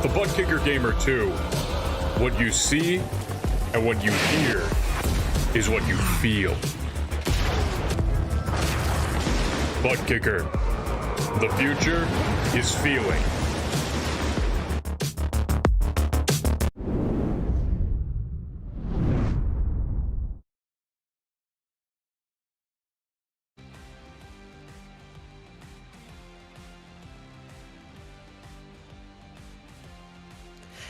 With the Butt Kicker Gamer 2, what you see and what you hear is what you feel. Butt Kicker. The future is feeling.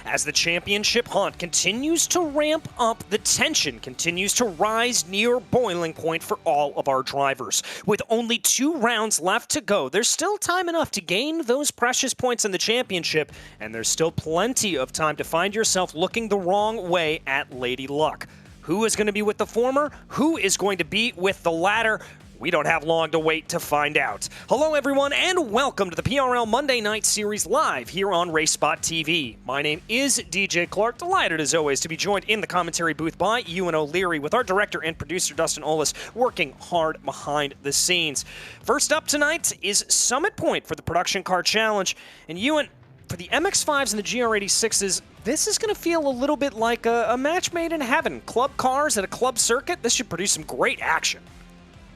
As the championship hunt continues to ramp up, the tension continues to rise near boiling point for all of our drivers. With only 2 rounds left to go, there's still time enough to gain those precious points in the championship, and there's still plenty of time to find yourself looking the wrong way at Lady Luck. Who is going to be with the former? Who is going to be with the latter? We don't have long to wait to find out. Hello, everyone, and welcome to the PRL Monday Night Series live here on RaceSpotTV. My name is DJ Clark. Delighted, as always, to be joined in the commentary booth by Ewan O'Leary, with our director and producer, Dustin Ollis, working hard behind the scenes. First up tonight is Summit Point for the Production Car Challenge. And Ewan, for the MX-5s and the GR86s, this is going to feel a little bit like a match made in heaven. Club cars at a club circuit. This should produce some great action.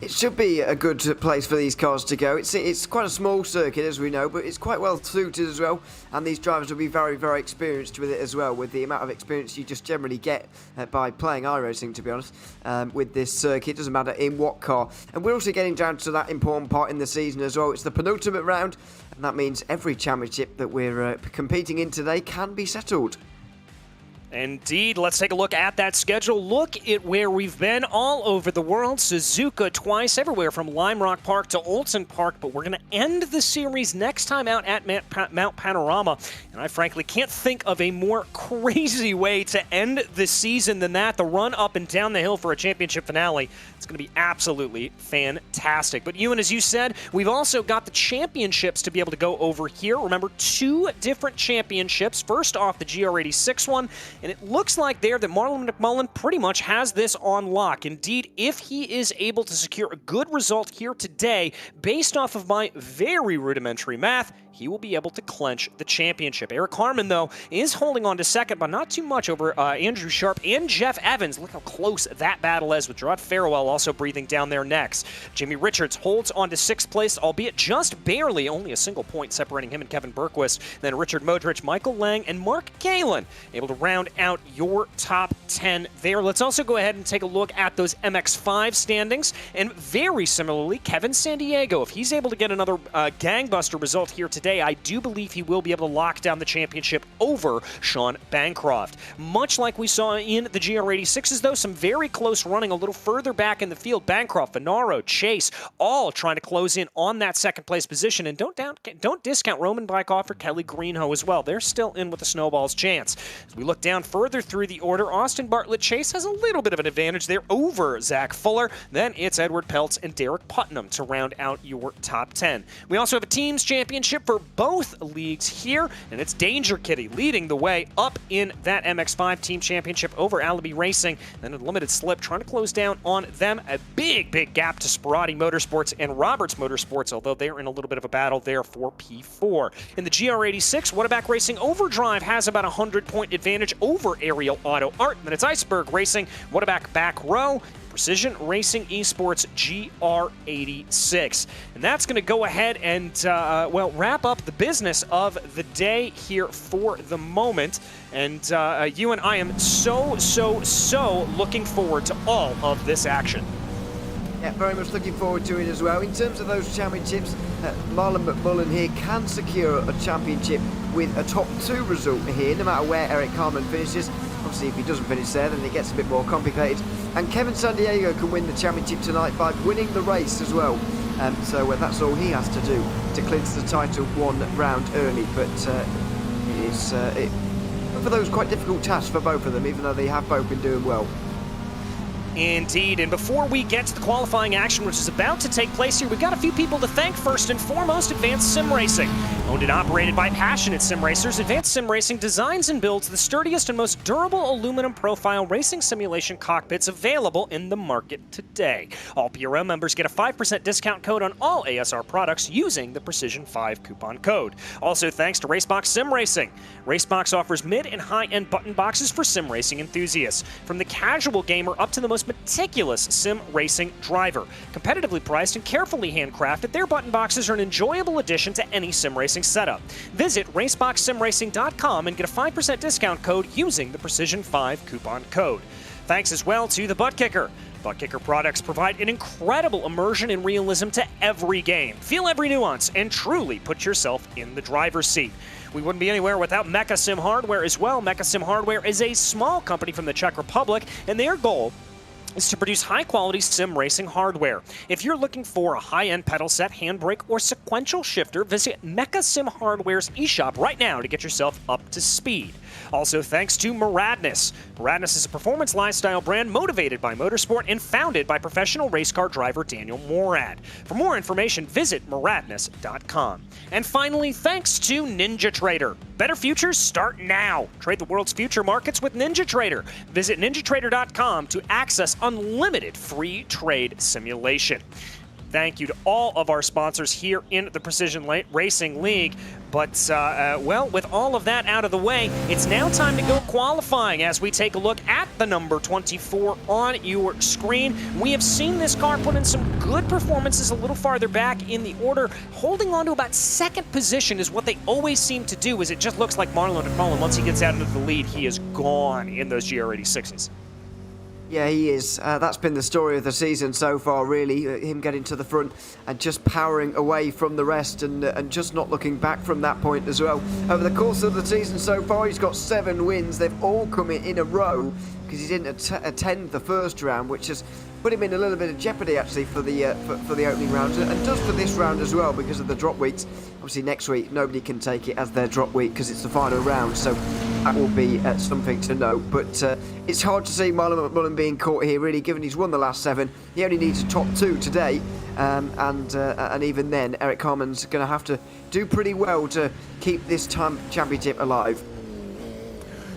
It should be a good place for these cars to go. It's quite a small circuit, as we know, but it's quite well suited as well, and these drivers will be very, very experienced with it as well, with the amount of experience you just generally get by playing iRacing, to be honest, with this circuit. It doesn't matter in what car. And we're also getting down to that important part in the season as well. It's the penultimate round, and that means every championship that we're competing in today can be settled. Indeed. Let's take a look at that schedule. Look at where we've been all over the world. Suzuka twice, everywhere from Lime Rock Park to Olsen Park, but we're going to end the series next time out at Mount Panorama. And I frankly can't think of a more crazy way to end the season than that. The run up and down the hill for a championship finale. It's going to be absolutely fantastic. But Ewan, as you said, we've also got the championships to be able to go over here. Remember, 2 different championships. First off, the GR86 one. And it looks like there that Marlon McMullen pretty much has this on lock. Indeed, if he is able to secure a good result here today, based off of my very rudimentary math, he will be able to clinch the championship. Eric Harmon, though, is holding on to second, but not too much over Andrew Sharp and Jeff Evans. Look how close that battle is, with Gerard Farewell also breathing down there next. Jimmy Richards holds on to 6th place, albeit just barely, only a single point separating him and Kevin Berquist. Then Richard Modrich, Michael Lang, and Mark Galen able to round out your top 10 there. Let's also go ahead and take a look at those MX-5 standings. And very similarly, Kevin Sandiego, if he's able to get another gangbuster result here today, I do believe he will be able to lock down the championship over Sean Bancroft. Much like we saw in the GR86s, though, some very close running a little further back in the field. Bancroft, Venaro, Chase, all trying to close in on that 2nd place position. And don't discount Roman Bykhoff or Kelly Greenhoe as well. They're still in with a snowball's chance. As we look down further through the order, Austin Bartlett Chase has a little bit of an advantage there over Zach Fuller. Then it's Edward Peltz and Derek Putnam to round out your top 10. We also have a teams championship for both leagues here, and it's Danger Kitty leading the way up in that MX-5 team championship over Alibi Racing. Then a limited slip trying to close down on them. A big gap to Sperati Motorsports and Roberts Motorsports, although they're in a little bit of a battle there for P4. In the GR86, Whataback Racing Overdrive has about a 100-point advantage over Aerial Auto Art. Then it's Iceberg Racing, Whataback Back Row, Precision Racing Esports GR86. And that's going to go ahead and, wrap up the business of the day here for the moment. And you and I am so looking forward to all of this action. Yeah, very much looking forward to it as well. In terms of those championships, Marlon McMullen here can secure a championship with a top 2 result here, no matter where Eric Harmon finishes. Obviously, if he doesn't finish there, then it gets a bit more complicated. And Kevin Sandiego can win the championship tonight by winning the race as well. So that's all he has to do to clinch the title 1 round early. But it's for those quite difficult tasks for both of them, even though they have both been doing well. Indeed, and before we get to the qualifying action, which is about to take place here, we've got a few people to thank. First and foremost, Advanced Sim Racing. Owned and operated by passionate sim racers, Advanced Sim Racing designs and builds the sturdiest and most durable aluminum profile racing simulation cockpits available in the market today. All PRL members get a 5% discount code on all ASR products using the Precision 5 coupon code. Also thanks to Racebox Sim Racing. Racebox offers mid and high-end button boxes for sim racing enthusiasts. From the casual gamer up to the most meticulous sim racing driver. Competitively priced and carefully handcrafted, their button boxes are an enjoyable addition to any sim racing setup. Visit raceboxsimracing.com and get a 5% discount code using the Precision 5 coupon code. Thanks as well to the Butt Kicker. Butt Kicker products provide an incredible immersion and realism to every game. Feel every nuance and truly put yourself in the driver's seat. We wouldn't be anywhere without Mecha Sim Hardware as well. Mecha Sim Hardware is a small company from the Czech Republic, and their goal is to produce high-quality sim racing hardware. If you're looking for a high-end pedal set, handbrake, or sequential shifter, visit Mecha Sim Hardware's eShop right now to get yourself up to speed. Also, thanks to Muradness. Muradness is a performance lifestyle brand motivated by motorsport and founded by professional race car driver Daniel Morad. For more information, visit muradness.com. And finally, thanks to NinjaTrader. Better futures start now. Trade the world's future markets with NinjaTrader. Visit ninjatrader.com to access unlimited free trade simulation. Thank you to all of our sponsors here in the Precision Racing League. But, well, with all of that out of the way, it's now time to go qualifying as we take a look at the number 24 on your screen. We have seen this car put in some good performances a little farther back in the order. Holding on to about second position is what they always seem to do, as it just looks like Marlon McMullen, once he gets out into the lead, he is gone in those GR86s. Yeah, he is. That's been the story of the season so far, really. Him getting to the front and just powering away from the rest and just not looking back from that point as well. Over the course of the season so far, he's got 7 wins. They've all come in a row because he didn't attend the first round, which has put him in a little bit of jeopardy, actually, for the opening round, and does for this round as well because of the drop weeks. Obviously, next week, nobody can take it as their drop week because it's the final round, so that will be something to note. But it's hard to see Marlon McMullen being caught here, really, given he's won the last 7. He only needs a top 2 today, and even then, Eric Harmon's going to have to do pretty well to keep this time championship alive.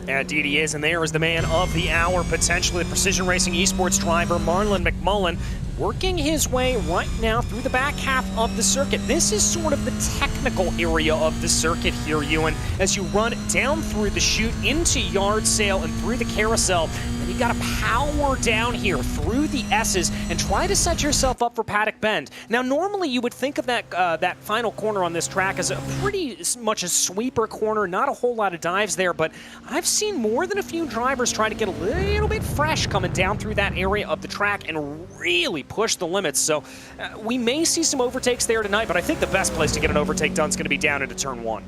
Indeed he is, and there is the man of the hour, potentially the Precision Racing Esports driver, Marlon McMullen, working his way right now through the back half of the circuit. This is sort of the technical area of the circuit here, Ewan, as you run down through the chute into yard sale and through the carousel. And you got to power down here through the S's and try to set yourself up for Paddock Bend. Now, normally you would think of that final corner on this track as a pretty much a sweeper corner, not a whole lot of dives there, but I've seen more than a few drivers try to get a little bit fresh coming down through that area of the track and really push the limits. So we may see some overtakes there tonight, but I think the best place to get an overtake done is going to be down into turn 1.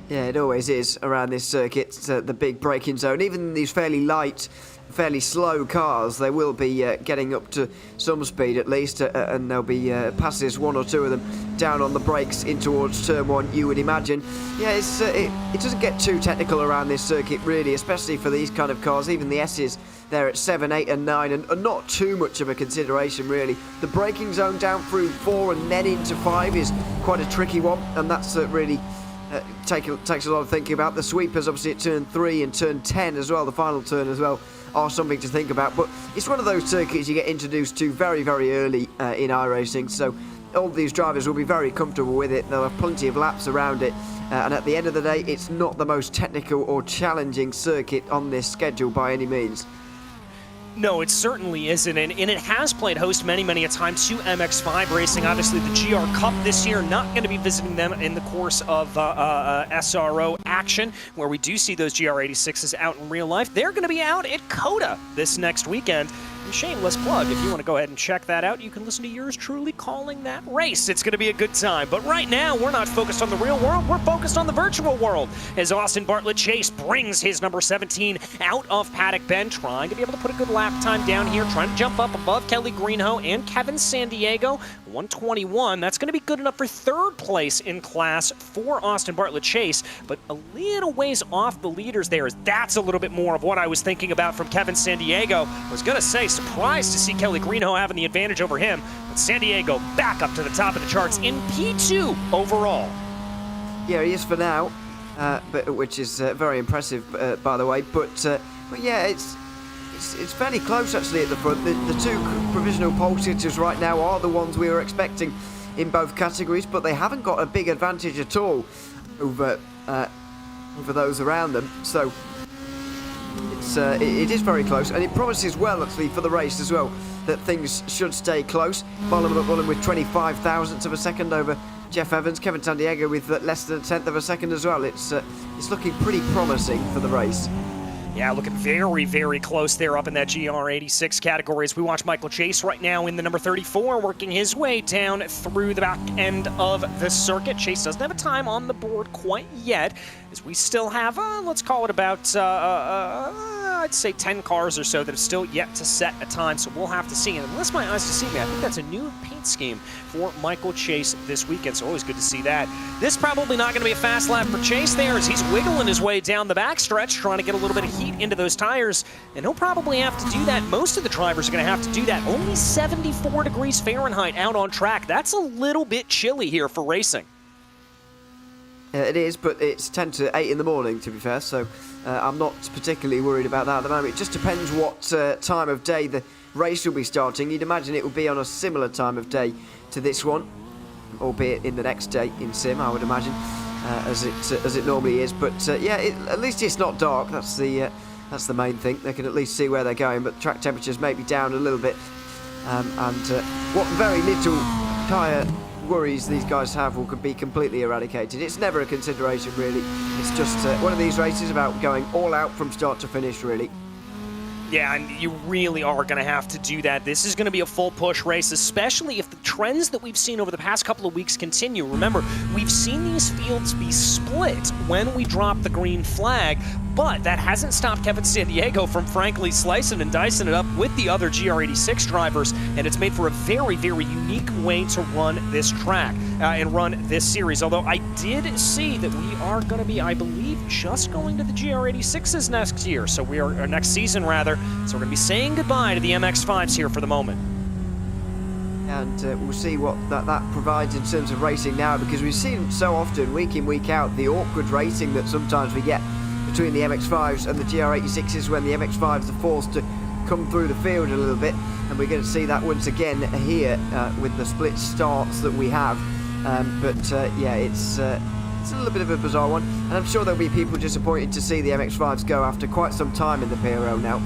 Yeah, it always is around this circuit. It's the big braking zone. Even these fairly light, fairly slow cars, they will be getting up to some speed at least, and there'll be passes, 1 or 2 of them, down on the brakes in towards turn 1, you would imagine. Yeah, it doesn't get too technical around this circuit, really, especially for these kind of cars. Even the S's, they're at 7, 8 and 9, and not too much of a consideration, really. The braking zone down through 4 and then into 5 is quite a tricky one, and that's really takes a lot of thinking about. The sweepers, obviously, at turn 3 and turn 10 as well, the final turn as well, are something to think about. But it's one of those circuits you get introduced to very, very early in iRacing, so all these drivers will be very comfortable with it. They'll have plenty of laps around it, and at the end of the day, it's not the most technical or challenging circuit on this schedule by any means. No, it certainly isn't, and it has played host many, many a time to MX5 racing. Obviously, the GR Cup this year, not going to be visiting them in the course of SRO action, where we do see those GR86s out in real life. They're going to be out at COTA this next weekend. And shameless plug, if you want to go ahead and check that out, you can listen to yours truly calling that race. It's going to be a good time. But right now, we're not focused on the real world, we're focused on the virtual world, as Austin Bartlett Chase brings his number 17 out of Paddock Bend, trying to be able to put a good lap time down here, trying to jump up above Kelly Greenhoe and Kevin Sandiego. 121. That's going to be good enough for third place in class for Austin Bartlett Chase, but a little ways off the leaders there. That's a little bit more of what I was thinking about from Kevin Sandiego. I was going to say, surprised to see Kelly Greenhoe having the advantage over him, but Sandiego back up to the top of the charts in P2 overall. Yeah, he is for now, which is very impressive, by the way. But yeah, it's fairly close actually at the front. The two provisional pole sitters right now are the ones we were expecting in both categories, but they haven't got a big advantage at all over those around them. So it is very close, and it promises well actually for the race as well that things should stay close. Barlow McMullen with 25 thousandths of a second over Jeff Evans, Kevin Sandiego with less than a tenth of a second as well. It's looking pretty promising for the race. Yeah, looking very, very close there up in that GR86 category as we watch Michael Chase right now in the number 34, working his way down through the back end of the circuit. Chase doesn't have a time on the board quite yet, as we still have, let's call it about, I'd say 10 cars or so that have still yet to set a time, so we'll have to see. And unless my eyes deceive me, I think that's a new paint scheme for Michael Chase this weekend, so always good to see that. This probably not going to be a fast lap for Chase there, as he's wiggling his way down the backstretch, trying to get a little bit of heat into those tires, and he'll probably have to do that. Most of the drivers are going to have to do that. Only 74 degrees Fahrenheit out on track. That's a little bit chilly here for racing. It is, but it's 10 to 8 in the morning, to be fair, so I'm not particularly worried about that at the moment. It just depends what time of day the race will be starting. You'd imagine it will be on a similar time of day to this one, albeit in the next day in sim, I would imagine, as it normally is. But yeah, at least it's not dark. That's the main thing. They can at least see where they're going, but track temperatures may be down a little bit, and what very little tyre worries these guys have could be completely eradicated. It's never a consideration, really. It's just one of these races about going all out from start to finish, really. Yeah, and you really are going to have to do that. This is going to be a full push race, especially if the trends that we've seen over the past couple of weeks continue. Remember, we've seen these fields be split when we drop the green flag, but that hasn't stopped Kevin Sandiego from frankly slicing and dicing it up with the other GR86 drivers, and it's made for a very, very unique way to run this track and run this series. Although I did see that we are going to be, I believe, just going to the GR86s next year, so we are, or next season rather, so we're going to be saying goodbye to the MX-5s here for the moment. And we'll see what that provides in terms of racing now, because we've seen so often, week in, week out, the awkward racing that sometimes we get between the MX-5s and the GR86s when the MX-5s are forced to come through the field a little bit, and we're going to see that once again here with the split starts that we have. Yeah, it's a little bit of a bizarre one, and I'm sure there'll be people disappointed to see the MX-5s go after quite some time in the PRL now.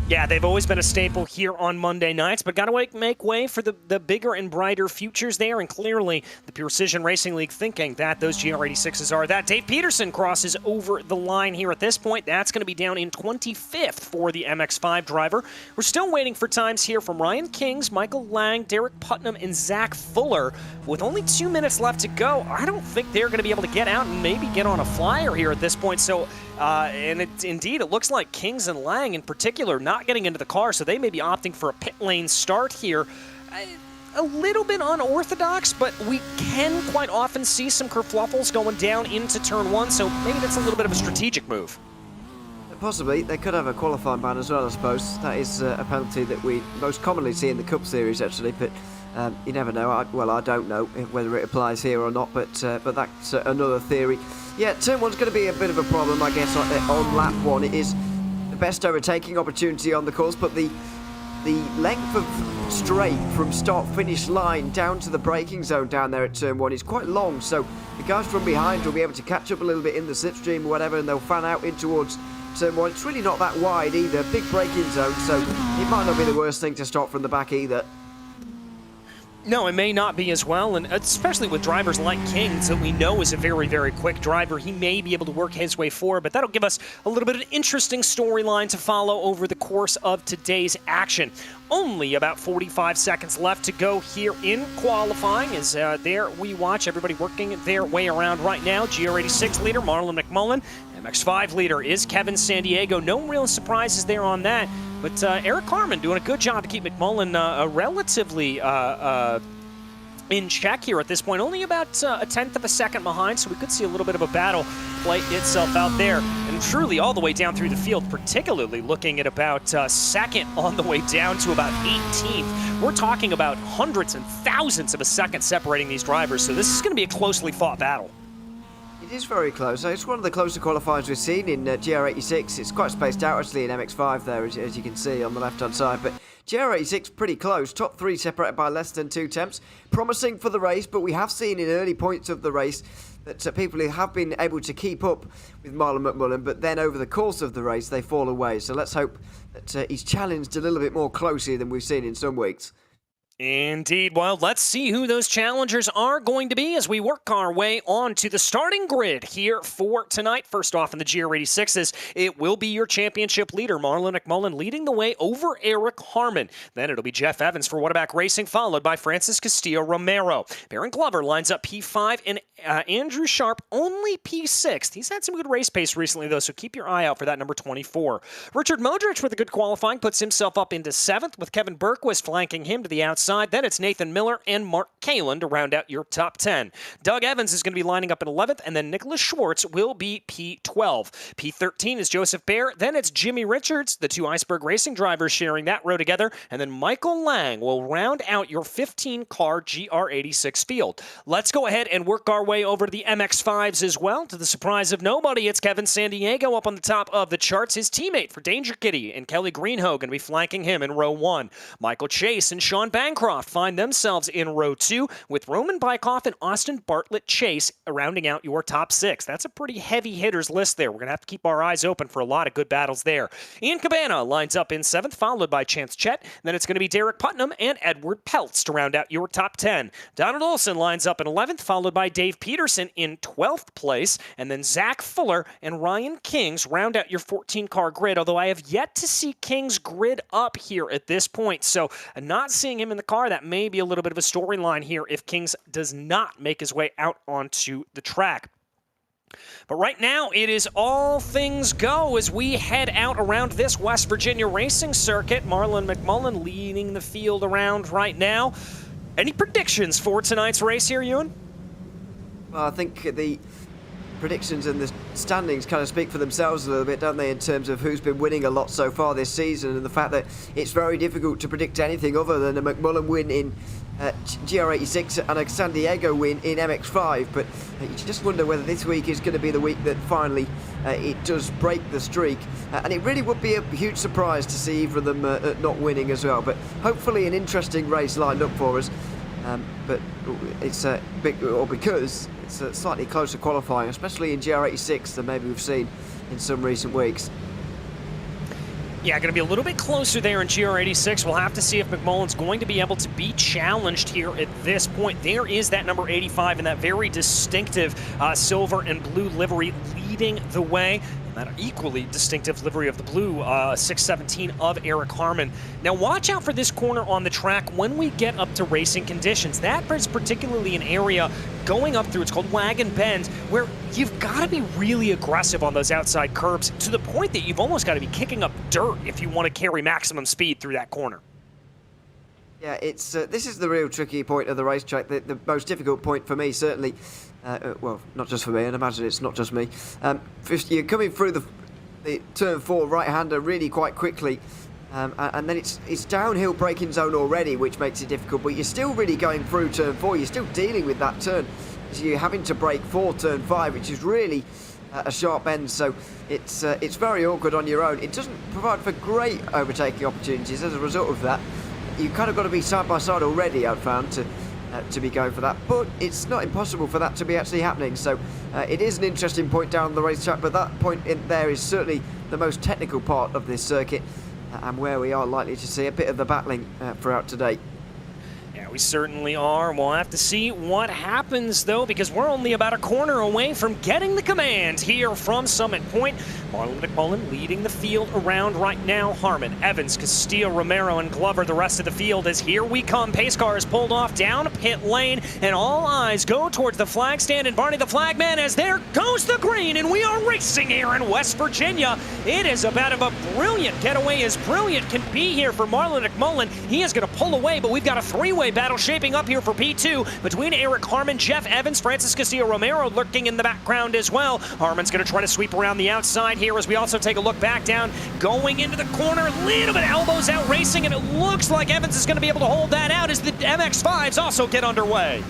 Yeah, they've always been a staple here on Monday nights, but got to make way for the bigger and brighter futures there, and clearly the Precision Racing League thinking that those GR86s are that. Dave Peterson crosses over the line here at this point. That's going to be down in 25th for the MX-5 driver. We're still waiting for times here from Ryan Kings, Michael Lang, Derek Putnam, and Zach Fuller. With only 2 minutes left to go, I don't think they're going to be able to get out and maybe get on a flyer here at this point. So, and indeed, it looks like Kings and Lang in particular not getting into the car, so they may be opting for a pit lane start here. A little bit unorthodox, but we can quite often see some kerfluffles going down into turn one, so maybe that's a little bit of a strategic move. Possibly. They could have a qualifying ban as well, I suppose. That is a penalty that we most commonly see in the Cup Series, actually, but you never know. I don't know whether it applies here or not, but that's another theory. Yeah, turn one's going to be a bit of a problem, I guess, on lap one. It is the best overtaking opportunity on the course, but the length of straight from start-finish line down to the braking zone down there at turn one is quite long, so the guys from behind will be able to catch up a little bit in the slipstream or whatever, and they'll fan out in towards turn one. It's really not that wide either, big braking zone, so it might not be the worst thing to start from the back either. No, it may not be as well, and especially with drivers like Kings that we know is a very, very quick driver. He may be able to work his way forward, but that'll give us a little bit of an interesting storyline to follow over the course of today's action. Only about 45 seconds left to go here in qualifying as there we watch everybody working their way around right now. GR86 leader Marlon McMullen, MX5 leader is Kevin Sandiego. No real surprises there on that. But Eric Harmon doing a good job to keep McMullen relatively in check here at this point. Only about a tenth of a second behind, so we could see a little bit of a battle play itself out there. And truly all the way down through the field, particularly looking at about second on the way down to about 18th. We're talking about hundreds and thousands of a second separating these drivers, so this is going to be a closely fought battle. It is very close. It's one of the closer qualifiers we've seen in GR86. It's quite spaced out actually in MX5 there, as you can see on the left-hand side. But GR86 pretty close. Top three separated by less than 2 tenths. Promising for the race, but we have seen in early points of the race that people have been able to keep up with Marlon McMullen, but then over the course of the race they fall away. So let's hope that he's challenged a little bit more closely than we've seen in some weeks. Indeed. Well, let's see who those challengers are going to be as we work our way on to the starting grid here for tonight. First off in the GR86s, it will be your championship leader, Marlon McMullen, leading the way over Eric Harmon. Then it'll be Jeff Evans for Whataback Racing, followed by Francis Castillo-Romero. Baron Glover lines up P5, and Andrew Sharp only P6. He's had some good race pace recently, though, so keep your eye out for that number 24. Richard Modric with a good qualifying puts himself up into 7th, with Kevin Berquist flanking him to the outside. Then it's Nathan Miller and Mark Kalin to round out your top 10. Doug Evans is going to be lining up in 11th, and then Nicholas Schwartz will be P12. P13 is Joseph Baer. Then it's Jimmy Richards, the 2 Iceberg Racing drivers sharing that row together, and then Michael Lang will round out your 15-car GR86 field. Let's go ahead and work our way over to the MX5s as well. To the surprise of nobody, it's Kevin Sandiego up on the top of the charts. His teammate for Danger Kitty and Kelly Greenhoe going to be flanking him in row 1. Michael Chase and Sean Bancroft find themselves in row 2, with Roman Bykoff and Austin Bartlett Chase rounding out your top 6. That's a pretty heavy hitters list there. We're going to have to keep our eyes open for a lot of good battles there. Ian Cabana lines up in 7th, followed by Chance Chet. Then it's going to be Derek Putnam and Edward Peltz to round out your top 10. Donald Olson lines up in 11th, followed by Dave Peterson in 12th place. And then Zach Fuller and Ryan Kings round out your 14-car grid, although I have yet to see Kings grid up here at this point. So not seeing him in the car, that may be a little bit of a storyline here if Kings does not make his way out onto the track. But right now, it is all things go as we head out around this West Virginia racing circuit. Marlon McMullen leading the field around right now. Any predictions for tonight's race here, Ewan? Well, I think the predictions and the standings kind of speak for themselves a little bit, don't they, in terms of who's been winning a lot so far this season, and the fact that it's very difficult to predict anything other than a McMullen win in GR86 and a San Diego win in MX5. But you just wonder whether this week is going to be the week that finally it does break the streak, and it really would be a huge surprise to see either of them not winning as well. But hopefully an interesting race lined up for us. But it's because it's a slightly closer qualifying, especially in GR86 than maybe we've seen in some recent weeks. Yeah, going to be a little bit closer there in GR86. We'll have to see if McMullen's going to be able to be challenged here at this point. There is that number 85 and that very distinctive silver and blue livery leading the way. That equally distinctive livery of the blue 617 of Eric Harmon. Now watch out for this corner on the track when we get up to racing conditions. That is particularly an area going up through, it's called Wagon Bend, where you've got to be really aggressive on those outside curbs to the point that you've almost got to be kicking up dirt if you want to carry maximum speed through that corner. Yeah, it's this is the real tricky point of the racetrack, the most difficult point for me, certainly. Well, not just for me, and I imagine it's not just me. You're coming through the turn 4 right-hander really quite quickly, and then it's downhill braking zone already, which makes it difficult, but you're still really going through turn 4. You're still dealing with that turn. So you're having to brake for turn 5, which is really a sharp bend, so it's very awkward on your own. It doesn't provide for great overtaking opportunities as a result of that. You've kind of got to be side by side already, I've found, to be going for that, but it's not impossible for that to be actually happening. So it is an interesting point down the racetrack, but that point in there is certainly the most technical part of this circuit, and where we are likely to see a bit of the battling throughout today. We certainly are. We'll have to see what happens, though, because we're only about a corner away from getting the command here from Summit Point. Marlon McMullen leading the field around right now. Harmon, Evans, Castillo, Romero, and Glover, the rest of the field, as here we come. Pace car is pulled off down pit lane, and all eyes go towards the flag stand and Barney the flagman, as there goes the green, and we are racing here in West Virginia. It is about a brilliant getaway, as brilliant can be here for Marlon McMullen. He is going to pull away, but we've got a three-way battle shaping up here for P2 between Eric Harmon, Jeff Evans, Francis Castillo-Romero lurking in the background as well. Harmon's going to try to sweep around the outside here as we also take a look back down, going into the corner, a little bit elbows out racing, and it looks like Evans is going to be able to hold that out as the MX-5s also get underway.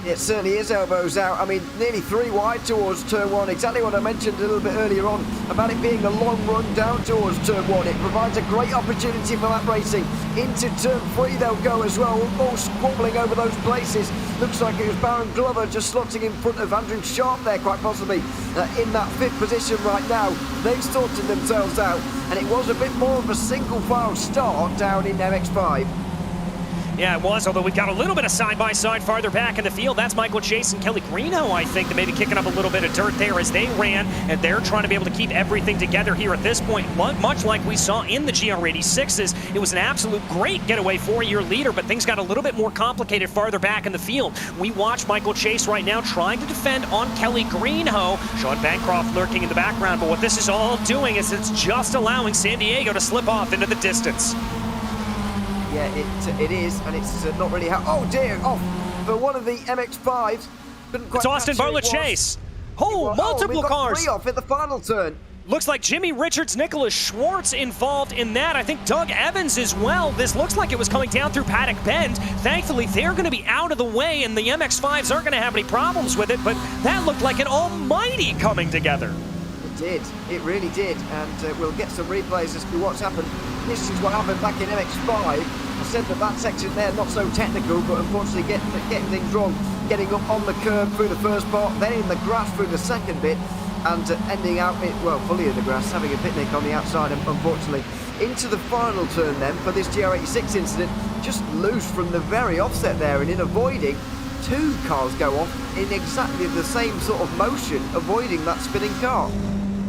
It certainly is elbows out. I mean, nearly 3 wide towards turn 1. Exactly what I mentioned a little bit earlier on about it being a long run down towards turn 1. It provides a great opportunity for that racing. Into turn 3 they'll go as well, all squabbling over those places. Looks like it was Baron Glover just slotting in front of Andrew Sharp there, quite possibly in that 5th position right now. They've sorted themselves out, and it was a bit more of a single file start down in MX-5. Yeah, it was, although we've got a little bit of side-by-side farther back in the field. That's Michael Chase and Kelly Greeno, I think, that may be kicking up a little bit of dirt there as they ran, and they're trying to be able to keep everything together here at this point, much like we saw in the GR86s. It was an absolute great getaway for your leader, but things got a little bit more complicated farther back in the field. We watch Michael Chase right now trying to defend on Kelly Greeno. Sean Bancroft lurking in the background, but what this is all doing is it's just allowing San Diego to slip off into the distance. Yeah, it is, and it's not really how. Oh dear, off for one of the MX-5s. It's Austin Bartlett Chase. Oh, multiple cars. 3 off at the final turn. Looks like Jimmy Richards, Nicholas Schwartz involved in that. I think Doug Evans as well. This looks like it was coming down through Paddock Bend. Thankfully, they're going to be out of the way, and the MX-5s aren't going to have any problems with it, but that looked like an almighty coming together. It did. It really did, and we'll get some replays as to what's happened. This is what happened back in MX-5. I said that section there, not so technical, but unfortunately getting things wrong. Getting up on the curb through the first part, then in the grass through the second bit, and ending out, fully in the grass, having a picnic on the outside, unfortunately. Into the final turn then for this GR86 incident, just loose from the very offset there, and in avoiding, 2 cars go off in exactly the same sort of motion, avoiding that spinning car.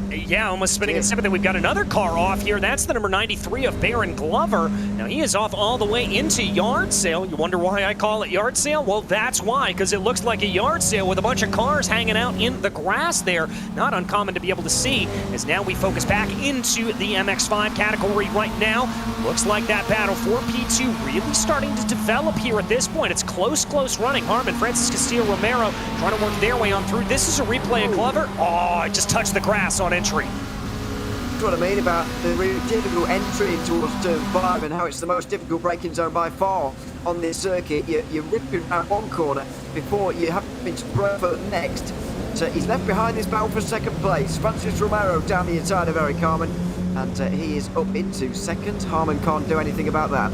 Yeah, almost spinning in sympathy. We've got another car off here. That's the number 93 of Baron Glover. Now, he is off all the way into yard sale. You wonder why I call it yard sale? Well, that's why, because it looks like a yard sale with a bunch of cars hanging out in the grass there. Not uncommon to be able to see, as now we focus back into the MX-5 category right now. Looks like that battle for P2 really starting to develop here at this point. It's close running. Harmon, Francis Castillo-Romero trying to work their way on through. This is a replay of Glover. Oh, it just touched the grass on entry. That's what I mean about the really difficult entry towards turn 5 and how it's the most difficult braking zone by far on this circuit. You're ripping around one corner before you have been sprung for the next. So he's left behind this battle for second place. Francis Romero down the inside of Eric Harmon, and he is up into second. Harmon can't do anything about that.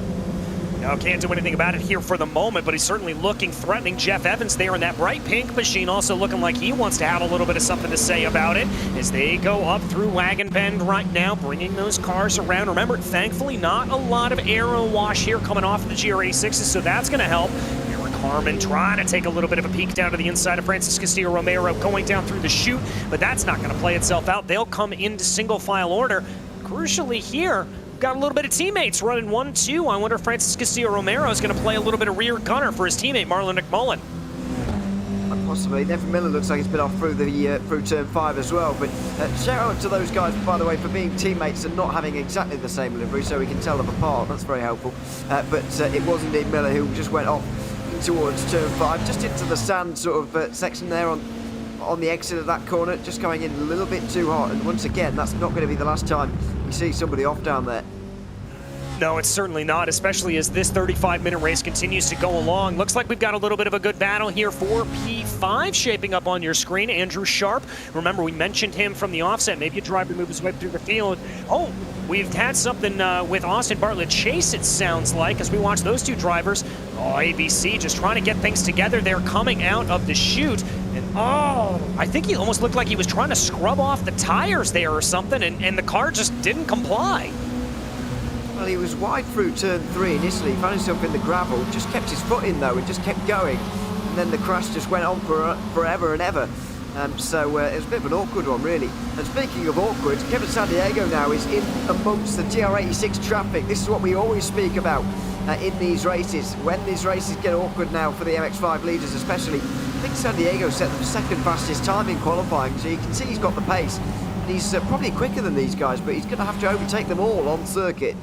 No, can't do anything about it here for the moment, but he's certainly looking threatening. Jeff Evans there in that bright pink machine, also looking like he wants to have a little bit of something to say about it as they go up through Wagon Bend right now, bringing those cars around. Remember, thankfully, not a lot of aero wash here coming off of the GR86s, so that's going to help. Eric Harmon trying to take a little bit of a peek down to the inside of Francis Castillo-Romero, going down through the chute, but that's not going to play itself out. They'll come into single file order. Crucially here, got a little bit of teammates running 1-2. I wonder if Francis Castillo-Romero is going to play a little bit of rear gunner for his teammate Marlon McMullen. Possibly. Nevin Miller looks like he's been off through the through turn 5 as well. But shout out to those guys, by the way, for being teammates and not having exactly the same livery, so we can tell them apart. That's very helpful. But it was indeed Miller who just went off towards turn 5, just into the sand sort of section there on the exit of that corner, just going in a little bit too hard. And once again, that's not going to be the last time you see somebody off down there. No, it's certainly not, especially as this 35-minute race continues to go along. Looks like we've got a little bit of a good battle here for P5 shaping up on your screen. Andrew Sharp, remember we mentioned him from the offset. Maybe a driver move his way through the field. Oh, we've had something with Austin Bartlett Chase, it sounds like, as we watch those two drivers. Oh, ABC just trying to get things together. They're coming out of the chute. And oh, I think he almost looked like he was trying to scrub off the tires there or something, and the car just didn't comply. Well, he was wide through turn 3 initially, found himself in the gravel, just kept his foot in though and just kept going. And then the crash just went on for forever and ever. So it was a bit of an awkward one, really. And speaking of awkward, Kevin Sandiego now is in amongst the GR86 traffic. This is what we always speak about in these races. When these races get awkward now for the MX-5 leaders especially, I think Sandiego set the second fastest time in qualifying, so you can see he's got the pace. He's probably quicker than these guys, but he's going to have to overtake them all on circuit.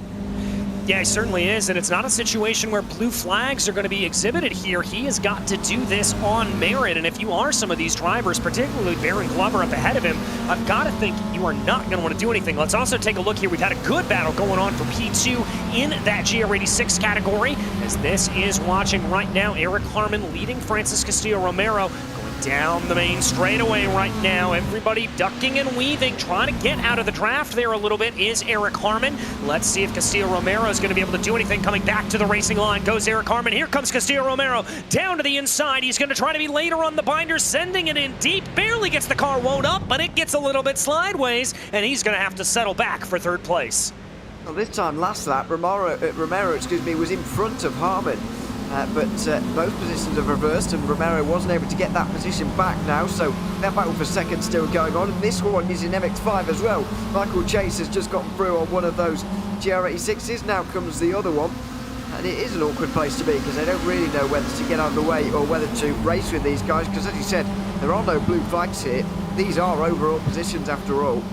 Yeah, he certainly is, and it's not a situation where blue flags are going to be exhibited here. He has got to do this on merit, and if you are some of these drivers, particularly Baron Glover up ahead of him, I've got to think you are not going to want to do anything. Let's also take a look here. We've had a good battle going on for P2 in that GR86 category, as this is watching right now. Eric Harmon leading Francis Castillo-Romero, down the main straightaway right now. Everybody ducking and weaving, trying to get out of the draft there a little bit is Eric Harmon. Let's see if Castillo-Romero is going to be able to do anything. Coming back to the racing line goes Eric Harmon. Here comes Castillo-Romero down to the inside. He's going to try to be later on the binder, sending it in deep. Barely gets the car wound up, but it gets a little bit sideways, and he's going to have to settle back for third place. Well, this time last lap, Romero was in front of Harmon. But both positions have reversed, and Romero wasn't able to get that position back now, so that battle for second still going on, and this one is in MX-5 as well. Michael Chase has just gotten through on one of those GR86s, now comes the other one, and it is an awkward place to be because they don't really know whether to get out of the way or whether to race with these guys, because as you said, there are no blue flags here. These are overall positions after all.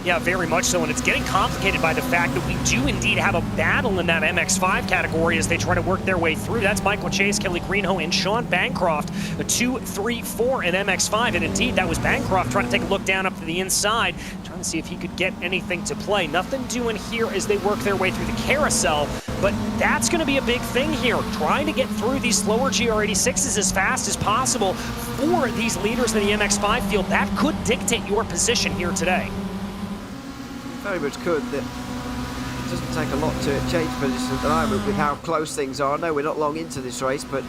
Yeah, very much so, and it's getting complicated by the fact that we do indeed have a battle in that MX-5 category as they try to work their way through. That's Michael Chase, Kelly Greenhoe, and Sean Bancroft, a 2, 3, 4 in MX-5, and indeed that was Bancroft trying to take a look down up to the inside, trying to see if he could get anything to play. Nothing doing here as they work their way through the carousel, but that's going to be a big thing here, trying to get through these slower GR86s as fast as possible for these leaders in the MX-5 field. That could dictate your position here today. Very much could. It doesn't take a lot to change position at the moment with how close things are. I know we're not long into this race, but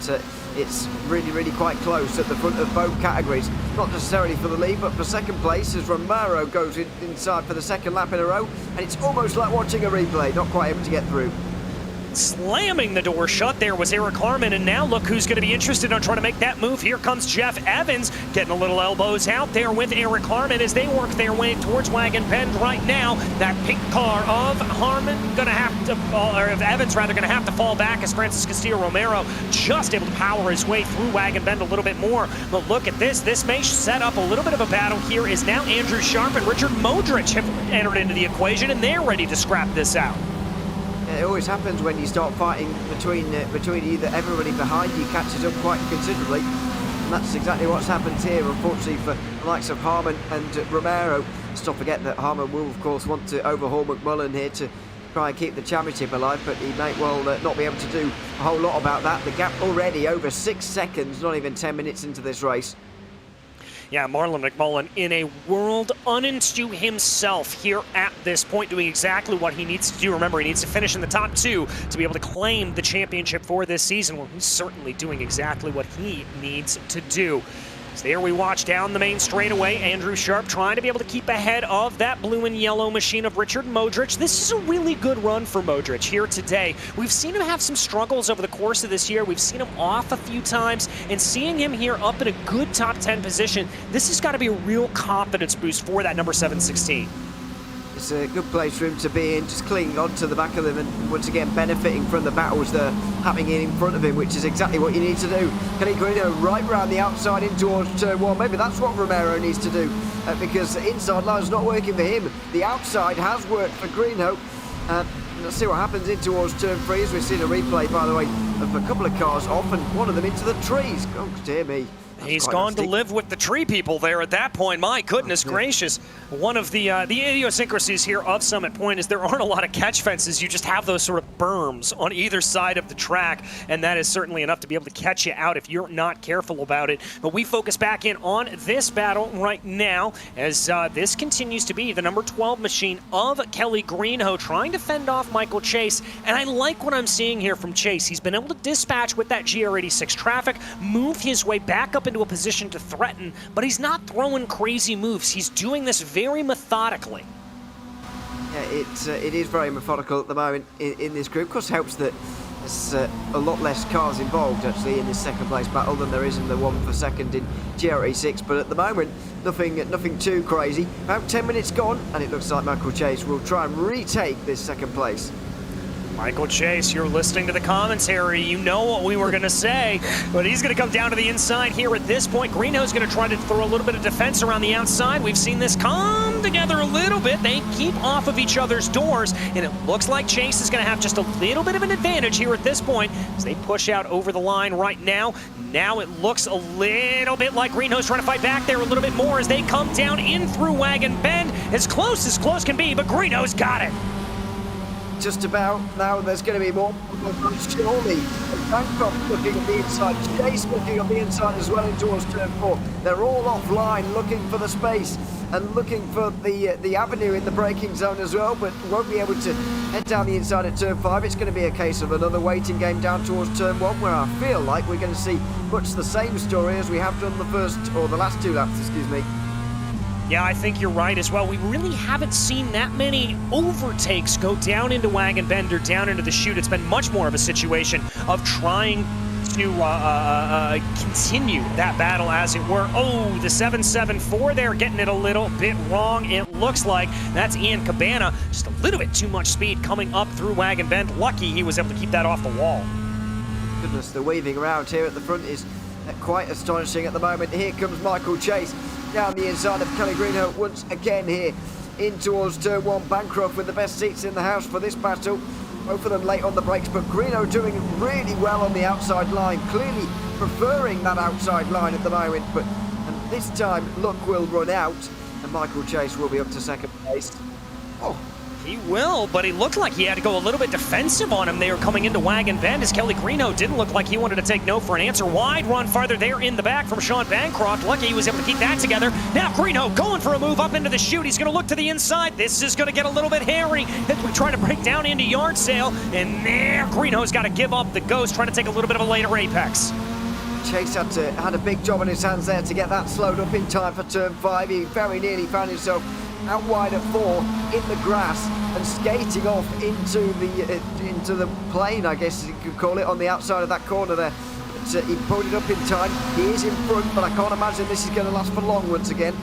it's really quite close at the front of both categories. Not necessarily for the lead, but for second place as Romero goes inside for the second lap in a row, and it's almost like watching a replay, not quite able to get through. Slamming the door shut there was Eric Harmon, and now look who's going to be interested in trying to make that move. Here comes Jeff Evans, getting a little elbows out there with Eric Harmon as they work their way towards Wagon Bend right now. That pink car of Harmon going to have to fall, or of Evans rather, going to have to fall back as Francis Castillo-Romero just able to power his way through Wagon Bend a little bit more. But look at this. This may set up a little bit of a battle here as now Andrew Sharp and Richard Modric have entered into the equation, and they're ready to scrap this out. It always happens when you start fighting between either everybody behind you catches up quite considerably, and that's exactly what's happened here, unfortunately, for the likes of Harmon and Romero. Let's not forget that Harmon will, of course, want to overhaul McMullen here to try and keep the championship alive, but he may well not be able to do a whole lot about that. The gap already over 6 seconds, not even 10 minutes into this race. Yeah, Marlon McMullen in a world unto himself here at this point, doing exactly what he needs to do. Remember, he needs to finish in the top 2 to be able to claim the championship for this season. Well, he's certainly doing exactly what he needs to do. So there we watch down the main straightaway, Andrew Sharp trying to be able to keep ahead of that blue and yellow machine of Richard Modric. This is a really good run for Modric here today. We've seen him have some struggles over the course of this year. We've seen him off a few times, and seeing him here up in a good top 10 position, this has got to be a real confidence boost for that number 716. It's a good place for him to be in, just clinging onto the back of them and once again benefiting from the battles that are happening in front of him, which is exactly what you need to do. Kelly Greenhoe right round the outside in towards turn 1. Maybe that's what Romero needs to do because the inside line's not working for him. The outside has worked for Greenhoe. Let's see what happens in towards turn 3 as we've seen a replay, by the way, of a couple of cars off and one of them into the trees. Oh, dear me. He's gone to live with the tree people there at that point. My goodness gracious. One of the idiosyncrasies here of Summit Point is there aren't a lot of catch fences. You just have those sort of berms on either side of the track, and that is certainly enough to be able to catch you out if you're not careful about it. But we focus back in on this battle right now as this continues to be the number 12 machine of Kelly Greenhoe trying to fend off Michael Chase. And I like what I'm seeing here from Chase. He's been able to dispatch with that GR86 traffic, move his way back up into a position to threaten, but he's not throwing crazy moves. He's doing this very methodically. Yeah, it is very methodical at the moment in this group. Of course, it helps that there's a lot less cars involved actually in this second place battle than there is in the one for second in GT4. But at the moment, nothing too crazy. About 10 minutes gone, and it looks like Michael Chase will try and retake this second place. Michael Chase, you're listening to the commentary. You know what we were going to say, but he's going to come down to the inside here at this point. Greenhill's going to try to throw a little bit of defense around the outside. We've seen this come together a little bit. They keep off of each other's doors, and it looks like Chase is going to have just a little bit of an advantage here at this point as they push out over the line right now. Now it looks a little bit like Greenhill's trying to fight back there a little bit more as they come down in through Wagon Bend. As close can be, but Greenhill's got it. Just about. Now there's going to be more. Surely, Bancroft looking at the inside, Chase looking on the inside as well in towards turn 4. They're all offline looking for the space and looking for the avenue in the braking zone as well, but won't be able to head down the inside at turn 5. It's going to be a case of another waiting game down towards turn 1, where I feel like we're going to see much the same story as we have done the last 2 laps, excuse me. Yeah, I think you're right as well. We really haven't seen that many overtakes go down into Wagon Bend or down into the chute. It's been much more of a situation of trying to continue that battle, as it were. Oh, the 774 there, getting it a little bit wrong. It looks like that's Ian Cabana. Just a little bit too much speed coming up through Wagon Bend. Lucky he was able to keep that off the wall. Goodness, the weaving around here at the front is quite astonishing at the moment. Here comes Michael Chase down the inside of Kelly Greenhill once again here in towards turn 1. Bancroft with the best seats in the house for this battle. Both of them late on the brakes, but Greenhill doing really well on the outside line, clearly preferring that outside line at the moment. But and this time luck will run out and Michael Chase will be up to second place. Oh, he will, but he looked like he had to go a little bit defensive on him. They were coming into Wagon Bend as Kelly Greenhill didn't look like he wanted to take no for an answer. Wide run farther there in the back from Sean Bancroft. Lucky he was able to keep that together. Now Greenhill going for a move up into the chute. He's going to look to the inside. This is going to get a little bit hairy as we try to break down into yard sale. And there, Greenhill's got to give up the ghost, trying to take a little bit of a later apex. Chase had a big job on his hands there to get that slowed up in time for turn 5. He very nearly found himself out wide at 4 in the grass and skating off into the plane, I guess you could call it, on the outside of that corner there. But he pulled it up in time. He is in front, but I can't imagine this is going to last for long once again.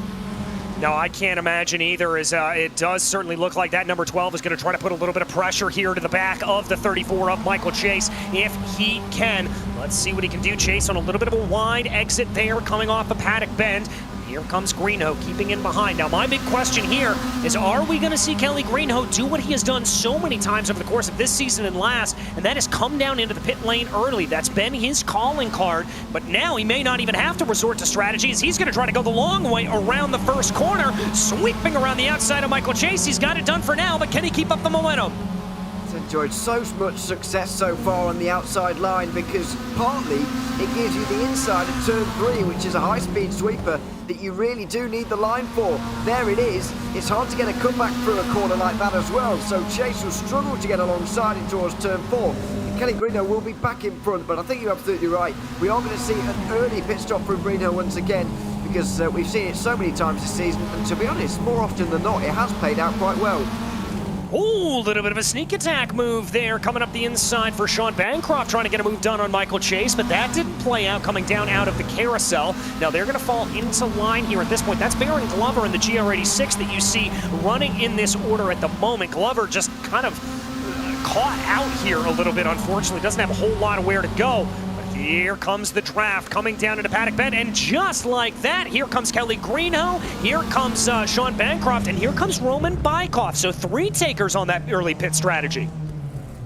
No, I can't imagine either, as it does certainly look like that number 12 is going to try to put a little bit of pressure here to the back of the 34 of Michael Chase if he can. Let's see what he can do. Chase on a little bit of a wide exit there coming off the paddock bend. Here comes Greenhill keeping in behind. Now, my big question here is, are we going to see Kelly Greenhill do what he has done so many times over the course of this season and last, and that is come down into the pit lane early? That's been his calling card, but now he may not even have to resort to strategy, as he's going to try to go the long way around the first corner, sweeping around the outside of Michael Chase. He's got it done for now, but can he keep up the momentum? Enjoyed so much success so far on the outside line, because partly it gives you the inside of turn 3, which is a high-speed sweeper that you really do need the line for. There it is. It's hard to get a comeback through a corner like that as well, so Chase will struggle to get alongside him towards turn 4. Kelly Greenhill will be back in front, but I think you're absolutely right. We are going to see an early pit stop from Greenhill once again, because we've seen it so many times this season, and to be honest, more often than not, it has played out quite well. Oh, a little bit of a sneak attack move there coming up the inside for Sean Bancroft, trying to get a move done on Michael Chase, but that didn't play out, coming down out of the carousel. Now they're going to fall into line here at this point. That's Baron Glover in the GR86 that you see running in this order at the moment. Glover just kind of caught out here a little bit, unfortunately. Doesn't have a whole lot of where to go. Here comes the draft coming down into paddock bend, and just like that, here comes Kelly Greenhill, here comes Sean Bancroft, and here comes Roman Bykoff. So 3 takers on that early pit strategy.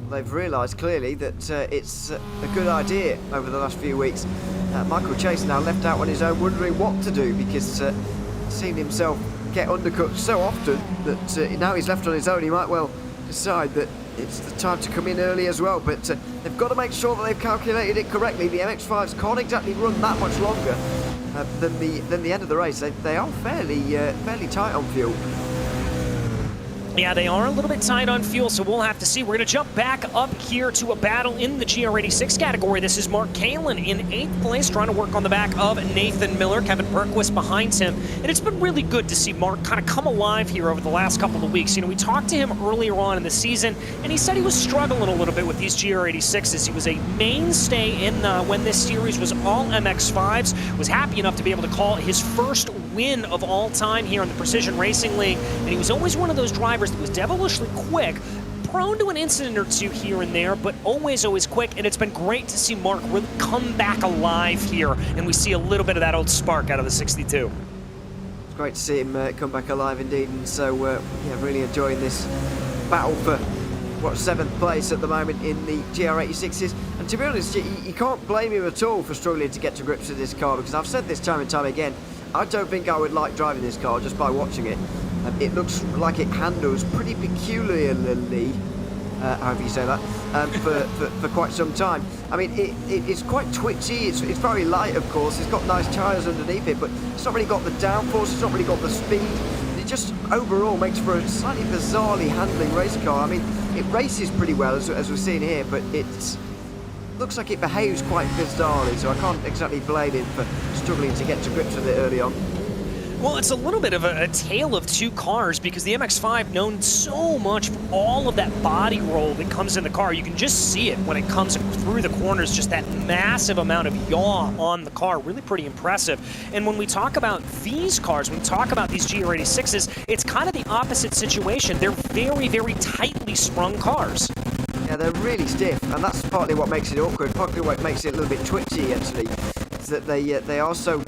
They've realised clearly that it's a good idea over the last few weeks. Michael Chase now left out on his own, wondering what to do, because seen himself get undercut so often that now he's left on his own. He might well decide that it's the time to come in early as well, but they've got to make sure that they've calculated it correctly. The MX-5s can't exactly run that much longer than the end of the race. They are fairly tight on fuel. Yeah, they are a little bit tight on fuel, so we'll have to see. We're going to jump back up here to a battle in the GR86 category. This is Mark Kalin in 8th place, trying to work on the back of Nathan Miller. Kevin Berquist behind him. And it's been really good to see Mark kind of come alive here over the last couple of weeks. You know, we talked to him earlier on in the season, and he said he was struggling a little bit with these GR86s. He was a mainstay in when this series was all MX-5s, was happy enough to be able to call his first win of all time here in the Precision Racing League, and he was always one of those drivers that was devilishly quick, prone to an incident or two here and there, but always quick, and it's been great to see Mark really come back alive here, and we see a little bit of that old spark out of the 62. It's great to see him come back alive indeed, and so, yeah, really enjoying this battle for, what, 7th place at the moment in the GR86s, and to be honest, you can't blame him at all for struggling to get to grips with this car, because I've said this time and time again, I don't think I would like driving this car just by watching it. It looks like it handles pretty peculiarly, however you say that, for quite some time. I mean, it's quite twitchy, it's very light, of course, it's got nice tyres underneath it, but it's not really got the downforce, it's not really got the speed. It just overall makes for a slightly bizarrely handling race car. I mean, it races pretty well, as we've seen here, but it's looks like it behaves quite bizarrely, so I can't exactly blame him for struggling to get to grips with it early on. Well, it's a little bit of a tale of two cars, because the MX-5 known so much for all of that body roll that comes in the car. You can just see it when it comes through the corners, just that massive amount of yaw on the car, really pretty impressive. And when we talk about these cars, when we talk about these GR86s, it's kind of the opposite situation. They're very, very tightly sprung cars. Yeah, they're really stiff, and that's partly what makes it awkward, partly what makes it a little bit twitchy, actually, is that they are so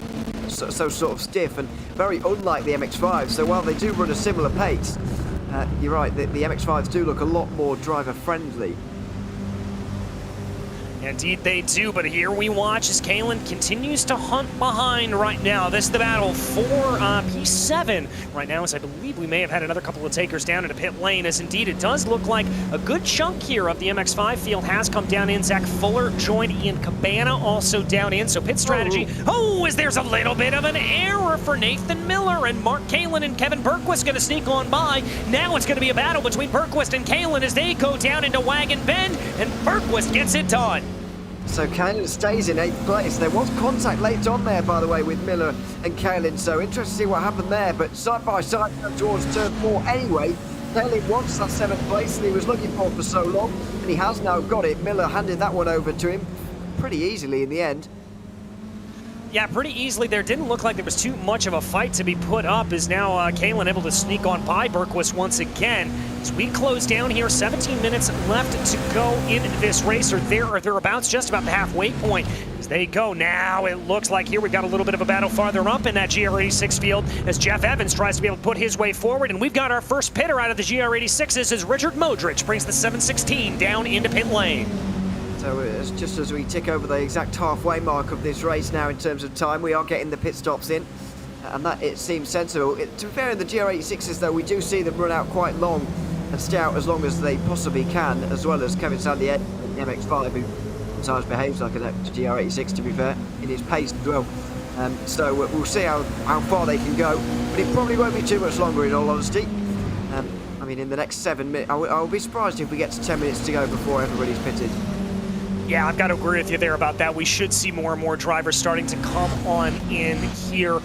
sort of stiff and very unlike the MX-5s. So while they do run a similar pace, you're right, the MX-5s do look a lot more driver-friendly. Indeed they do, but here we watch as Kalin continues to hunt behind right now. This is the battle for P7 right now, as I believe we may have had another couple of takers down into pit lane, as indeed it does look like a good chunk here of the MX-5 field has come down in. Zach Fuller joined Ian Cabana also down in, so pit strategy. Oh, as there's a little bit of an error for Nathan Miller, and Mark Kalin and Kevin Berquist going to sneak on by. Now it's going to be a battle between Berquist and Kalin as they go down into Wagon Bend, and Berquist gets it done. So Kalin stays in 8th place. There was contact late on there, by the way, with Miller and Kalin, so interesting to see what happened there, but side by side towards turn 4 anyway. Kalin wants that 7th place, and he was looking for so long, and he has now got it. Miller handed that one over to him pretty easily in the end. Yeah, pretty easily there. Didn't look like there was too much of a fight to be put up, as now Kalin able to sneak on by Berquist once again. As we close down here, 17 minutes left to go in this race, or thereabouts, just about the halfway point. As they go now, it looks like here we've got a little bit of a battle farther up in that GR86 field, as Jeff Evans tries to be able to put his way forward, and we've got our first pitter out of the GR86s as Richard Modric brings the 716 down into pit lane. So just as we tick over the exact halfway mark of this race now in terms of time, we are getting the pit stops in, and that it seems sensible. To be fair, in the GR86s though, we do see them run out quite long and stay out as long as they possibly can, as well as Kevin Sandiego, the MX-5, who sometimes behaves like a GR86, to be fair, in his pace as well. So we'll see how far they can go, but it probably won't be too much longer in all honesty. I mean, in the next 7 minutes, I'll be surprised if we get to 10 minutes to go before everybody's pitted. Yeah, I've got to agree with you there about that. We should see more and more drivers starting to come on in here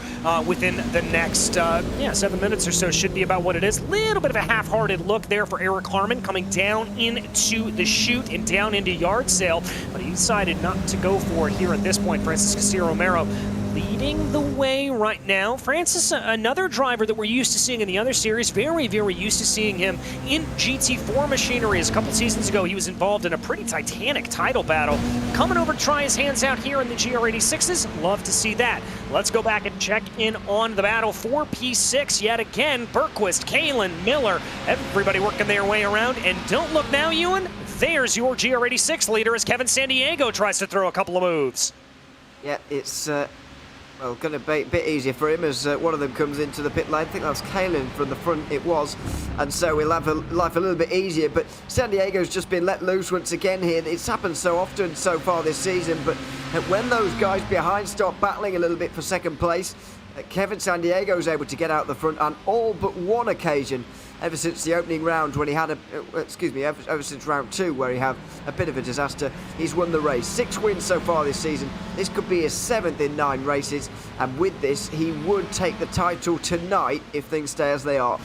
within the next 7 minutes or so. Should be about what it is. Little bit of a half-hearted look there for Eric Harmon coming down into the chute and down into yard sale, but he decided not to go for it here at this point. Francis Castillo-Romero leading the way right now. Francis, another driver that we're used to seeing in the other series, very, very used to seeing him in GT4 machinery. As a couple seasons ago, he was involved in a pretty titanic title battle. Coming over to try his hands out here in the GR86s, love to see that. Let's go back and check in on the battle for P6 yet again. Berquist, Kalin, Miller, everybody working their way around. And don't look now, Ewan, there's your GR86 leader as Kevin Sandiego tries to throw a couple of moves. Yeah, it's well, going to be a bit easier for him as one of them comes into the pit lane. I think that's Kalin from the front, it was. And so we'll have life a little bit easier. But Sandiego's just been let loose once again here. It's happened so often so far this season. But when those guys behind start battling a little bit for second place, Kevin Sandiego's able to get out the front on all but one occasion. ever since the opening round when he had ever since round 2 where he had a bit of a disaster. He's won the race. 6 wins so far this season. This could be his 7th in 9 races, and with this he would take the title tonight if things stay as they are.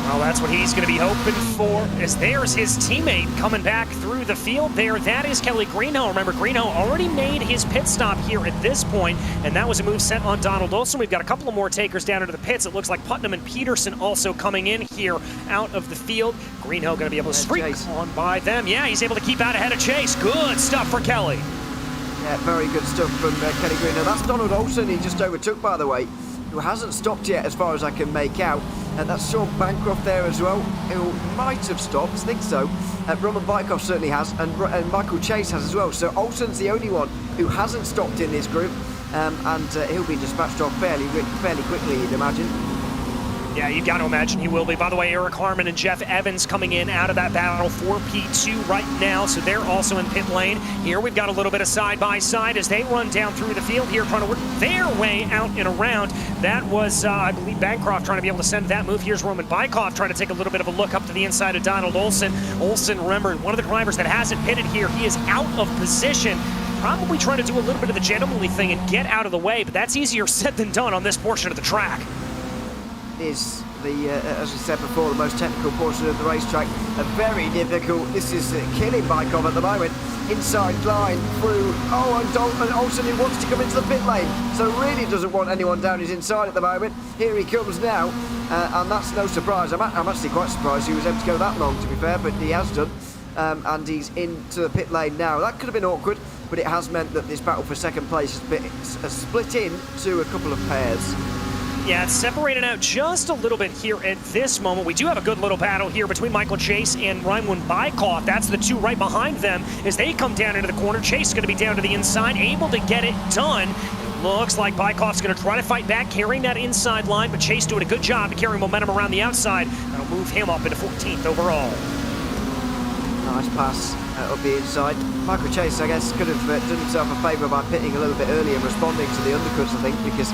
Well, that's what he's going to be hoping for, as there's his teammate coming back through the field there. That is Kelly Greenhill. Remember, Greenhill already made his pit stop here at this point, and that was a move sent on Donald Olsen. We've got a couple of more takers down into the pits. It looks like Putnam and Peterson also coming in here out of the field. Greenhill going to be able to streak on by them. Yeah, he's able to keep out ahead of Chase. Good stuff for Kelly. Yeah, very good stuff from Kelly Greenhill. That's Donald Olsen he just overtook, by the way, who hasn't stopped yet as far as I can make out. And that's Sean Bancroft there as well, who might have stopped, I think so. Roman Bykov certainly has, and Michael Chase has as well. So Olsen's the only one who hasn't stopped in this group, and he'll be dispatched off fairly quickly, you'd imagine. Yeah, you got to imagine he will be. By the way, Eric Harmon and Jeff Evans coming in out of that battle for P2 right now, so they're also in pit lane. Here we've got a little bit of side-by-side as they run down through the field here, trying to work their way out and around. That was, I believe, Bancroft trying to be able to send that move. Here's Roman Bykov trying to take a little bit of a look up to the inside of Donald Olsen. Olsen, remember, one of the drivers that hasn't pitted here. He is out of position. Probably trying to do a little bit of the gentlemanly thing and get out of the way, but that's easier said than done on this portion of the track. Is the, as we said before, the most technical portion of the racetrack. Very difficult. This is killing Bykov at the moment. Inside line through. And Olsen who wants to come into the pit lane, so really doesn't want anyone down his inside at the moment. Here he comes now, and that's no surprise. I'm actually quite surprised he was able to go that long, to be fair, but he has done. And he's into the pit lane now. That could have been awkward, but it has meant that this battle for second place has split into a couple of pairs. Yeah, it's separated out just a little bit here at this moment. We do have a good little battle here between Michael Chase and Raimund Bykov. That's the two right behind them as they come down into the corner. Chase is going to be down to the inside, able to get it done. It looks like Bykov's going to try to fight back, carrying that inside line, but Chase doing a good job to carry momentum around the outside. That'll move him up into 14th overall. Nice pass up the inside. Michael Chase, I guess, could have done himself a favour by pitting a little bit earlier and responding to the undercuts, I think, because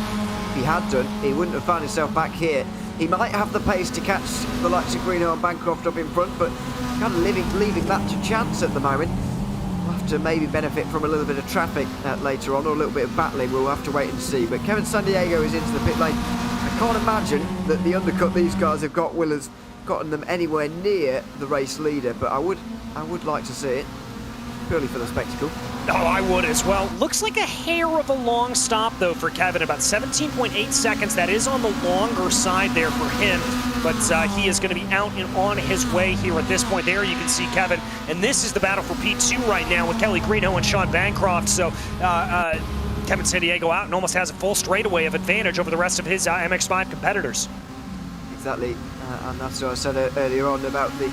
if he had done, he wouldn't have found himself back here. He might have the pace to catch the likes of Greenhill and Bancroft up in front, but kind of leaving that to chance at the moment. We'll have to maybe benefit from a little bit of traffic later on, or a little bit of battling. We'll have to wait and see. But Kevin Sandiego is into the pit lane. I can't imagine that the undercut these guys have got will have gotten them anywhere near the race leader, but I would like to see it, purely for the spectacle. Oh, I would as well. Looks like a hair of a long stop, though, for Kevin. About 17.8 seconds. That is on the longer side there for him. But he is going to be out and on his way here at this point. There you can see Kevin. And this is the battle for P2 right now with Kelly Greenhill and Sean Bancroft. So Kevin Sandiego out and almost has a full straightaway of advantage over the rest of his MX-5 competitors. Exactly. And that's what I said earlier on about the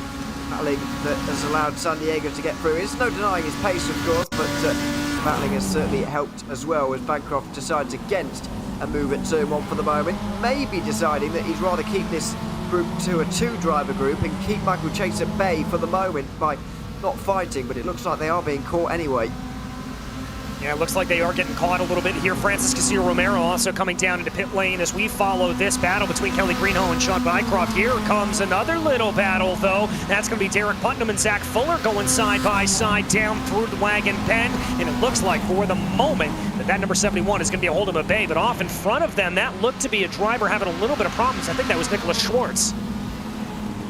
battling that has allowed Sandiego to get through. There's no denying his pace, of course, but the battling has certainly helped as well, as Bancroft decides against a move at turn 1 for the moment, maybe deciding that he'd rather keep this group to a 2-driver group and keep Michael Chase at bay for the moment by not fighting, but it looks like they are being caught anyway. Yeah, it looks like they are getting caught a little bit here. Francis Castillo Romero also coming down into pit lane as we follow this battle between Kelly Greenhill and Sean Bycroft. Here comes another little battle, though. That's going to be Derek Putnam and Zach Fuller going side by side down through the wagon bend. And it looks like for the moment that number 71 is going to be a Hold'em at bay. But off in front of them, that looked to be a driver having a little bit of problems. I think that was Nicholas Schwartz.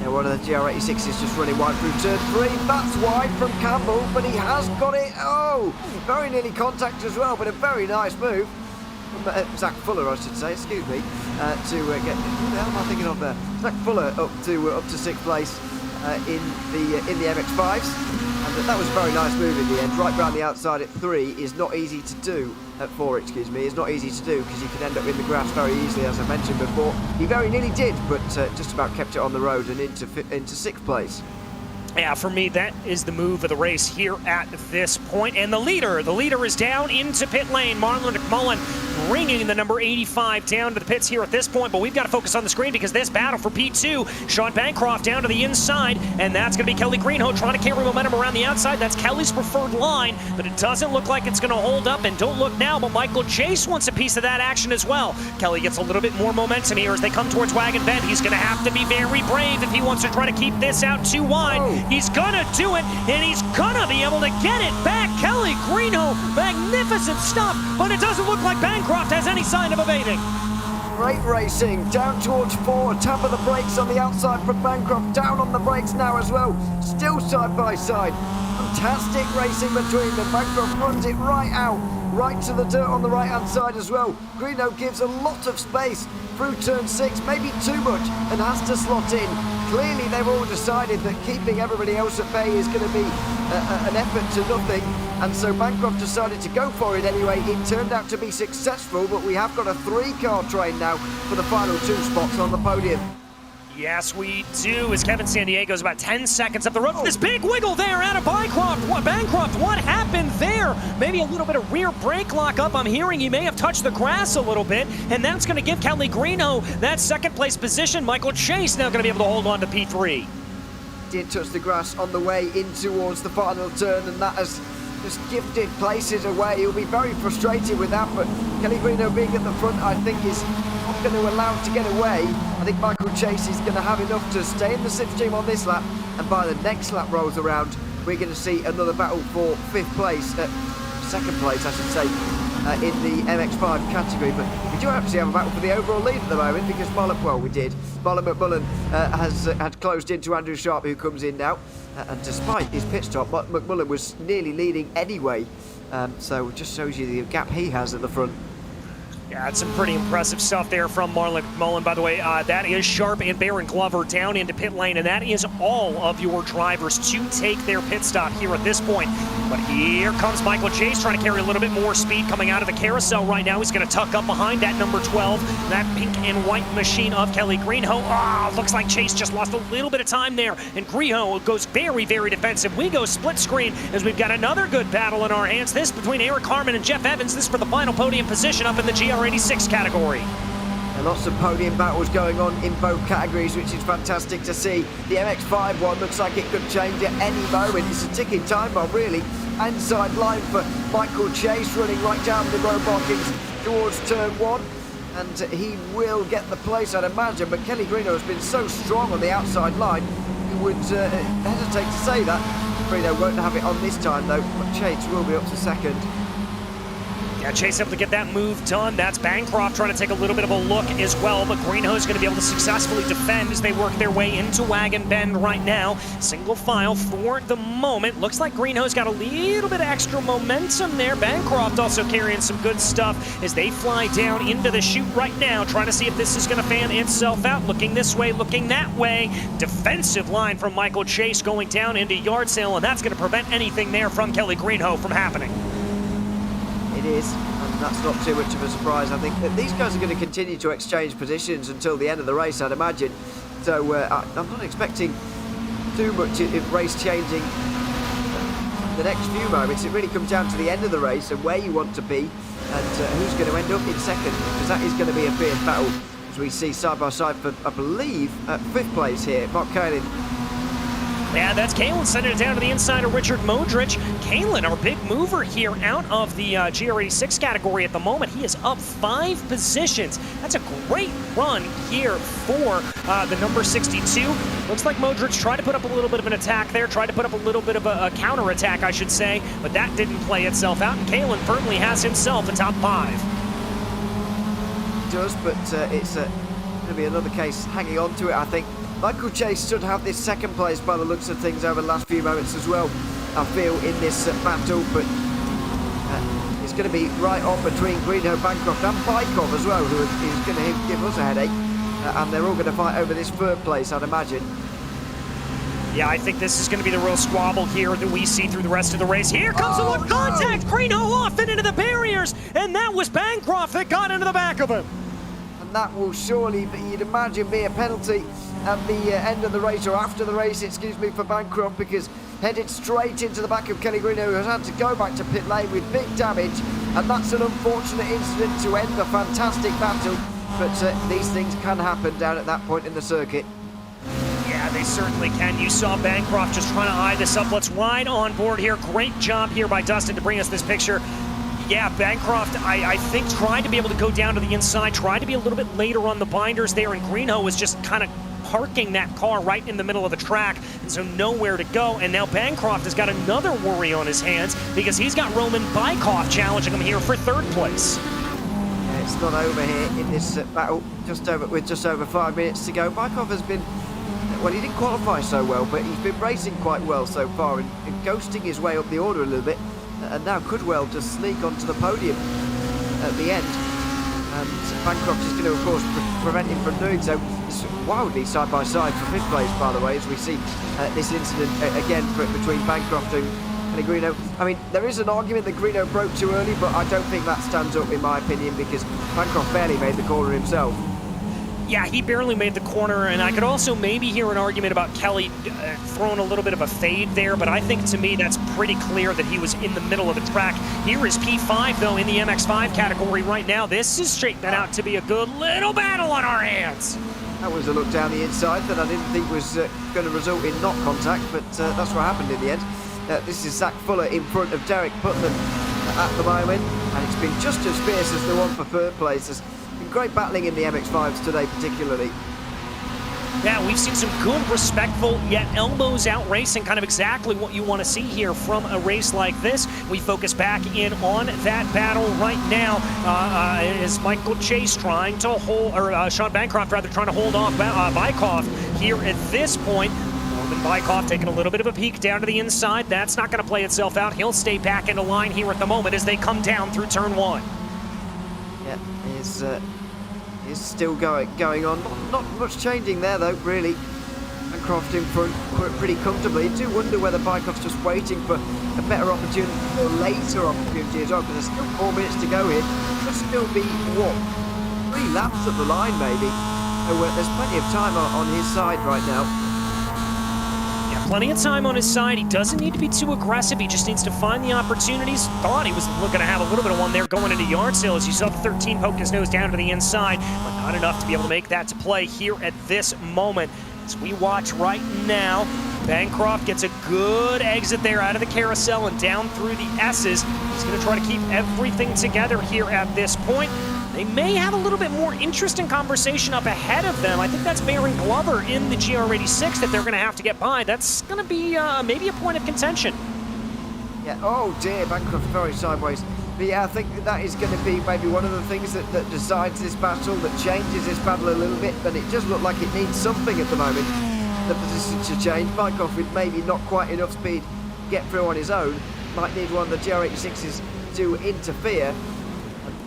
Yeah, one of the GR86 just running wide through turn 3. That's wide from Campbell, but he has got it. Oh, very nearly contact as well, but a very nice move from Zach Fuller, I should say, excuse me, to get. Who the hell am I thinking of there? Zach Fuller up to 6th place in the MX-5s. And that was a very nice move in the end. Right round the outside at 3 is not easy to do. At 4, excuse me, is not easy to do because you can end up in the grass very easily, as I mentioned before. He very nearly did, but just about kept it on the road and into 6th place. Yeah, for me, that is the move of the race here at this point. And the leader is down into pit lane. Marlon McMullen bringing the number 85 down to the pits here at this point. But we've got to focus on the screen because this battle for P2, Sean Bancroft down to the inside, and that's going to be Kelly Greenhoe trying to carry momentum around the outside. That's Kelly's preferred line, but it doesn't look like it's going to hold up. And don't look now, but Michael Chase wants a piece of that action as well. Kelly gets a little bit more momentum here as they come towards Wagon Bend. He's going to have to be very brave if he wants to try to keep this out too wide. Oh. He's gonna do it, and he's gonna be able to get it back. Kelly Greenhoe, magnificent stuff, but it doesn't look like Bancroft has any sign of evading. Great racing, down towards 4, tap of the brakes on the outside from Bancroft, down on the brakes now as well, still side by side. Fantastic racing between them. Bancroft runs it right out, right to the dirt on the right hand side as well. Greenhoe gives a lot of space through turn 6, maybe too much, and has to slot in. Clearly they've all decided that keeping everybody else at bay is going to be an effort to nothing, and so Bancroft decided to go for it anyway. It turned out to be successful, but we have got a 3-car train now for the final 2 spots on the podium. Yes, we do, as Kevin Sandiego's about 10 seconds up the road. This big wiggle there out of Bancroft. What happened there? Maybe a little bit of rear brake lock up. I'm hearing he may have touched the grass a little bit, and that's going to give Kelly Greenhoe that second place position. Michael Chase now going to be able to hold on to P3. Did touch the grass on the way in towards the final turn, and that has just gifted places away. He'll be very frustrated with that, but Kelly Greenhoe being at the front, I think, is not going to allow him to get away. I think Michael Chase is going to have enough to stay in the slipstream on this lap, and by the next lap rolls around, we're going to see another battle for 5th place, 2nd place I should say, in the MX5 category. But we do actually have a battle for the overall lead at the moment, because Marlon McMullen had closed into Andrew Sharp, who comes in now, and despite his pit stop, McMullen was nearly leading anyway, so it just shows you the gap he has at the front. Yeah, it's some pretty impressive stuff there from Marlon McMullen. By the way, that is Sharp and Baron Glover down into pit lane, and that is all of your drivers to take their pit stop here at this point. But here comes Michael Chase trying to carry a little bit more speed coming out of the carousel right now. He's going to tuck up behind that number 12, that pink and white machine of Kelly Greenhoe. Looks like Chase just lost a little bit of time there, and Greenhoe goes very, very defensive. We go split screen as we've got another good battle in our hands. This between Eric Harmon and Jeff Evans. This for the final podium position up in the GR86 category. And lots of podium battles going on in both categories, which is fantastic to see. The MX5 one looks like it could change at any moment. It's a ticking time bomb, really. Inside line for Michael Chase, running right down the road markings towards turn 1. And he will get the place, I'd imagine. But Kelly Greenhoe has been so strong on the outside line, you would hesitate to say that. Greenhoe won't have it on this time, though. But Chase will be up to 2nd. Yeah, Chase able to get that move done. That's Bancroft trying to take a little bit of a look as well, but Greenhoe's going to be able to successfully defend as they work their way into Wagon Bend right now. Single file for the moment. Looks like Greenhoe's got a little bit of extra momentum there. Bancroft also carrying some good stuff as they fly down into the chute right now, trying to see if this is going to fan itself out. Looking this way, looking that way. Defensive line from Michael Chase going down into yard sale, and that's going to prevent anything there from Kelly Greenhoe from happening. It is, and that's not too much of a surprise. I think that these guys are going to continue to exchange positions until the end of the race, I'd imagine. So I'm not expecting too much of race changing the next few moments. It really comes down to the end of the race and where you want to be, and who's going to end up in 2nd, because that is going to be a fierce battle, as we see side by side for, I believe, 5th place here. Mark Kalin. Yeah, that's Kalen sending it down to the inside of Richard Modric. Kalen, our big mover here out of the GR86 category at the moment. He is up 5 positions. That's a great run here for the number 62. Looks like Modric tried to put up a little bit of an attack there, tried to put up a little bit of a counter attack, I should say, but that didn't play itself out, and Kalen firmly has himself a top 5. It does, but it's going to be another case hanging on to it, I think. Michael Chase should have this 2nd place by the looks of things over the last few moments as well, I feel, in this battle, but it's going to be right on between Greenhoe, Bancroft and Bykov as well, who is going to give us a headache, and they're all going to fight over this 3rd place, I'd imagine. Yeah, I think this is going to be the real squabble here that we see through the rest of the race. Here comes a look, contact, Greenhoe off and into the barriers, and that was Bancroft that got into the back of him. and that will surely, you'd imagine, be a penalty at the end of the race, or after the race, excuse me, for Bancroft, because headed straight into the back of Pellegrino, who has had to go back to pit lane with big damage, and that's an unfortunate incident to end the fantastic battle, but these things can happen down at that point in the circuit. Yeah, they certainly can. You saw Bancroft just trying to eye this up. Let's ride on board here. Great job here by Dustin to bring us this picture. Yeah, Bancroft, I think, tried to be able to go down to the inside, tried to be a little bit later on the binders there, and Greenhoe was just kind of parking that car right in the middle of the track, and so nowhere to go. And now Bancroft has got another worry on his hands because he's got Roman Bykov challenging him here for third place. Yeah, it's not over here in this battle, with just over 5 minutes to go. Bykov has been, well, he didn't qualify so well, but he's been racing quite well so far and ghosting his way up the order a little bit, and now could well just sneak onto the podium at the end. And Bancroft is going to, of course, prevent him from doing so. It's wildly side-by-side for fifth place, by the way, as we see this incident again between Bancroft and Pellegrino. I mean, there is an argument that Greenhoe broke too early, but I don't think that stands up in my opinion, because Bancroft barely made the corner himself. Yeah, he barely made the corner, and I could also maybe hear an argument about Kelly throwing a little bit of a fade there, but I think to me that's pretty clear that he was in the middle of the track. Here is P5, though, in the MX5 category right now. This is shaping out to be a good little battle on our hands. That was a look down the inside that I didn't think was going to result in knock contact, but that's what happened in the end. This is Zach Fuller in front of Derek Putnam at the moment, and it's been just as fierce as the one for third place. There's been great battling in the MX5s today, particularly. Yeah, we've seen some good, respectful, yet elbows out racing, kind of exactly what you want to see here from a race like this. We focus back in on that battle right now. Is Michael Chase trying to hold, or Sean Bancroft rather, trying to hold off Bykov here at this point. Roman Bykov taking a little bit of a peek down to the inside. That's not going to play itself out. He'll stay back into line here at the moment as they come down through turn one. Yeah, is still going on. Not much changing there though, really. Bancroft in front pretty comfortably. You do wonder whether Bykov's just waiting for a better opportunity, or later opportunity as well, because there's still 4 minutes to go here. Could still be, what, 3 laps of the line maybe. So there's plenty of time on his side right now. Yeah, plenty of time on his side. He doesn't need to be too aggressive. He just needs to find the opportunities. Thought he was looking to have a little bit of one there going into yard sale, as you saw the 13 poke his nose down to the inside, but not enough to be able to make that to play here at this moment. As we watch right now, Bancroft gets a good exit there out of the carousel and down through the S's. He's going to try to keep everything together here at this point. They may have a little bit more interesting conversation up ahead of them. I think that's Baron Glover in the GR86 that they're going to have to get by. That's going to be maybe a point of contention. Yeah, oh dear, Bancroft very sideways. But yeah, I think that is going to be maybe one of the things that decides this battle, that changes this battle a little bit, but it does look like it needs something at the moment. The position to change. Bykov with maybe not quite enough speed to get through on his own. Might need one of the GR86s to interfere.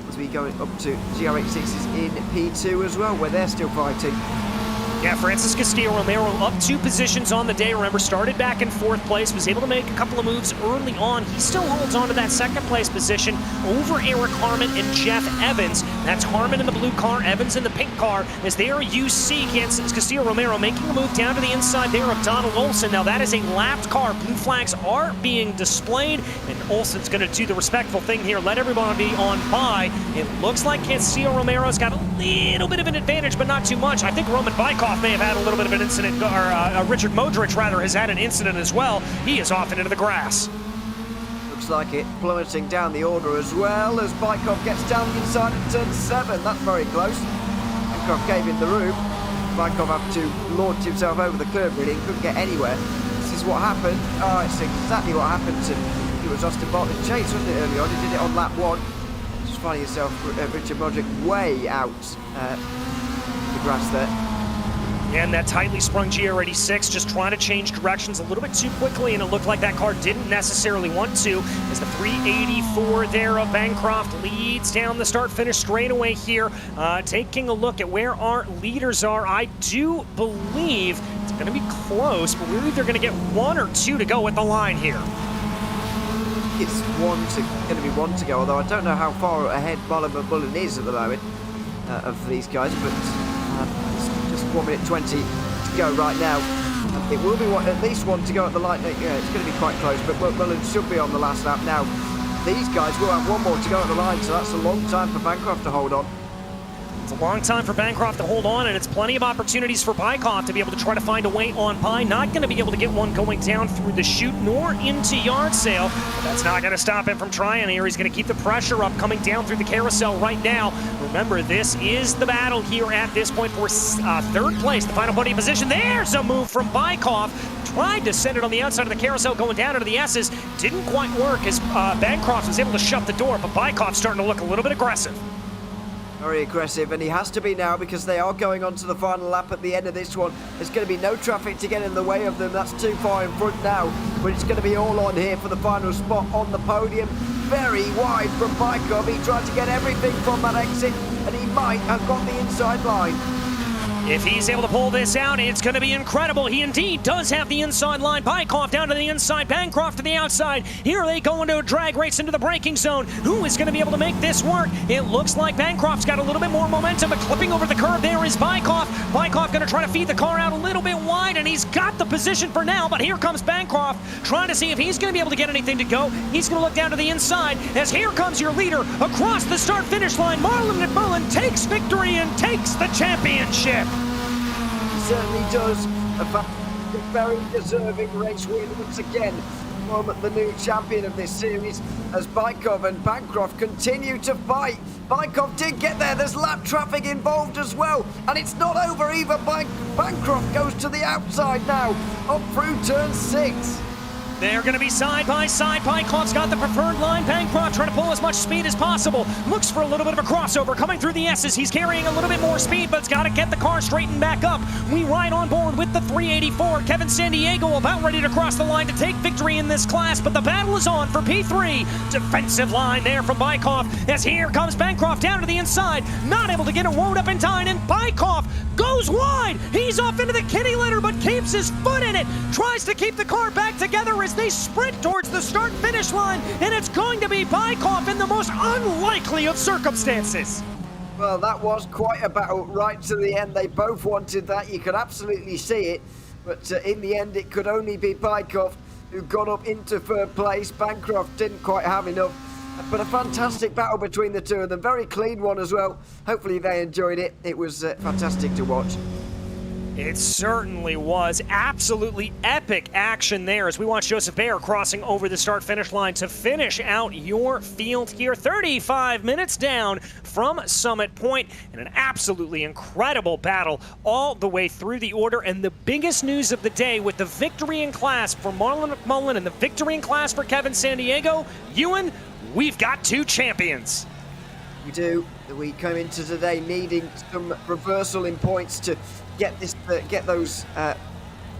As we go up to GR86s in P2 as well, where they're still fighting. Yeah, Francis Castillo-Romero up 2 positions on the day. Remember, started back in 4th place, was able to make a couple of moves early on. He still holds on to that 2nd place position over Eric Harmon and Jeff Evans. That's Harmon in the blue car, Evans in the pink car, as they are UC against Castillo-Romero, making a move down to the inside there of Donald Olson. Now that is a lapped car. Blue flags are being displayed, and Olson's going to do the respectful thing here, let everybody on by. It looks like Castillo-Romero's got a little bit of an advantage, but not too much. I think Roman Bykov may have had a little bit of an incident, or Richard Modric rather has had an incident as well. He is off into the grass. Looks like it, plummeting down the order as well as Bykov gets down the inside at turn 7. That's very close. Bancroft gave him the room. Bykov had to launch himself over the curb really, and couldn't get anywhere. This is what happened. Oh, it's exactly what happened to, it was Austin Bartlett Chase, wasn't it, early on? He did it on lap 1. Just finding yourself Richard Modric way out the grass there. And that tightly sprung GR86 just trying to change directions a little bit too quickly, and it looked like that car didn't necessarily want to, as the 384 there of Bancroft leads down the start-finish straightaway here. Taking a look at where our leaders are, I do believe it's going to be close, but we're either going to get 1 or 2 to go at the line here. It's going to be one to go, although I don't know how far ahead Bolivar Bullen is at the moment. of these guys, but it's just 1 minute 20 to go right now. It will be at least one to go at the line. Yeah, it's going to be quite close, but Mullen should be on the last lap now. These guys will have one more to go at the line, so that's a long time for Bancroft to hold on. It's a long time for Bancroft to hold on, and it's plenty of opportunities for Bykoff to be able to try to find a way on by. Not going to be able to get one going down through the chute nor into yard sale, but that's not going to stop him from trying here. He's going to keep the pressure up coming down through the carousel right now. Remember, this is the battle here at this point for third place, the final podium position. There's a move from Bykoff. Tried to send it on the outside of the carousel going down into the S's. Didn't quite work as Bancroft was able to shut the door, but Bykoff starting to look a little bit aggressive. Very aggressive, and he has to be now because they are going on to the final lap at the end of this one. There's going to be no traffic to get in the way of them. That's too far in front now, but it's going to be all on here for the final spot on the podium. Very wide from Bykoff. He tried to get everything from that exit, and he might have got the inside line. If he's able to pull this out, it's going to be incredible. He indeed does have the inside line. Bykoff down to the inside, Bancroft to the outside. Here they go into a drag race into the braking zone. Who is going to be able to make this work? It looks like Bancroft's got a little bit more momentum, but clipping over the curve there is Bykoff. Bykoff going to try to feed the car out a little bit wide, and he's got the position for now, but here comes Bancroft trying to see if he's going to be able to get anything to go. He's going to look down to the inside as here comes your leader across the start-finish line. Marlon McMullen takes victory and takes the championship. Certainly does. A very deserving race win once again from the new champion of this series as Bykoff and Bancroft continue to fight. Bykoff did get there. There's lap traffic involved as well, and it's not over either. Bancroft goes to the outside now up through turn 6. They're going to be side by side. Bykoff's got the preferred line. Bancroft trying to pull as much speed as possible. Looks for a little bit of a crossover coming through the S's. He's carrying a little bit more speed, but it's got to get the car straightened back up. We ride on board with the 384. Kevin Sandiego about ready to cross the line to take victory in this class, but the battle is on for P3. Defensive line there from Bykoff as here comes Bancroft down to the inside. Not able to get it wound up in time, and Bykoff goes wide. He's off into the kitty litter, but keeps his foot in it. Tries to keep the car back together as they sprint towards the start-finish line, and it's going to be Bykoff in the most unlikely of circumstances. Well, that was quite a battle right to the end. They both wanted that. You could absolutely see it, but in the end, it could only be Bykoff who got up into third place. Bancroft didn't quite have enough, but a fantastic battle between the two of them. Very clean one as well. Hopefully they enjoyed it. It was fantastic to watch. It certainly was. Absolutely epic action there as we watch Joseph Bayer crossing over the start-finish line to finish out your field here. 35 minutes down from Summit Point, and an absolutely incredible battle all the way through the order. And the biggest news of the day with the victory in class for Marlon McMullen and the victory in class for Kevin Sandiego, Ewan, we've got two champions. We do. We come into today needing some reversal in points to get those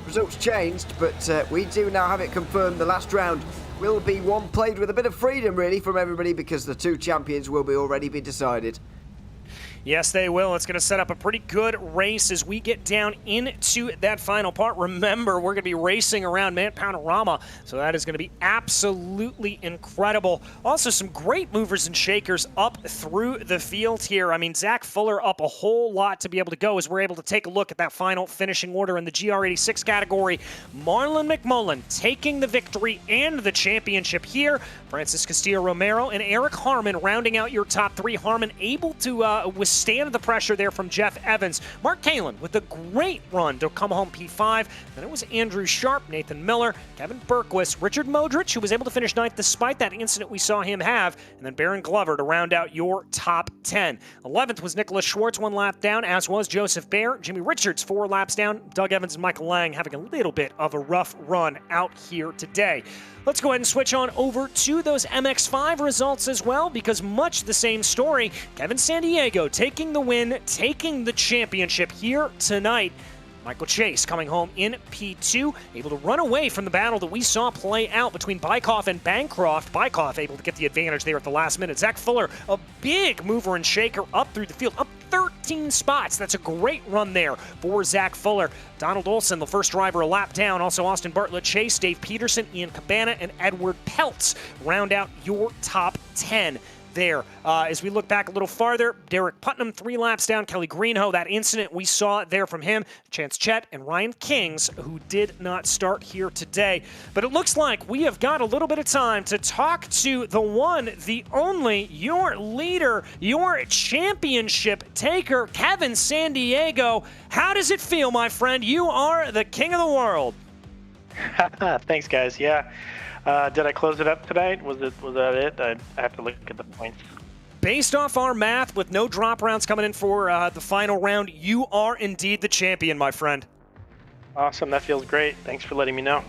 results changed, but we do now have it confirmed. The last round will be one played with a bit of freedom, really, from everybody, because the two champions will already be decided. Yes, they will. It's going to set up a pretty good race as we get down into that final part. Remember, we're going to be racing around Mount Panorama, so that is going to be absolutely incredible. Also, some great movers and shakers up through the field here. I mean, Zach Fuller up a whole lot to be able to go as we're able to take a look at that final finishing order in the GR86 category. Marlon McMullen taking the victory and the championship here. Francis Castillo-Romero and Eric Harmon rounding out your top three. Harmon able to withstand the pressure there from Jeff Evans. Mark Kalin with a great run to come home P5. Then it was Andrew Sharp, Nathan Miller, Kevin Berquist, Richard Modric, who was able to finish ninth despite that incident we saw him have, and then Baron Glover to round out your top 10. 11th was Nicholas Schwartz, 1 lap down, as was Joseph Bayer. Jimmy Richards, 4 laps down. Doug Evans and Michael Lang having a little bit of a rough run out here today. Let's go ahead and switch on over to those MX5 results as well, because much the same story. Kevin Sandiego taking the win, taking the championship here tonight. Michael Chase coming home in P2, able to run away from the battle that we saw play out between Bykoff and Bancroft. Bykoff able to get the advantage there at the last minute. Zach Fuller, a big mover and shaker up through the field, up 13 spots. That's a great run there for Zach Fuller. Donald Olson, the first driver, a lap down. Also Austin Bartlett Chase, Dave Peterson, Ian Cabana, and Edward Peltz round out your top 10. there. As we look back a little farther, Derek Putnam 3 laps down, Kelly Greenhoe, that incident we saw there from him, Chance Chet and Ryan Kings, who did not start here today. But it looks like we have got a little bit of time to talk to the one, the only, your leader, your championship taker, Kevin Sandiego. How does it feel, my friend? You are the king of the world. Thanks, guys. Yeah. Did I close it up tonight? Was that it? I have to look at the points. Based off our math, with no drop rounds coming in for the final round, you are indeed the champion, my friend. Awesome. That feels great. Thanks for letting me know.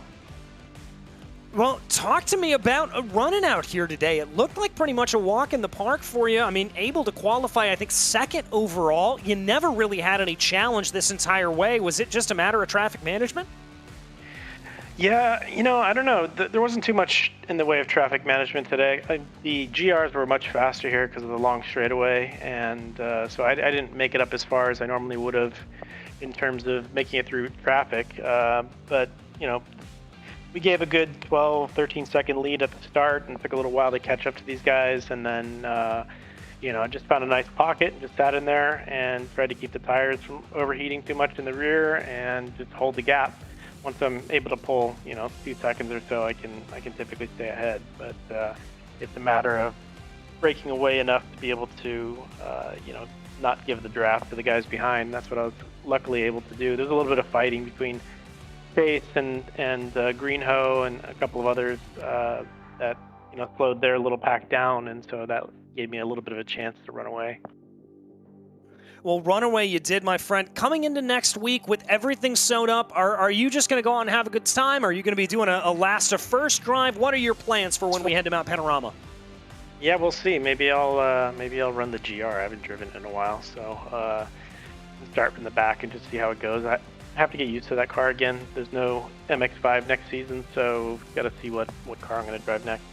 Well, talk to me about running out here today. It looked like pretty much a walk in the park for you. I mean, able to qualify, I think, 2nd overall. You never really had any challenge this entire way. Was it just a matter of traffic management? Yeah, I don't know. There wasn't too much in the way of traffic management today. The GRs were much faster here because of the long straightaway, and so I didn't make it up as far as I normally would have in terms of making it through traffic. But, we gave a good 12, 13-second lead at the start, and it took a little while to catch up to these guys, and then, I just found a nice pocket and just sat in there and tried to keep the tires from overheating too much in the rear and just hold the gap. Once I'm able to pull, 2 seconds or so, I can typically stay ahead. But it's a matter of breaking away enough to be able to, not give the draft to the guys behind. That's what I was luckily able to do. There's a little bit of fighting between Chase and Greenhoe and a couple of others that slowed their little pack down, and so that gave me a little bit of a chance to run away. Well, runaway you did, my friend. Coming into next week with everything sewed up, are you just going to go on and have a good time? Or are you going to be doing a last to first drive? What are your plans for when we head to Mount Panorama? Yeah, we'll see. Maybe I'll run the GR. I haven't driven in a while, so start from the back and just see how it goes. I have to get used to that car again. There's no MX-5 next season, so got to see what car I'm going to drive next.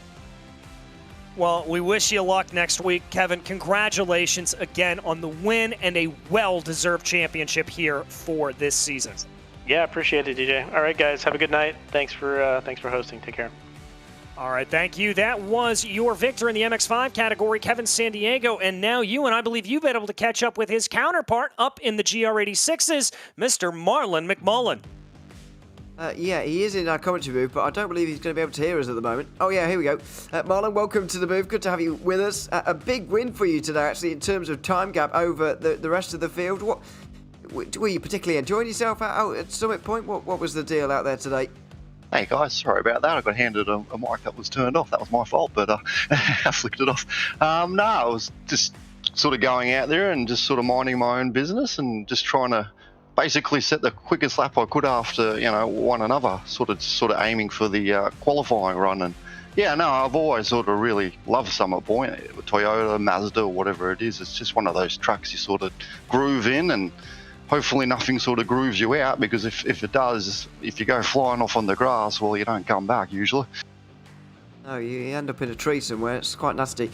Well, we wish you luck next week. Kevin, congratulations again on the win and a well-deserved championship here for this season. Yeah, appreciate it, DJ. All right, guys, have a good night. Thanks for hosting. Take care. All right, thank you. That was your victor in the MX-5 category, Kevin Sandiego. And now you and I believe you've been able to catch up with his counterpart up in the GR86s, Mr. Marlon McMullen. Yeah, he is in our commentary booth, but I don't believe he's going to be able to hear us at the moment. Oh, yeah, here we go. Marlon, welcome to the booth. Good to have you with us. A big win for you today, actually, in terms of time gap over the rest of the field. What were you particularly enjoying yourself out at Summit Point? What was the deal out there today? Hey guys, sorry about that. I got handed a mic that was turned off. That was my fault, but I flicked it off. No, I was just sort of going out there and just sort of minding my own business and just trying to basically set the quickest lap I could after, one another, sort of aiming for the qualifying run. And yeah, no, I've always sort of really loved Summit Point, Toyota, Mazda, whatever it is. It's just one of those trucks you sort of groove in, and hopefully nothing sort of grooves you out, because if it does, if you go flying off on the grass, well, you don't come back usually. No, you end up in a tree somewhere. It's quite nasty.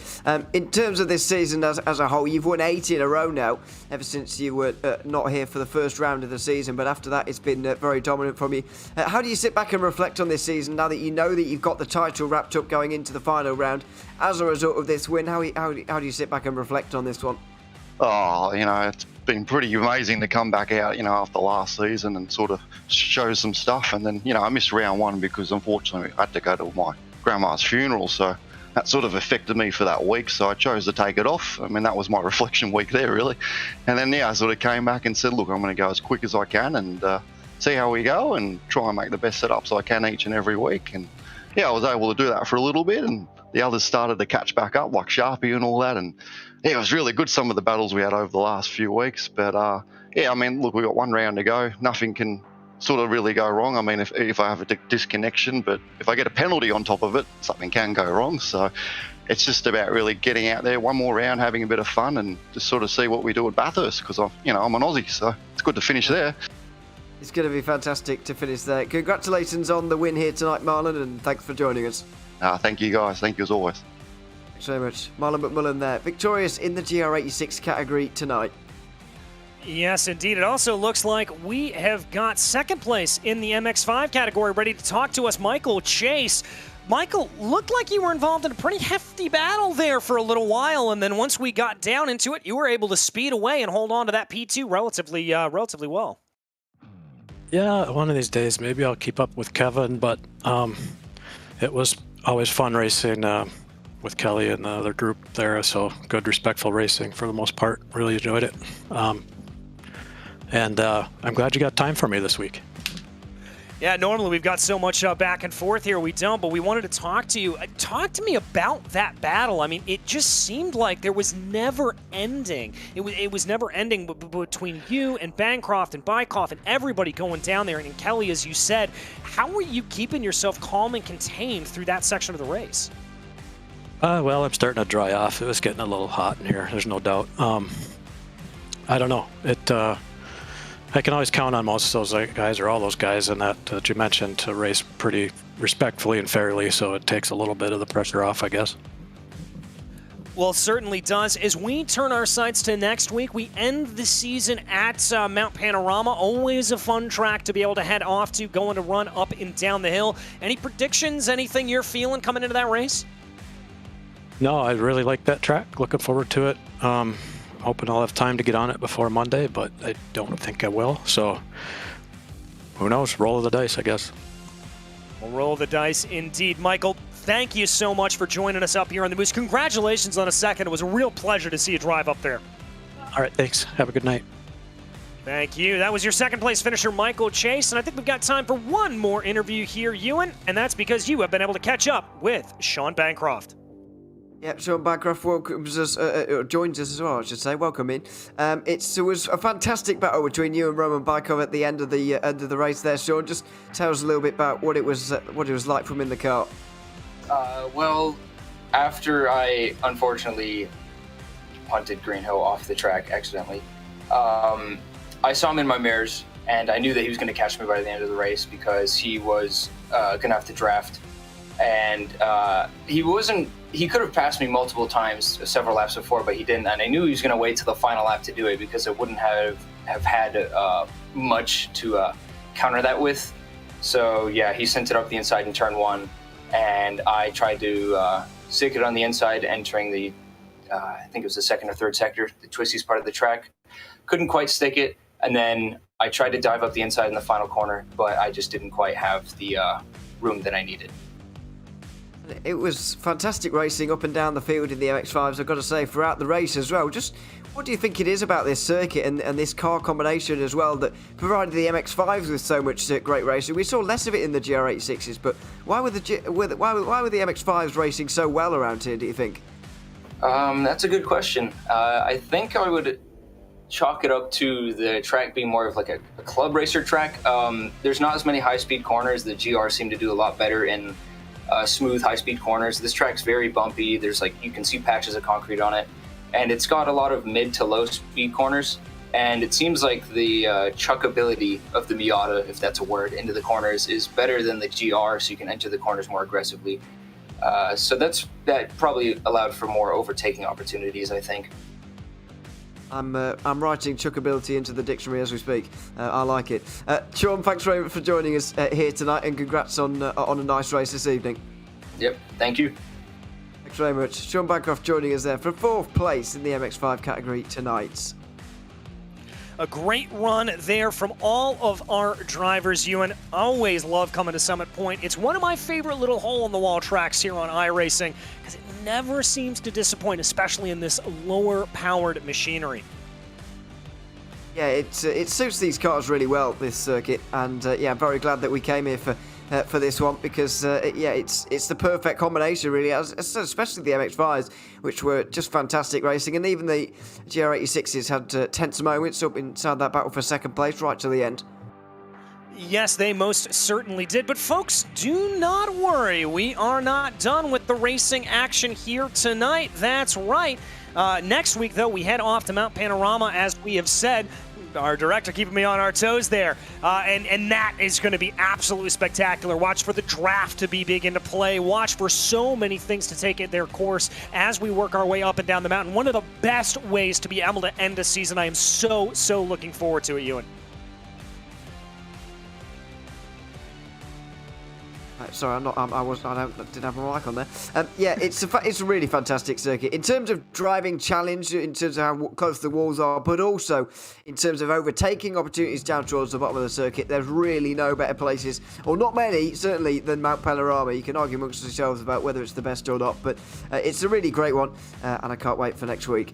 In terms of this season as a whole, you've won 8 in a row now, ever since you were not here for the first round of the season. But after that, it's been very dominant from you. How do you sit back and reflect on this season now that you know that you've got the title wrapped up going into the final round as a result of this win? How do you sit back and reflect on this one? Oh, it's been pretty amazing to come back out, after last season and sort of show some stuff. And then, I missed round 1 because unfortunately I had to go to my grandma's funeral, so that sort of affected me for that week, so I chose to take it off. I mean, that was my reflection week there, really. And then, I sort of came back and said, look, I'm going to go as quick as I can and see how we go and try and make the best setups I can each and every week. And, I was able to do that for a little bit, and the others started to catch back up, like Sharpie and all that. And, it was really good, some of the battles we had over the last few weeks. But, I mean, look, we got 1 round to go. Nothing can sort of really go wrong. I mean, if I have a disconnection, but if I get a penalty on top of it, something can go wrong. So it's just about really getting out there 1 more round, having a bit of fun, and just sort of see what we do at Bathurst, because I'm an Aussie, so it's good to finish there. It's going to be fantastic to finish there. Congratulations on the win here tonight, Marlon, and thanks for joining us. Thank you, guys. Thank you as always. Thanks very much. Marlon McMullen there, victorious in the GR86 category tonight. Yes, indeed. It also looks like we have got second place in the MX-5 category. Ready to talk to us, Michael Chase. Michael, looked like you were involved in a pretty hefty battle there for a little while, and then once we got down into it, you were able to speed away and hold on to that P2 relatively well. Yeah, one of these days, maybe I'll keep up with Kevin, but it was always fun racing with Kelly and the other group there, so good, respectful racing for the most part. Really enjoyed it. And I'm glad you got time for me this week. Yeah, normally we've got so much back and forth here. We don't, but we wanted to talk to you. Talk to me about that battle. I mean, it just seemed like there was never ending. It was never ending between you and Bancroft and Bykoff and everybody going down there. And Kelly, as you said, how were you keeping yourself calm and contained through that section of the race? Well, I'm starting to dry off. It was getting a little hot in here, there's no doubt. I don't know. I can always count on most of those guys, or all those guys in that you mentioned, to race pretty respectfully and fairly, so it takes a little bit of the pressure off, I guess. Well, it certainly does. As we turn our sights to next week, we end the season at Mount Panorama. Always a fun track to be able to head off to, going to run up and down the hill. Any predictions, anything you're feeling coming into that race? No, I really like that track. Looking forward to it. Hoping I'll have time to get on it before Monday, but I don't think I will. So who knows? Roll of the dice, I guess. We'll roll the dice indeed. Michael, thank you so much for joining us up here on the Moose. Congratulations on a second. It was a real pleasure to see you drive up there. All right, thanks. Have a good night. Thank you. That was your second place finisher, Michael Chase. And I think we've got time for one more interview here, Ewan. And that's because you have been able to catch up with Sean Bancroft. Yep, Sean Bancroft welcomes us, joins us as well, I should say. Welcome in. It was a fantastic battle between you and Roman Bykov at the end of the race there, Sean. Just tell us a little bit about what it was like from in the car. Well, after I unfortunately punted Greenhill off the track accidentally, I saw him in my mirrors, and I knew that he was going to catch me by the end of the race because he was going to have to draft. And he could have passed me multiple times, several laps before, but he didn't. And I knew he was going to wait till the final lap to do it because it wouldn't have had much to counter that with. So yeah, he sent it up the inside in turn one, and I tried to stick it on the inside, entering the, I think it was the second or third sector, the twistiest part of the track. Couldn't quite stick it, and then I tried to dive up the inside in the final corner, but I just didn't quite have the room that I needed. It was fantastic racing up and down the field in the MX-5s, I've got to say, throughout the race as well. Just what do you think it is about this circuit and this car combination as well that provided the MX-5s with so much great racing? We saw less of it in the GR86s, but why were the MX-5s racing so well around here, do you think? That's a good question. I think I would chalk it up to the track being more of like a club racer track. There's not as many high-speed corners. The GR seem to do a lot better in smooth high-speed corners. This track's very bumpy. There's you can see patches of concrete on it, and it's got a lot of mid to low speed corners, and it seems like the chuckability of the Miata, if that's a word, into the corners is better than the GR, so you can enter the corners more aggressively. So that probably allowed for more overtaking opportunities, I think. I'm writing chuckability into the dictionary as we speak. I like it. Sean, thanks very much for joining us here tonight, and congrats on a nice race this evening. Yep, thank you. Thanks very much. Sean Bancroft joining us there for 4th place in the MX-5 category tonight. A great run there from all of our drivers, Ewan. Always love coming to Summit Point. It's one of my favorite little hole-in-the-wall tracks here on iRacing because it never seems to disappoint, especially in this lower-powered machinery. Yeah, it suits these cars really well, this circuit, and yeah, I'm very glad that we came here for this one because yeah, it's the perfect combination really, especially the MX-5s, which were just fantastic racing, and even the GR86s had tense moments up inside that battle for second place right to the end. Yes, they most certainly did. But folks, do not worry. We are not done with the racing action here tonight. That's right. Next week, though, we head off to Mount Panorama, as we have said. Our director keeping me on our toes there. And that is going to be absolutely spectacular. Watch for the draft to be big into play. Watch for so many things to take their course as we work our way up and down the mountain. One of the best ways to be able to end a season. I am so looking forward to it, Ewan. sorry, I'm not. Didn't have my mic on there. Yeah, it's a really fantastic circuit in terms of driving challenge, in terms of how close the walls are, but also in terms of overtaking opportunities down towards the bottom of the circuit. There's really no better places, or not many, certainly, than Mount Panorama. You can argue amongst yourselves about whether it's the best or not, but it's a really great one, and I can't wait for next week.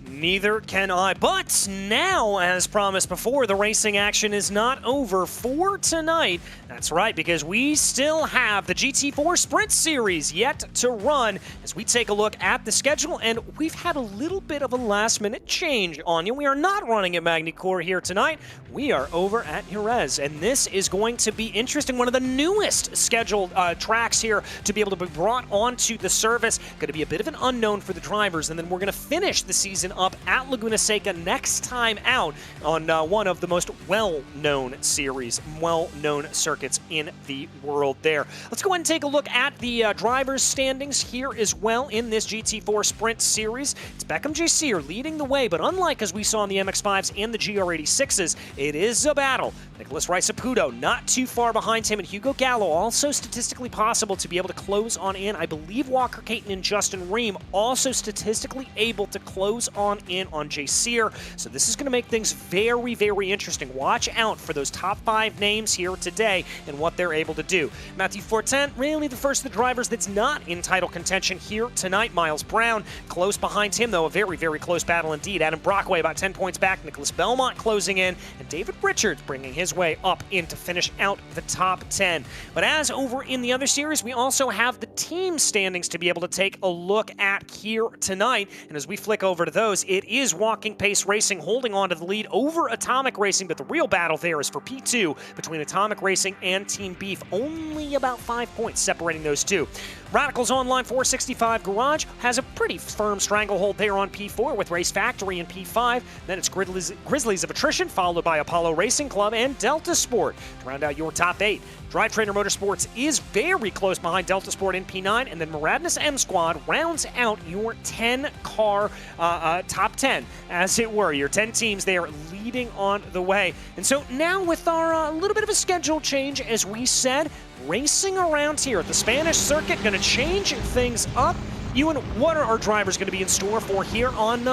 Neither can I. But now, as promised before, the racing action is not over for tonight. That's right, because we still have the GT4 Sprint Series yet to run as we take a look at the schedule, and we've had a little bit of a last-minute change on you. We are not running at Magny-Cours here tonight. We are over at Jerez, and this is going to be interesting. One of the newest scheduled tracks here to be able to be brought onto the service. Going to be a bit of an unknown for the drivers, and then we're going to finish the season up at Laguna Seca next time out on one of the most well-known series, well-known circuits in the world there. Let's go ahead and take a look at the drivers' standings here as well in this GT4 Sprint Series. It's Beckham J. Sear leading the way, but unlike as we saw in the MX-5s and the GR86s, it is a battle. Nicholas Riceputo not too far behind him, and Hugo Gallo also statistically possible to be able to close on in. I believe Walker Caton and Justin Ream also statistically able to close on in on J. Sear. So this is going to make things very, very interesting. Watch out for those top 5 names here today and what they're able to do. Matthew Fortin, really the first of the drivers that's not in title contention here tonight. Miles Brown close behind him, though, a very, very close battle indeed. Adam Brockway about 10 points back. Nicholas Belmont closing in, and David Richards bringing his way up in to finish out the top 10. But as over in the other series, we also have the team standings to be able to take a look at here tonight. And as we flick over to those, it is Walking Pace Racing holding on to the lead over Atomic Racing, but the real battle there is for P2 between Atomic Racing and Team Beef. Only about 5 points separating those two. Radicals Online 465 Garage has a pretty firm stranglehold there on P4 with Race Factory in P5. Then it's Grizzlies of Attrition, followed by Apollo Racing Club and Delta Sport to round out your top 8. Drivetrainer Motorsports is very close behind Delta Sport in P9, and then Maradness M Squad rounds out your 10-car top 10, as it were. Your 10 teams there leading on the way. And so now with our little bit of a schedule change, as we said, racing around here at the Spanish circuit, going to change things up. Ewan, what are our drivers going to be in store for here on,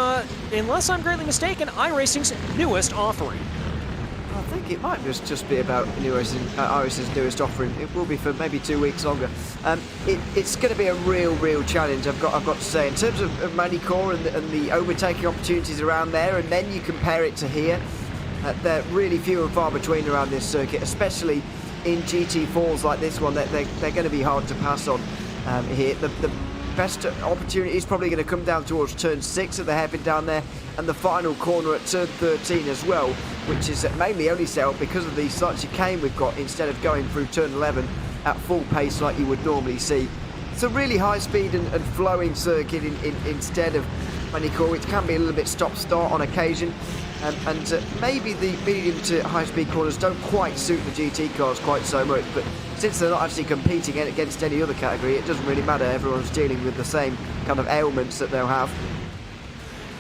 unless I'm greatly mistaken, iRacing's newest offering? I think it might just be about iRacing's newest offering. It will be for maybe 2 weeks longer. It's going to be a real challenge. I've got to say, in terms of Magny-Cours and the overtaking opportunities around there, and then you compare it to here, they're really few and far between around this circuit, especially in GT4s like this one. They're going to be hard to pass on here. The best opportunity is probably going to come down towards turn 6 at the hairpin down there, and the final corner at turn 13 as well, which is mainly only set up because of the slight chicane we've got instead of going through turn 11 at full pace like you would normally see. It's a really high speed and flowing circuit instead of Magny-Cours, which can be a little bit stop-start on occasion. And maybe the medium to high-speed corners don't quite suit the GT cars quite so much, but since they're not actually competing against any other category, it doesn't really matter. Everyone's dealing with the same kind of ailments that they'll have.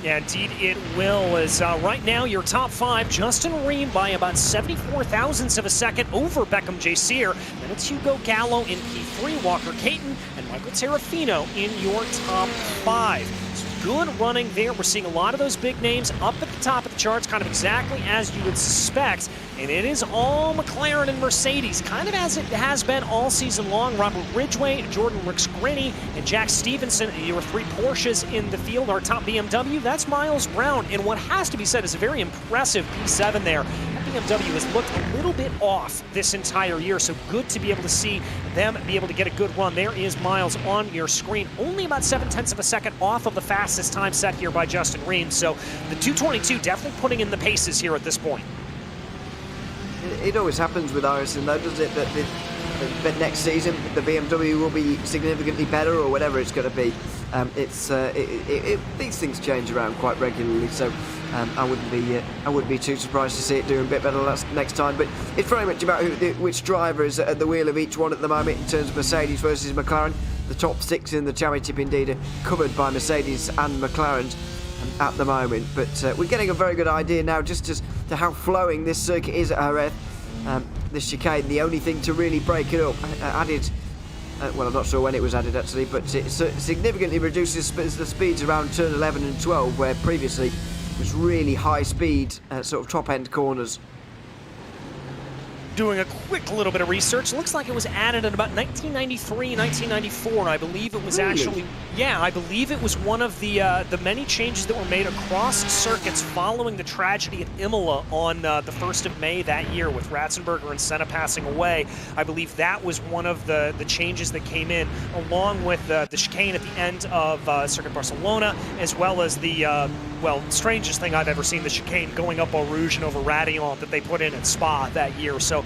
Yeah, indeed it will, as right now your top 5, Justin Ream by about 74 thousandths of a second over Beckham J. Sear. Then it's Hugo Gallo in P3, Walker Caton, and Michael Terrafino in your top 5. Good running there. We're seeing a lot of those big names up at the top of the charts, kind of exactly as you would suspect. And it is all McLaren and Mercedes, kind of as it has been all season long. Robert Ridgway, Jordan Ricks-Grinny, and Jack Stevenson, your 3 Porsches in the field. Our top BMW, that's Miles Brown. And what has to be said is a very impressive P7 there. BMW has looked a little bit off this entire year, so good to be able to see them be able to get a good run. There is Miles on your screen, only about 0.7 of a second off of the fastest time set here by Justin Ream. So the 222 definitely putting in the paces here at this point. It always happens with iRacing though, does it? That next season the BMW will be significantly better or whatever it's going to be. These things change around quite regularly, so I wouldn't be too surprised to see it doing a bit better next time. But it's very much about which driver is at the wheel of each one at the moment in terms of Mercedes versus McLaren. The top 6 in the championship indeed are covered by Mercedes and McLaren at the moment, but we're getting a very good idea now just as to how flowing this circuit is at Jerez. the chicane, the only thing to really break it up. Added, well, I'm not sure when it was added actually, but it significantly reduces the speeds around turn 11 and 12, where previously it was really high speed, sort of top end corners. Doing a quick little bit of research, looks like it was added in about 1993, 1994. I believe it was actually, yeah, I believe it was one of the many changes that were made across circuits following the tragedy at Imola on the 1st of May that year, with Ratzenberger and Senna passing away. I believe that was one of the changes that came in, along with the chicane at the end of Circuit Barcelona, as well as the, well, strangest thing I've ever seen, the chicane going up Eau Rouge and over Radillon that they put in at Spa that year. So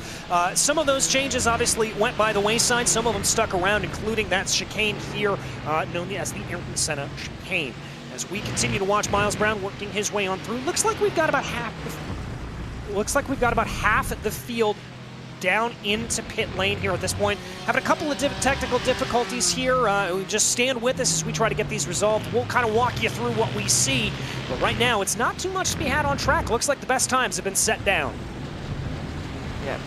some of those changes obviously went by the wayside. Some of them stuck around, including that chicane here, known as the Ayrton Senna chicane. As we continue to watch Miles Brown working his way on through, looks like we've got about half the field down into pit lane here at this point. Having a couple of technical difficulties here. Just stand with us as we try to get these resolved. We'll kind of walk you through what we see. But right now, it's not too much to be had on track. Looks like the best times have been set down. Yeah,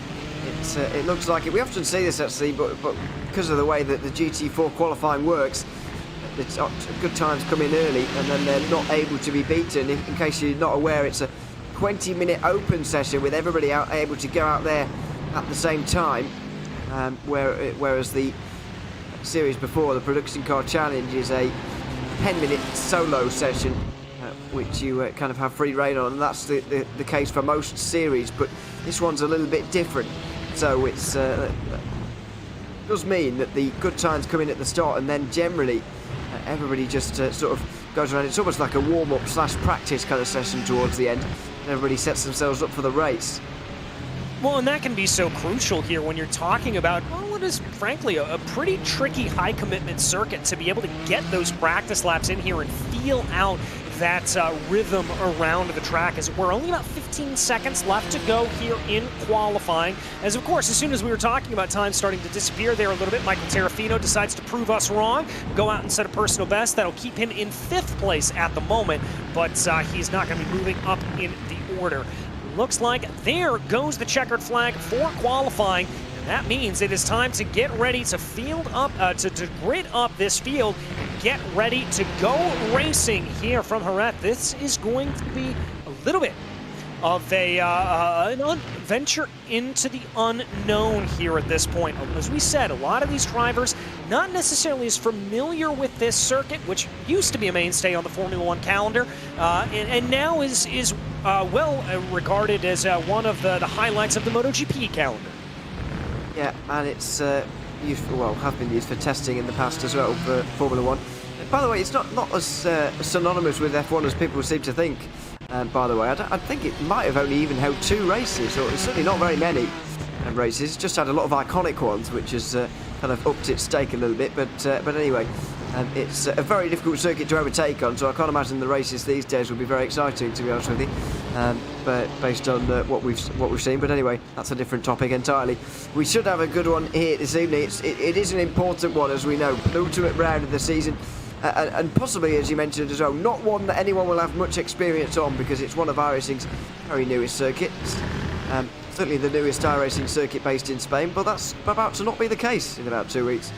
it looks like it. We often see this actually, but because of the way that the GT4 qualifying works, it's good times come in early and then they're not able to be beaten. In case you're not aware, it's a 20-minute open session with everybody able to go out there at the same time, whereas the series before, the Production Car Challenge, is a 10-minute solo session, which you kind of have free rein on, and that's the case for most series, but this one's a little bit different. So it's does mean that the good times come in at the start, and then generally everybody just sort of goes around. It's almost like a warm-up / practice kind of session towards the end, and everybody sets themselves up for the race. Well, and that can be so crucial here when you're talking about, well, what is frankly a pretty tricky high-commitment circuit, to be able to get those practice laps in here and feel out that rhythm around the track, as we're only about 15 seconds left to go here in qualifying. As of course, as soon as we were talking about time starting to disappear there a little bit, Michael Terrafino decides to prove us wrong, go out and set a personal best. That'll keep him in 5th place at the moment, but he's not going to be moving up in the order. Looks like there goes the checkered flag for qualifying. That means it is time to get ready to field up, to grid up this field and get ready to go racing here from Jerez. This is going to be a little bit of an venture into the unknown here at this point. As we said, a lot of these drivers not necessarily as familiar with this circuit, which used to be a mainstay on the Formula One calendar, and now is well regarded as one of the highlights of the MotoGP calendar. Yeah, and it's used have been used for testing in the past as well for Formula One. By the way, it's not as synonymous with F1 as people seem to think. By the way, I think it might have only even held 2 races, or certainly not very many races. It's just had a lot of iconic ones, which has kind of upped its stake a little bit. But anyway, it's a very difficult circuit to overtake on, so I can't imagine the races these days will be very exciting, to be honest with you. But based on what we've seen. But anyway, that's a different topic entirely. We should have a good one here this evening. It is an important one, as we know, penultimate round of the season. And possibly, as you mentioned as well, not one that anyone will have much experience on, because it's one of iRacing's very newest circuits. Certainly the newest iRacing circuit based in Spain, but that's about to not be the case in about 2 weeks.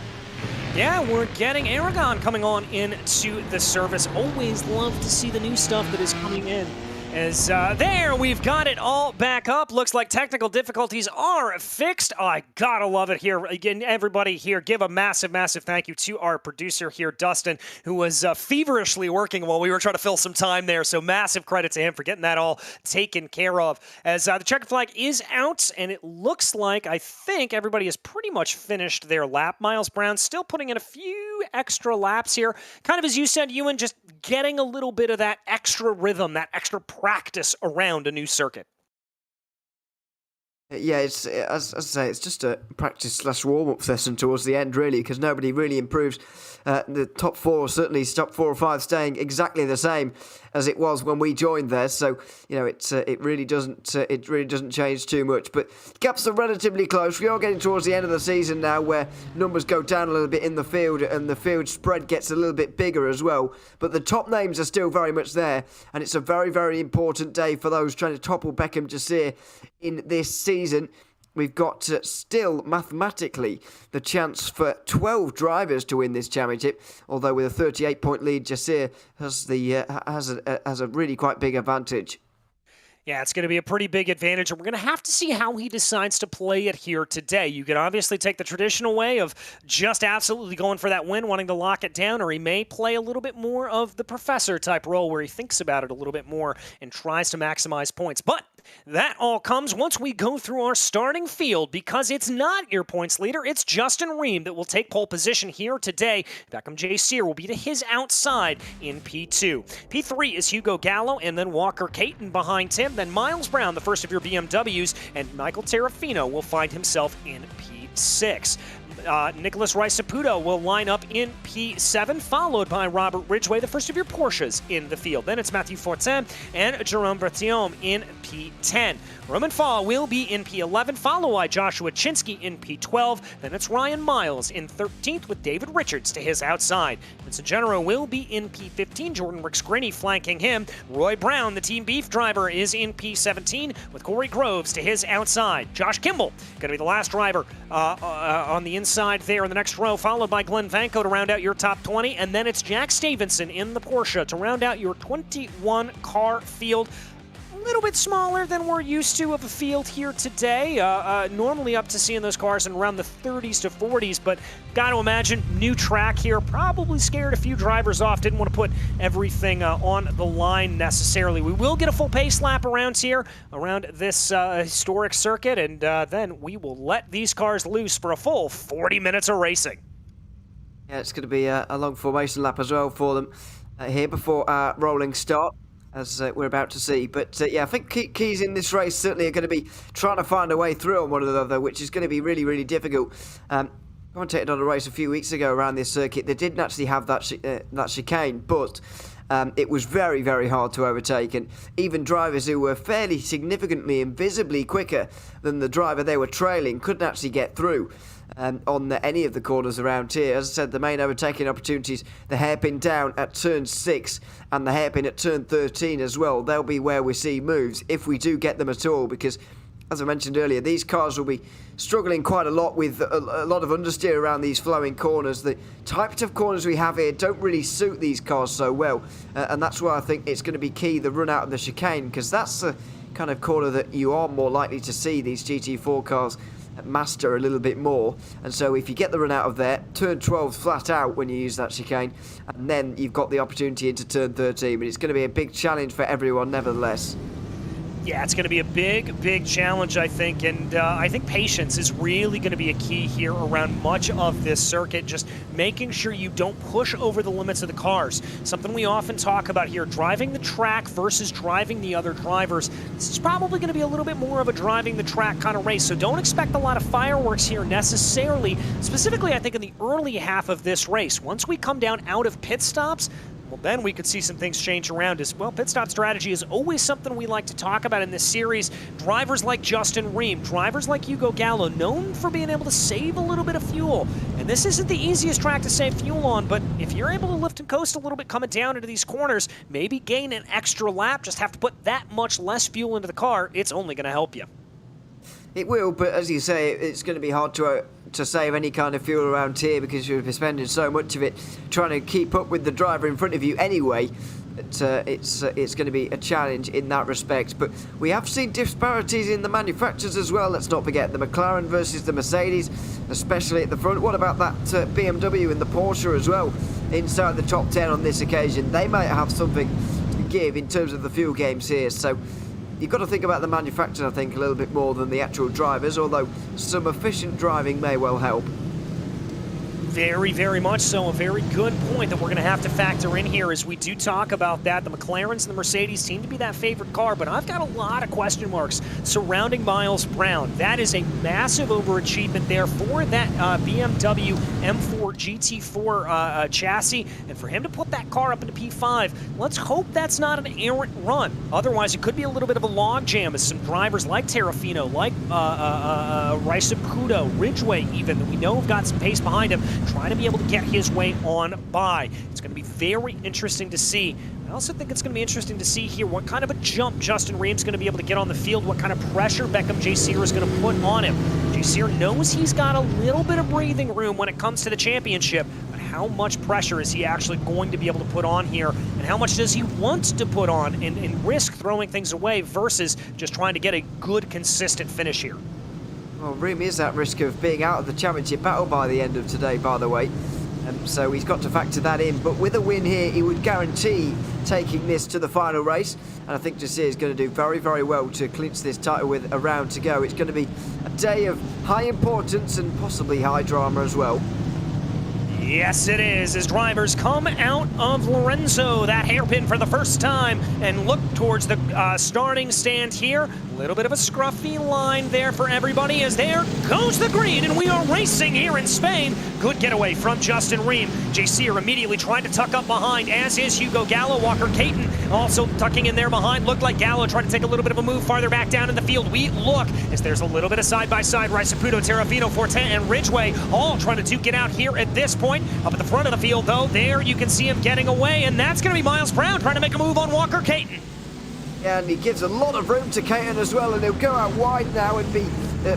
Yeah, we're getting Aragon coming on into the service. Always love to see the new stuff that is coming in. As there, we've got it all back up. Looks like technical difficulties are fixed. Oh, I gotta love it here. Again, everybody here, give a massive, massive thank you to our producer here, Dustin, who was feverishly working while we were trying to fill some time there. So massive credit to him for getting that all taken care of. As the checkered flag is out, and it looks like, I think, everybody has pretty much finished their lap. Miles Brown still putting in a few extra laps here. Kind of as you said, Ewan, just getting a little bit of that extra rhythm, that extra practice around a new circuit. Yeah, it's as I say, it's just a practice / warm-up session towards the end, really, because nobody really improves. The top 4, certainly top 4 or 5, staying exactly the same as it was when we joined there. So it really doesn't change too much. But gaps are relatively close. We are getting towards the end of the season now, where numbers go down a little bit in the field, and the field spread gets a little bit bigger as well. But the top names are still very much there, and it's a very, very important day for those trying to topple Beckham Jasir in this season. we've got still mathematically the chance for 12 drivers to win this championship. Although with a 38-point lead, Jasir has a really quite big advantage. Yeah, it's going to be a pretty big advantage, and we're going to have to see how he decides to play it here today. You can obviously take the traditional way of just absolutely going for that win, wanting to lock it down, or he may play a little bit more of the professor-type role where he thinks about it a little bit more and tries to maximize points. But that all comes once we go through our starting field, because it's not your points leader, it's Justin Ream that will take pole position here today. Beckham J. Sear will be to his outside in P2. P3 is Hugo Gallo, and then Walker Caton behind him. Then Miles Brown, the first of your BMWs, and Michael Terrafino will find himself in P6. Nicholas Riceputo will line up in P7, followed by Robert Ridgway, the first of your Porsches, in the field. Then it's Matthew Fortin and Jerome Berthiaume in P10. Roman Fall will be in P11, followed by Joshua Chinsky in P12. Then it's Ryan Miles in 13th with David Richards to his outside. Vincent Genero will be in P15, Jordan Ricks-Grinny flanking him. Roy Brown, the Team Beef driver, is in P17 with Corey Groves to his outside. Josh Kimball going to be the last driver on the inside there in the next row, followed by Glenn Vanko to round out your top 20. And then it's Jack Stevenson in the Porsche to round out your 21 car field. A little bit smaller than we're used to of a field here today. Normally up to seeing those cars in around the 30s to 40s, but got to imagine new track here probably scared a few drivers off. Didn't want to put everything on the line necessarily. We will get a full pace lap around here, around this historic circuit, and then we will let these cars loose for a full 40 minutes of racing. Yeah, it's going to be a long formation lap as well for them here before our rolling start, as we're about to see. But yeah, I think keys in this race certainly are going to be trying to find a way through on one another, which is going to be really, really difficult. Commentated on a race a few weeks ago around this circuit. They didn't actually have that chicane, but it was very, very hard to overtake, and even drivers who were fairly significantly and visibly quicker than the driver they were trailing couldn't actually get through on any of the corners around here. As I said, the main overtaking opportunities, the hairpin down at turn 6 and the hairpin at turn 13 as well. They'll be where we see moves, if we do get them at all, because as I mentioned earlier, these cars will be struggling quite a lot with a lot of understeer around these flowing corners. The types of corners we have here don't really suit these cars so well, and that's why I think it's going to be key, the run out of the chicane, because that's the kind of corner that you are more likely to see these GT4 cars master a little bit more. And so if you get the run out of there, turn 12 flat out when you use that chicane, and then you've got the opportunity into turn 13. But it's going to be a big challenge for everyone nevertheless. Yeah, it's going to be a big, big challenge, I think, and I think patience is really going to be a key here around much of this circuit, just making sure you don't push over the limits of the cars. Something we often talk about here, driving the track versus driving the other drivers. This is probably going to be a little bit more of a driving the track kind of race, so don't expect a lot of fireworks here necessarily, specifically I think in the early half of this race. Once we come down out of pit stops, well, then we could see some things change around as well. Pit stop strategy is always something we like to talk about in this series. Drivers like Justin Ream, drivers like Hugo Gallo, known for being able to save a little bit of fuel. And this isn't the easiest track to save fuel on, but if you're able to lift and coast a little bit coming down into these corners, maybe gain an extra lap, just have to put that much less fuel into the car, it's only going to help you. It will, but as you say, it's going to be hard to save any kind of fuel around here, because you'll be spending so much of it trying to keep up with the driver in front of you anyway. It's going to be a challenge in that respect. But we have seen disparities in the manufacturers as well. Let's not forget the McLaren versus the Mercedes, especially at the front. What about that BMW and the Porsche as well inside the top 10 on this occasion? They might have something to give in terms of the fuel games here. So you've got to think about the manufacturers, I think, a little bit more than the actual drivers, although some efficient driving may well help. Very, very much so. A very good point that we're going to have to factor in here as we do talk about that. The McLarens and the Mercedes seem to be that favorite car, but I've got a lot of question marks surrounding Miles Brown. That is a massive overachievement there for that BMW M4 GT4 chassis, and for him to put that car up into P5, let's hope that's not an errant run. Otherwise, it could be a little bit of a logjam as some drivers like Terrafino, like Riceputo, Ridgway even, that we know have got some pace behind him, trying to be able to get his way on by. It's going to be very interesting to see I also think it's going to be interesting to see here what kind of a jump Justin Ream's going to be able to get on the field, what kind of pressure Beckham J. Sear is going to put on him. J. Sear knows he's got a little bit of breathing room when it comes to the championship, but how much pressure is he actually going to be able to put on here, and how much does he want to put on and risk throwing things away versus just trying to get a good, consistent finish here? Well, Ream is at risk of being out of the championship battle by the end of today, by the way. So he's got to factor that in. But with a win here, he would guarantee taking this to the final race. And I think Jasir is going to do very, very well to clinch this title with a round to go. It's going to be a day of high importance and possibly high drama as well. Yes, it is, as drivers come out of Lorenzo, that hairpin for the first time, and look towards the starting stand here. A little bit of a scruffy line there for everybody, as there goes the green, and we are racing here in Spain. Good getaway from Justin Ream. J. Sear immediately trying to tuck up behind, as is Hugo Gallo. Walker Caton also tucking in there behind. Looked like Gallo tried to take a little bit of a move farther back down in the field. We look as there's a little bit of side-by-side. RaceSpotTV, Terrafino, Forte, and Ridgeway all trying to duke it out here at this point. Up at the front of the field, though, there you can see him getting away, and that's going to be Miles Brown trying to make a move on Walker Caton. Yeah, and he gives a lot of room to Caton as well, and he'll go out wide now and be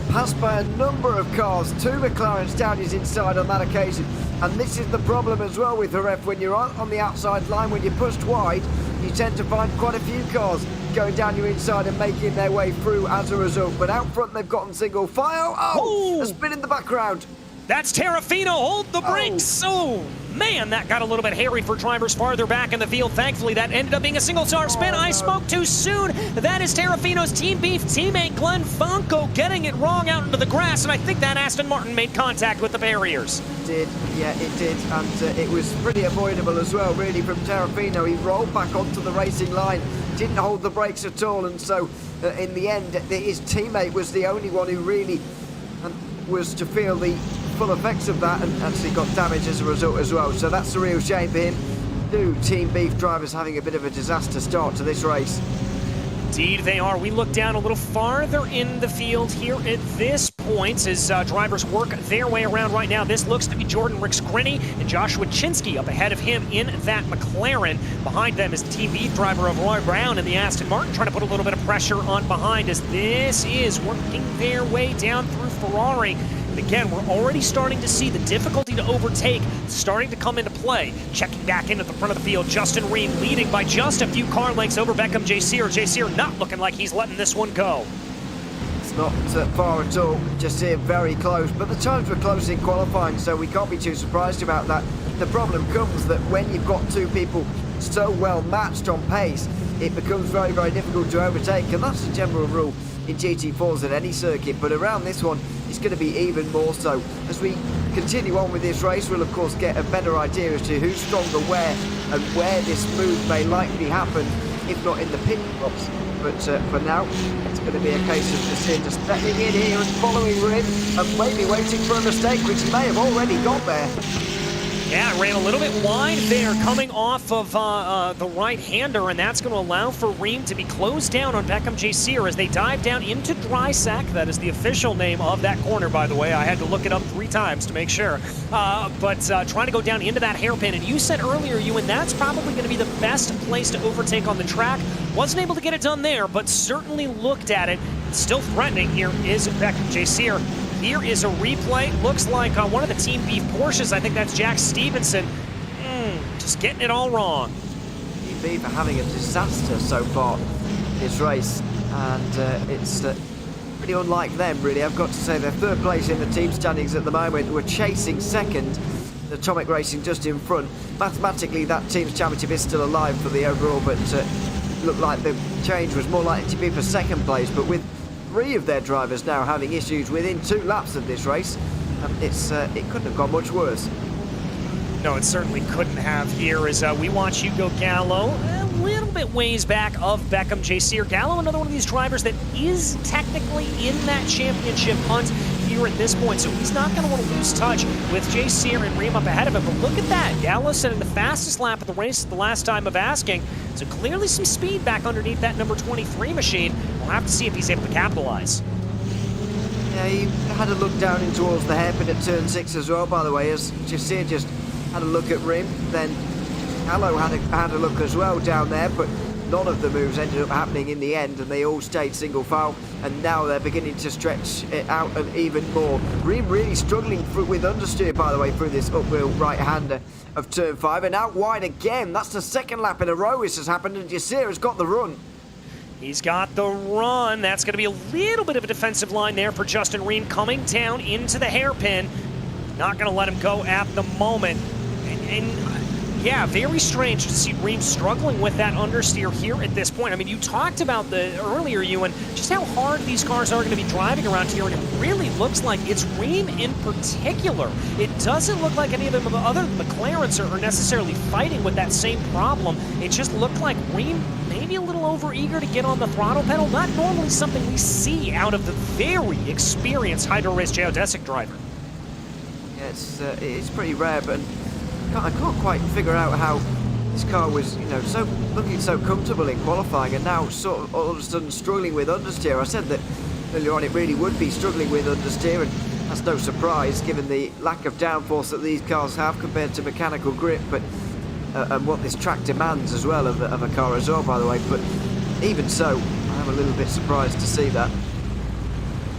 passed by a number of cars. 2 McLarens down his inside on that occasion. And this is the problem as well with Jerez. When you're on the outside line, when you're pushed wide, you tend to find quite a few cars going down your inside and making their way through as a result. But out front, they've gotten single file. Oh, a spin in the background. That's Terrafino, hold the brakes. Oh, man, that got a little bit hairy for drivers farther back in the field. Thankfully, that ended up being a single-star spin. I spoke too soon. That is Terrafino's Team Beef teammate, Glenn Fonco, getting it wrong out into the grass, and I think that Aston Martin made contact with the barriers. It did, yeah, it did, and it was pretty avoidable as well, really, from Terrafino. He rolled back onto the racing line, didn't hold the brakes at all, and so in the end, his teammate was the only one who really was to feel the full effects of that, and actually got damage as a result as well. So that's a real shame for him. 2 Team Beef drivers having a bit of a disaster start to this race. Indeed they are. We look down a little farther in the field here at this point as drivers work their way around right now. This looks to be Jordan Rix-Grinny and Joshua Chinsky up ahead of him in that McLaren. Behind them is the Team Beef driver of Roy Brown and the Aston Martin, trying to put a little bit of pressure on behind as this is working their way down through Ferrari. And again, we're already starting to see the difficulty to overtake starting to come into play. Checking back into the front of the field, Justin Ream leading by just a few car lengths over Beckham J. Sear. J. Sear not looking like he's letting this one go. It's not far at all, just here very close, but the times were close in qualifying, so we can't be too surprised about that. The problem comes that when you've got 2 people so well matched on pace, it becomes very, very difficult to overtake, and that's the general rule in GT4s at any circuit, but around this one it's going to be even more so. As we continue on with this race, we'll of course get a better idea as to who's stronger where and where this move may likely happen, if not in the pit stops. But for now, it's going to be a case of just stepping in here and following Rim and maybe waiting for a mistake, which he may have already got there. Yeah, ran a little bit wide there coming off of the right-hander, and that's going to allow for Ream to be closed down on Beckham J. Sear as they dive down into Dry Sack. That is the official name of that corner, by the way. I had to look it up 3 times to make sure. But trying to go down into that hairpin, and you said earlier, Ewan, that's probably going to be the best place to overtake on the track. Wasn't able to get it done there, but certainly looked at it. Still threatening here is Beckham J. Sear. Here is a replay. Looks like one of the Team Beef Porsches. I think that's Jack Stevenson. Just getting it all wrong. Team Beef are having a disaster so far in this race, and it's pretty unlike them, really. I've got to say, they're 3rd place in the team standings at the moment. We're chasing 2nd. The Atomic Racing just in front. Mathematically, that team's championship is still alive for the overall, but looked like the change was more likely to be for 2nd place. But with 3 of their drivers now having issues within 2 laps of this race, it couldn't have gone much worse. No, it certainly couldn't have here as we watch Hugo Gallo a little bit ways back of Beckham J. Sear. Gallo, another one of these drivers that is technically in that championship hunt here at this point, so he's not going to want to lose touch with J. Sear and Ream up ahead of him. But look at that. Gallo setting the fastest lap of the race the last time of asking. So clearly some speed back underneath that number 23 machine. We'll have to see if he's able to capitalize. Yeah, he had a look down in towards the hairpin at turn 6 as well, by the way, as Jasir just had a look at Rim, then Allo had a look as well down there, but none of the moves ended up happening in the end, and they all stayed single file, and now they're beginning to stretch it out even more. Ream really struggling with understeer, by the way, through this up-wheel right-hander of turn 5, and out wide again. That's the second lap in a row this has happened, and Yasir has got the run. He's got the run. That's going to be a little bit of a defensive line there for Justin Ream coming down into the hairpin. Not going to let him go at the moment. And yeah, very strange to see Ream struggling with that understeer here at this point. I mean, you talked about earlier, Ewan, just how hard these cars are going to be driving around here, and it really looks like it's Ream in particular. It doesn't look like any of them other McLarens are necessarily fighting with that same problem. It just looked like Ream maybe a little overeager to get on the throttle pedal. Not normally something we see out of the very experienced Hydro Race geodesic driver. Yeah, it's pretty rare, but I can't quite figure out how this car was, looking so comfortable in qualifying, and now sort of all of a sudden struggling with understeer. I said that earlier on it really would be struggling with understeer, and that's no surprise given the lack of downforce that these cars have compared to mechanical grip, but and what this track demands as well of a car as well, by the way. But even so, I'm a little bit surprised to see that.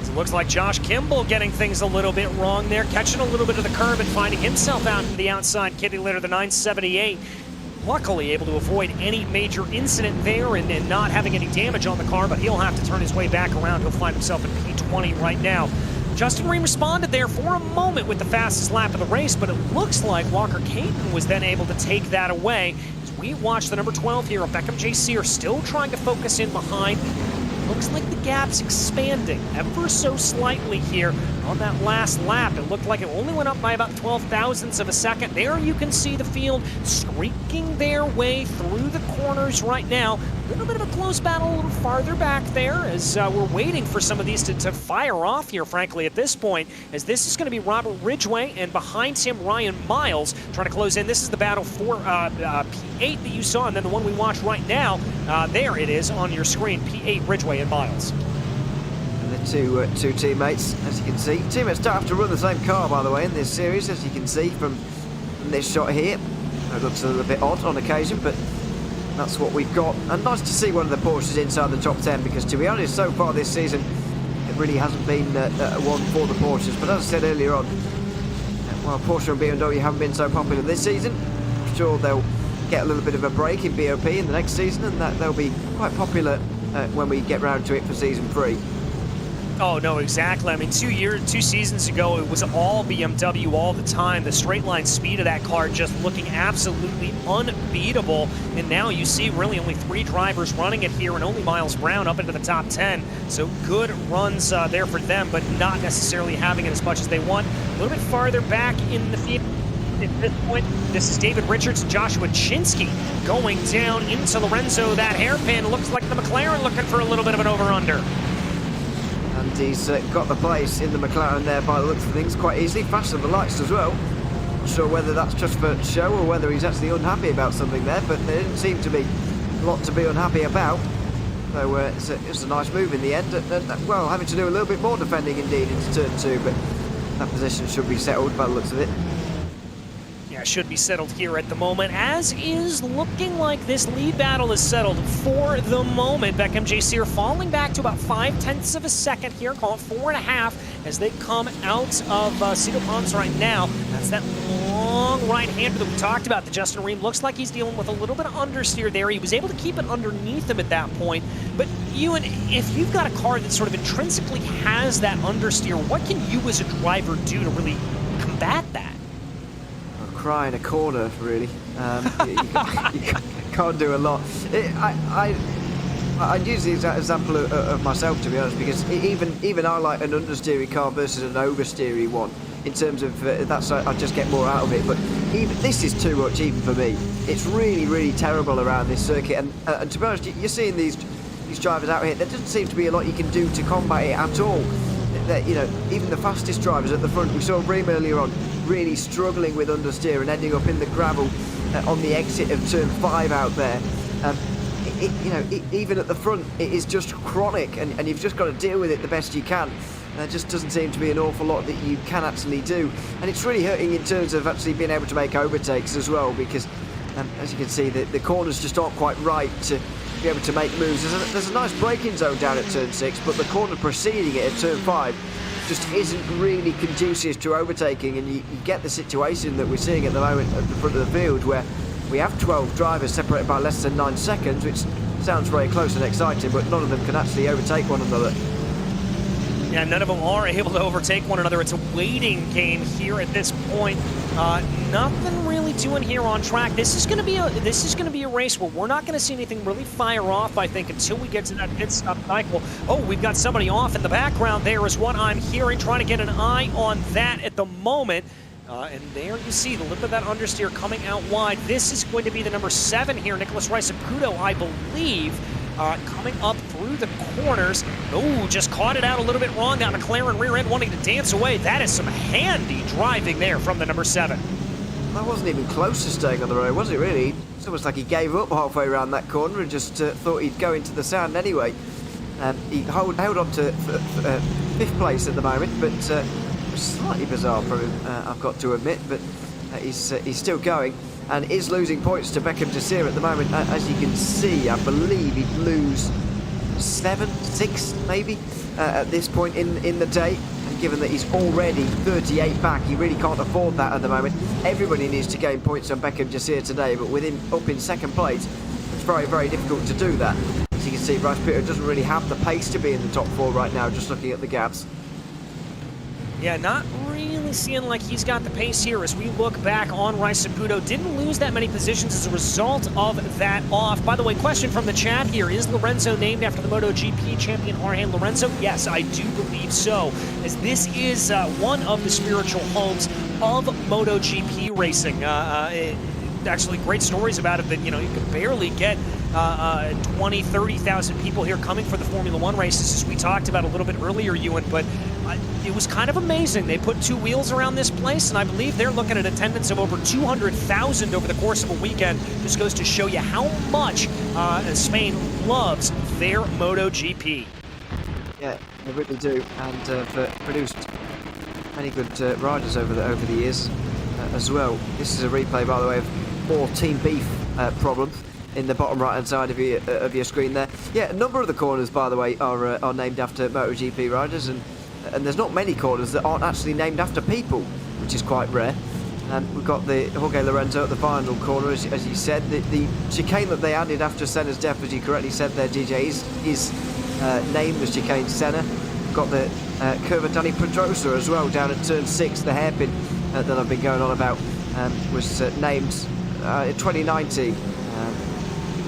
It looks like Josh Kimball getting things a little bit wrong there, catching a little bit of the curb and finding himself out into the outside kitty litter, the 978. Luckily able to avoid any major incident there and not having any damage on the car, but he'll have to turn his way back around. He'll find himself in P20 right now. Justin Ream responded there for a moment with the fastest lap of the race, but it looks like Walker Caton was then able to take that away. As we watch the number 12 here, Beckham J. Sear still trying to focus in behind. Looks like the gap's expanding ever so slightly here on that last lap. It looked like it only went up by about 12 thousandths of a second. There you can see the field streaking their way through the corners right now. A little bit of a close battle a little farther back there as we're waiting for some of these to fire off here, frankly, at this point, as this is going to be Robert Ridgway, and behind him, Ryan Miles trying to close in. This is the battle for P8 that you saw, and then the one we watch right now, there it is on your screen, P8 Ridgway and Miles. And the two teammates, as you can see. Teammates don't have to run the same car, by the way, in this series, as you can see from this shot here. It looks a little bit odd on occasion, but that's what we've got. And nice to see one of the Porsches inside the top 10, because to be honest, so far this season, it really hasn't been one for the Porsches. But as I said earlier on, while Porsche and BMW haven't been so popular this season, I'm sure they'll get a little bit of a break in BOP in the next season, and that they'll be quite popular when we get round to it for season 3. Oh, no, exactly. I mean, 2 seasons ago, it was all BMW all the time. The straight line speed of that car just looking absolutely unbeatable. And now you see really only 3 drivers running it here, and only Miles Brown up into the top 10. So good runs there for them, but not necessarily having it as much as they want. A little bit farther back in the field. At this point, this is David Richards and Joshua Chinsky going down into Lorenzo. That hairpin looks like the McLaren looking for a little bit of an over-under. And he's got the place in the McLaren there by the looks of things quite easily. Faster than the lights as well. Not sure whether that's just for show or whether he's actually unhappy about something there, but there didn't seem to be a lot to be unhappy about. So it's a nice move in the end. Well, having to do a little bit more defending indeed into turn 2, but that position should be settled by the looks of it. Should be settled here at the moment, as is looking like this lead battle is settled for the moment. Beckham J. Sear falling back to about 0.5 of a second here, call it 4.5, as they come out of Cedar Ponds right now. That's that long right-hander that we talked about. The Justin Ream looks like he's dealing with a little bit of understeer there. He was able to keep it underneath him at that point. But Ewan, if you've got a car that sort of intrinsically has that understeer, what can you as a driver do to really combat that? Cry in a corner, really. You can't do a lot. I'd use the example of myself, to be honest, because even I like an understeery car versus an oversteery one. In terms of that's I just get more out of it. But even this is too much even for me. It's really, really terrible around this circuit. And to be honest, you're seeing these drivers out here. There doesn't seem to be a lot you can do to combat it at all. Even the fastest drivers at the front, we saw Ream earlier on, really struggling with understeer and ending up in the gravel on the exit of turn 5 out there. Even at the front, it is just chronic, and you've just got to deal with it the best you can. There just doesn't seem to be an awful lot that you can actually do, and it's really hurting in terms of actually being able to make overtakes as well, because As you can see, the corners just aren't quite right to be able to make moves. There's a nice braking zone down at turn 6, but the corner preceding it at turn 5 just isn't really conducive to overtaking, and you get the situation that we're seeing at the moment at the front of the field, where we have 12 drivers separated by less than 9 seconds, which sounds very close and exciting, but none of them can actually overtake one another. Yeah, none of them are able to overtake one another. It's a waiting game here at this point. Nothing really doing here on track. This is going to be a race where we're not going to see anything really fire off, I think, until we get to that pit stop cycle. Oh, we've got somebody off in the background there is what I'm hearing, trying to get an eye on that at the moment. And there you see the lip of that understeer coming out wide. This is going to be the number 7 here, Nicholas RaceSpotTV, I believe. Coming up through the corners. Oh, just caught it out a little bit wrong. Got McLaren rear end wanting to dance away. That is some handy driving there from the number 7. That wasn't even close to staying on the road, was it really? It's almost like he gave up halfway around that corner and just thought he'd go into the sand anyway. He held on to 5th place at the moment, but it was slightly bizarre from him, I've got to admit, but he's still going. And is losing points to Beckham Desir at the moment. As you can see, I believe he'd lose 7, 6 maybe at this point in the day. And given that he's already 38 back, he really can't afford that at the moment. Everybody needs to gain points on Beckham Desir today, but with him up in 2nd place, it's very, very difficult to do that. As you can see, RaceSpotTV doesn't really have the pace to be in the top 4 right now, just looking at the gaps. Yeah, not really seeing like he's got the pace here as we look back on RaceSpotTV. Didn't lose that many positions as a result of that off. By the way, question from the chat here. Is Lorenzo named after the MotoGP champion Jorge Lorenzo? Yes, I do believe so, as this is one of the spiritual homes of MotoGP racing. Actually, great stories about it that, you can barely get 20, 30,000 people here coming for the Formula One races, as we talked about a little bit earlier, Ewan, but it was kind of amazing. They put 2 wheels around this place, and I believe they're looking at attendance of over 200,000 over the course of a weekend. Just goes to show you how much Spain loves their MotoGP. Yeah, they really do, and they've produced many good riders over the years as well. This is a replay, by the way, of more team beef problems in the bottom right hand side of your screen there. Yeah, a number of the corners, by the way, are named after MotoGP riders, and there's not many corners that aren't actually named after people, which is quite rare. And we've got the Jorge Lorenzo at the final corner, as you said. The chicane that they added after Senna's death, as you correctly said there, DJ, is named as Chicane Senna. We've got the curve of Danny Pedrosa as well down at turn 6, the hairpin that I've been going on about, was named in 2019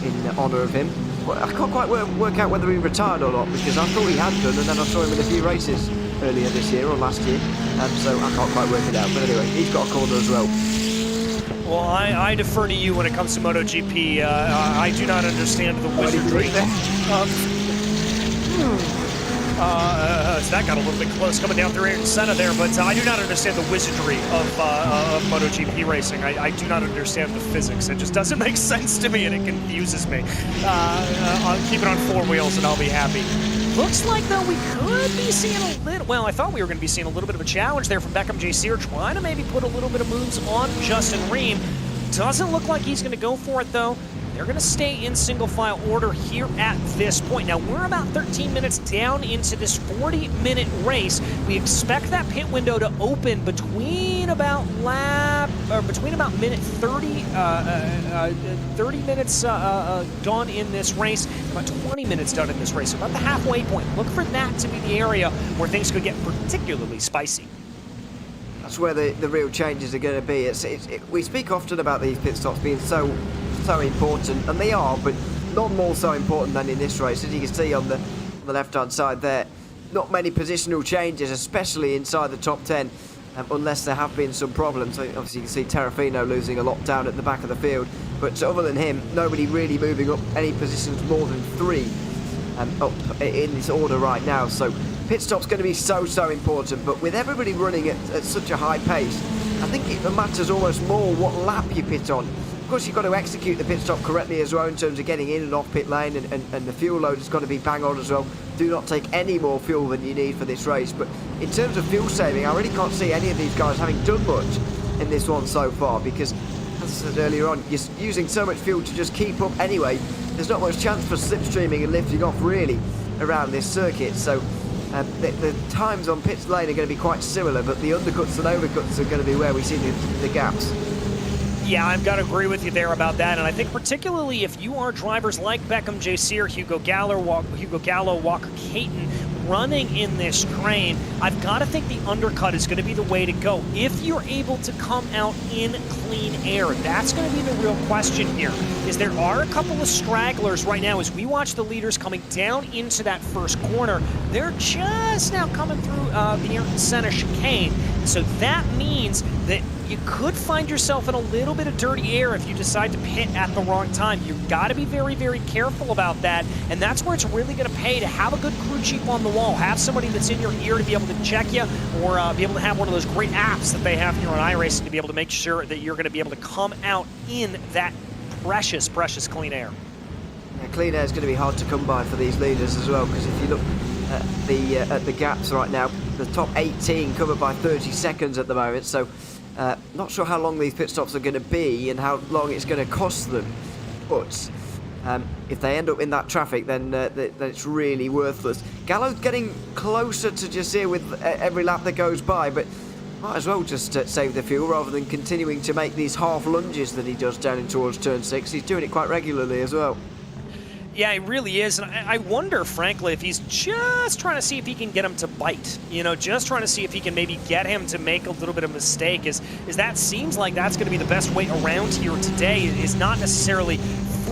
in honour of him. Well, I can't quite work out whether he retired or not, because I thought he had done, and then I saw him in a few races earlier this year or last year, so I can't quite work it out. But anyway, he's got a corner as well. Well, I defer to you when it comes to MotoGP. I do not understand the wizardry. So that got a little bit close coming down through Senna there, but I do not understand the wizardry of MotoGP racing. I do not understand the physics. It just doesn't make sense to me, and it confuses me. I'll keep it on 4 wheels, and I'll be happy. Looks like, though, we could be seeing a little... Well, I thought we were going to be seeing a little bit of a challenge there from Beckham Desir, trying to maybe put a little bit of moves on Justin Ream. Doesn't look like he's going to go for it, though. They're going to stay in single file order here at this point. Now, we're about 13 minutes down into this 40-minute race. We expect that pit window to open between about minute 30, 30 minutes done in this race, about 20 minutes done in this race, about the halfway point. Look for that to be the area where things could get particularly spicy. That's where the real changes are going to be. We speak often about these pit stops being so important, and they are, but not more so important than in this race. As you can see on the left-hand side there, not many positional changes, especially inside the top 10, unless there have been some problems. Obviously, you can see Terrafino losing a lot down at the back of the field, but other than him, nobody really moving up any positions more than 3 up in this order right now. So pit stop's going to be so important, but with everybody running at such a high pace, I think it matters almost more what lap you pit on. Of course, you've got to execute the pit stop correctly as well in terms of getting in and off pit lane, and the fuel load has got to be bang on as well. Do not take any more fuel than you need for this race. But in terms of fuel saving, I really can't see any of these guys having done much in this one so far, because as I said earlier on, you're using so much fuel to just keep up anyway. There's not much chance for slipstreaming and lifting off really around this circuit. So the times on pit lane are going to be quite similar, but the undercuts and overcuts are going to be where we see the gaps. Yeah, I've got to agree with you there about that, and I think particularly if you are drivers like Beckham, J. Sear, Hugo Gallo, Walker Caton running in this train, I've got to think the undercut is going to be the way to go. If you're able to come out in clean air, that's going to be the real question here, is there are a couple of stragglers right now as we watch the leaders coming down into that first corner. They're just now coming through the Ayrton Senna chicane, so that means that you could find yourself in a little bit of dirty air if you decide to pit at the wrong time. You've got to be very, very careful about that, and that's where it's really going to pay to have a good crew chief on the wall, have somebody that's in your ear to be able to check you, or be able to have one of those great apps that they have here on iRacing to be able to make sure that you're going to be able to come out in that precious, precious clean air. Yeah, clean air is going to be hard to come by for these leaders as well, because if you look at the gaps right now, the top 18 covered by 30 seconds at the moment, so not sure how long these pit stops are going to be and how long it's going to cost them, but if they end up in that traffic, then it's really worthless. Gallo's getting closer to Jasir with every lap that goes by, but might as well just save the fuel rather than continuing to make these half lunges that he does down in towards turn 6. He's doing it quite regularly as well. Yeah, it really is, and I wonder, frankly, if he's just trying to see if he can get him to bite. You know, just trying to see if he can maybe get him to make a little bit of a mistake. Is that seems like that's going to be the best way around here today, is not necessarily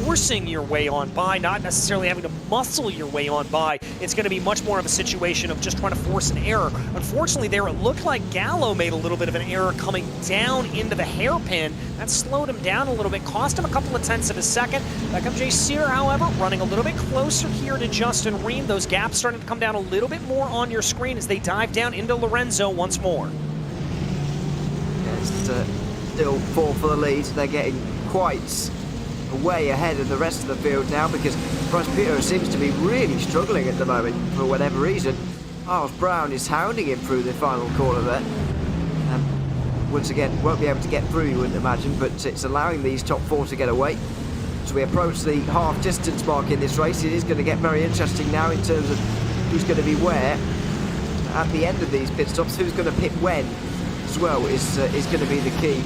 forcing your way on by, not necessarily having to muscle your way on by. It's going to be much more of a situation of just trying to force an error. Unfortunately, there it looked like Gallo made a little bit of an error coming down into the hairpin. That slowed him down a little bit, cost him a couple of tenths of a second. Beckham J. Sear, however, running a little bit closer here to Justin Ream. Those gaps starting to come down a little bit more on your screen as they dive down into Lorenzo once more. Yeah, it's still 4 for the lead. They're getting quite way ahead of the rest of the field now, because Bryce Peter seems to be really struggling at the moment for whatever reason. Miles Brown is hounding him through the final corner there. Once again, won't be able to get through, you wouldn't imagine, but it's allowing these top 4 to get away. As we approach the half distance mark in this race, it is going to get very interesting now in terms of who's going to be where at the end of these pit stops. Who's going to pit when as well is going to be the key.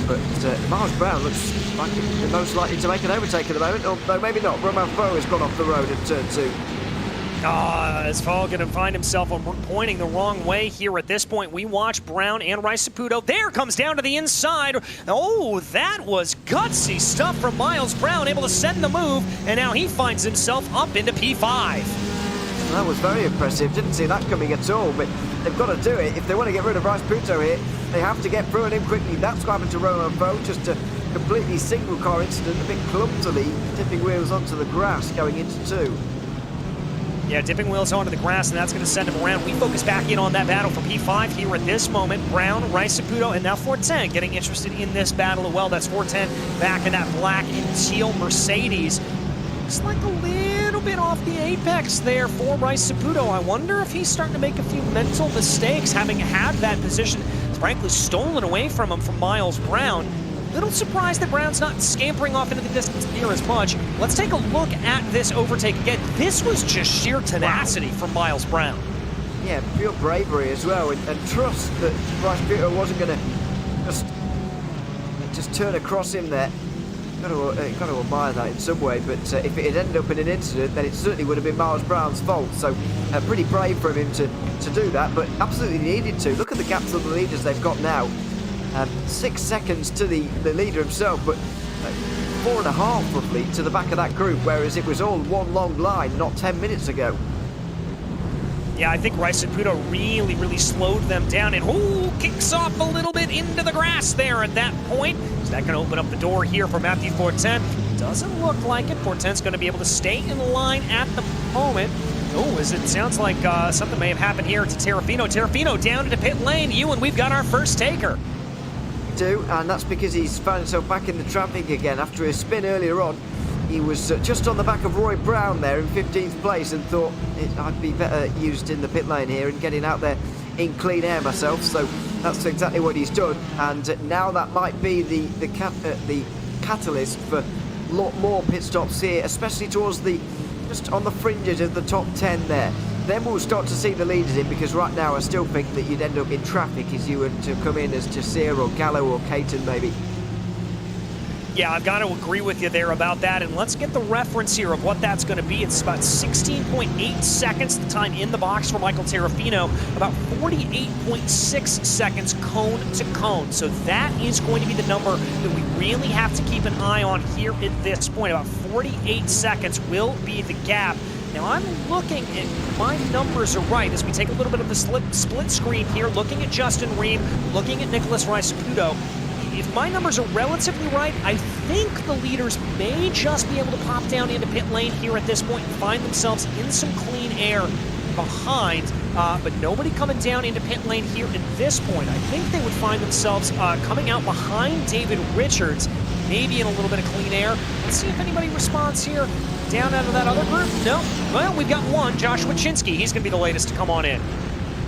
But Miles Brown looks like the most likely to make an overtake at the moment, although maybe not. Romain Faux has gone off the road at turn 2. Is Faux going to find himself pointing the wrong way here at this point? We watch Brown and RaceSpotTV. There comes down to the inside. Oh, that was gutsy stuff from Miles Brown, able to send the move, and now he finds himself up into P5. That was very impressive. Didn't see that coming at all, but they've got to do it. If they want to get rid of RaceSpotTV here, they have to get through on him quickly. That's what happened to Romain Faux, just a completely single car incident, a bit clumsily, tipping wheels onto the grass going into 2. Yeah, dipping wheels onto the grass, and that's going to send him around. We focus back in on that battle for P5 here at this moment. Brown, RaceSpotTV, and now 410 getting interested in this battle as well. That's 410 back in that black and teal Mercedes. Looks like a little bit off the apex there for RaceSpotTV. I wonder if he's starting to make a few mental mistakes, having had that position frankly stolen away from him from Miles Brown. Little surprised that Brown's not scampering off into the distance near as much. Let's take a look at this overtake again. This was just sheer tenacity from Miles Brown. Yeah, pure bravery as well, and trust that RaceSpotTV wasn't going to just turn across him there. Got to admire that in some way, but if it had ended up in an incident, then it certainly would have been Miles Brown's fault. So pretty brave for him to do that, but absolutely needed to. Look at the gaps of the leaders they've got now. 6 seconds to the leader himself, but 4.5 roughly to the back of that group, whereas it was all one long line not 10 minutes ago. Yeah, I think RaceSpotTV really slowed them down, and kicks off a little bit into the grass there at that point. Is that going to open up the door here for Matthew 410? Doesn't look like it. 410's going to be able to stay in line at the moment. As it sounds like something may have happened here to Terrafino. Terrafino down into pit lane. And we've got our first taker. And that's because he's found himself back in the traffic again after his spin earlier on. He was just on the back of Roy Brown there in 15th place and thought I'd be better used in the pit lane here and getting out there in clean air myself. So that's exactly what he's done, and now that might be the catalyst for a lot more pit stops here, especially towards just on the fringes of the top 10 there. Then we'll start to see the leaders in, because right now I still think that you'd end up in traffic if you were to come in as Jasir or Gallo or Caton maybe. Yeah, I've got to agree with you there about that, and let's get the reference here of what that's going to be. It's about 16.8 seconds, the time in the box for Michael Terrafino, about 48.6 seconds cone to cone. So that is going to be the number that we really have to keep an eye on here at this point. About 48 seconds will be the gap. Now I'm looking at my numbers are right as we take a little bit of the split screen here, looking at Justin Ream, looking at Nicholas RaceSpotTV. If my numbers are relatively right, I think the leaders may just be able to pop down into pit lane here at this point and find themselves in some clean air behind, but nobody coming down into pit lane here at this point. I think they would find themselves coming out behind David Richards, maybe in a little bit of clean air. Let's see if anybody responds here. Down out of that other group? No. Well, we've got one, Joshua Chinsky. He's going to be the latest to come on in.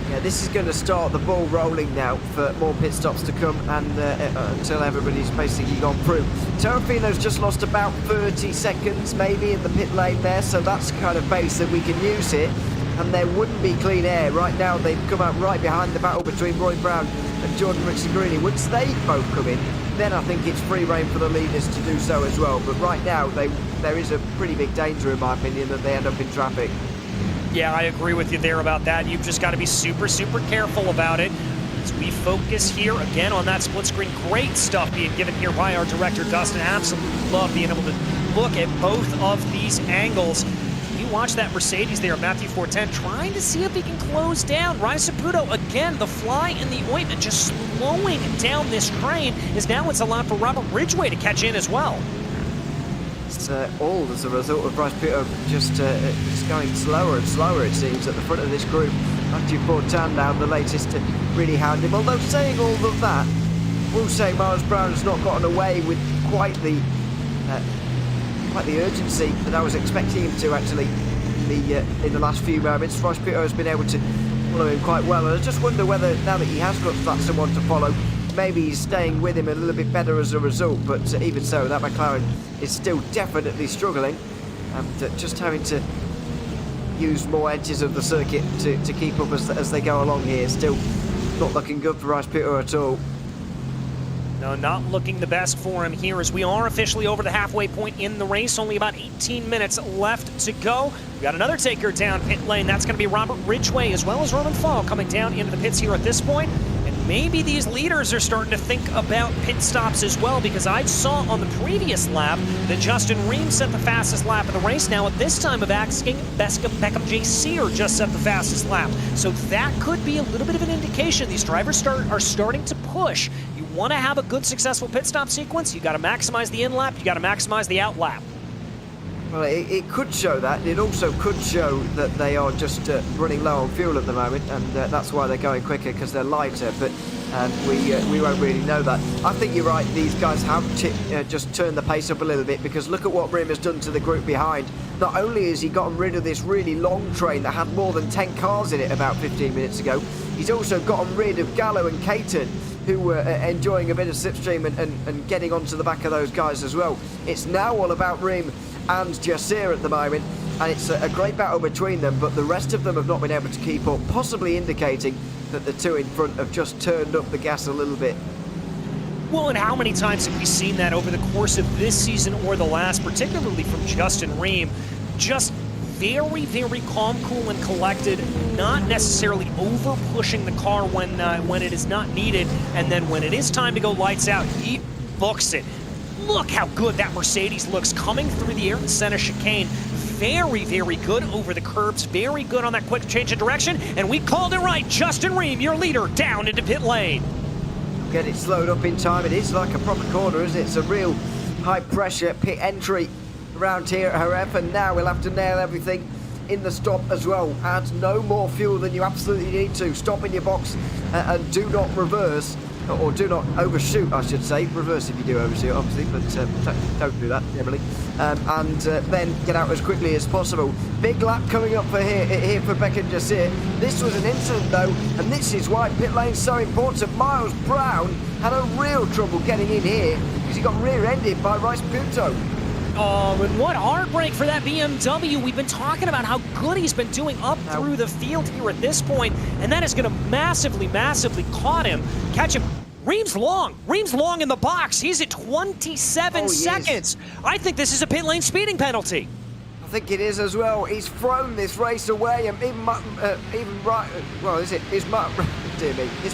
Yeah, this is going to start the ball rolling now for more pit stops to come, and until everybody's basically gone through. Terrafino's just lost about 30 seconds maybe in the pit lane there, so that's kind of pace that we can use here. And there wouldn't be clean air. Right now they've come out right behind the battle between Roy Brown and Jordan Rixigrini. Once they both come in, then I think it's free reign for the leaders to do so as well. But right now there is a pretty big danger, in my opinion, that they end up in traffic. Yeah, I agree with you there about that. You've just got to be super, super careful about it. As we focus here again on that split screen, great stuff being given here by our director, Dustin. Absolutely love being able to look at both of these angles. You watch that Mercedes there, Matthew 410, trying to see if he can close down. RaceSpotTV, again, the fly in the ointment, just slowing down this train, as now it's allowed for Robert Ridgway to catch in as well. It's all as a result of RaceSpotTV just going slower and slower, it seems, at the front of this group. Matthew 410 now the latest to really hound him. Although saying all of that, we'll say Miles Brown has not gotten away with quite the urgency that I was expecting him to actually in the last few moments. RaceSpotTV has been able to follow him quite well, and I just wonder whether now that he has got that someone to follow, maybe he's staying with him a little bit better as a result. But even so, that McLaren is still definitely struggling, and just having to use more edges of the circuit to keep up as they go along here. Still not looking good for RaceSpotTV at all. No, not looking the best for him here, as we are officially over the halfway point in the race. Only about 18 minutes left to go. We've got another taker down pit lane. That's going to be Robert Ridgway, as well as Roman Fall coming down into the pits here at this point. And maybe these leaders are starting to think about pit stops as well, because I saw on the previous lap that Justin Ream set the fastest lap of the race. Now at this time of asking, Beckham J. Sear just set the fastest lap. So that could be a little bit of an indication these drivers are starting to push. You want to have a good, successful pit stop sequence, you got to maximize the in lap, you got to maximize the out lap. Well, it could show that. It also could show that they are just running low on fuel at the moment, and that's why they're going quicker, because they're lighter. But we won't really know that. I think you're right. These guys have just turned the pace up a little bit, because look at what Rim has done to the group behind. Not only has he gotten rid of this really long train that had more than 10 cars in it about 15 minutes ago, he's also gotten rid of Gallo and Caton, who were enjoying a bit of slipstream and getting onto the back of those guys as well. It's now all about Rim and Jasir at the moment, and it's a great battle between them, but the rest of them have not been able to keep up, possibly indicating that the two in front have just turned up the gas a little bit. Well, and how many times have we seen that over the course of this season or the last, particularly from Justin Ream? Just very, very calm, cool, and collected, not necessarily over-pushing the car when it is not needed, and then when it is time to go lights out, he books it. Look how good that Mercedes looks coming through the Ayrton Senna chicane. Very, very good over the curbs, very good on that quick change of direction, and we called it right. Justin Ream, your leader, down into pit lane. Get it slowed up in time. It is like a proper corner, isn't it? It's a real high-pressure pit entry around here at Jerez, and now we'll have to nail everything in the stop as well. Add no more fuel than you absolutely need to. Stop in your box and do not reverse. or do not overshoot, I should say. Reverse if you do overshoot, obviously, but don't do that generally. And then get out as quickly as possible. Big lap coming up for here for Beck and Jasir. This was an incident though, and this is why pit lane's so important. Miles Brown had a real trouble getting in here because he got rear-ended by RaceSpotTV. Oh, and what heartbreak for that BMW. We've been talking about how good he's been doing up through the field here at this point, and that is going to massively catch him. Reams long in the box. He's at 27 seconds. I think this is a pit lane speeding penalty. I think it is as well. He's thrown this race away, and it's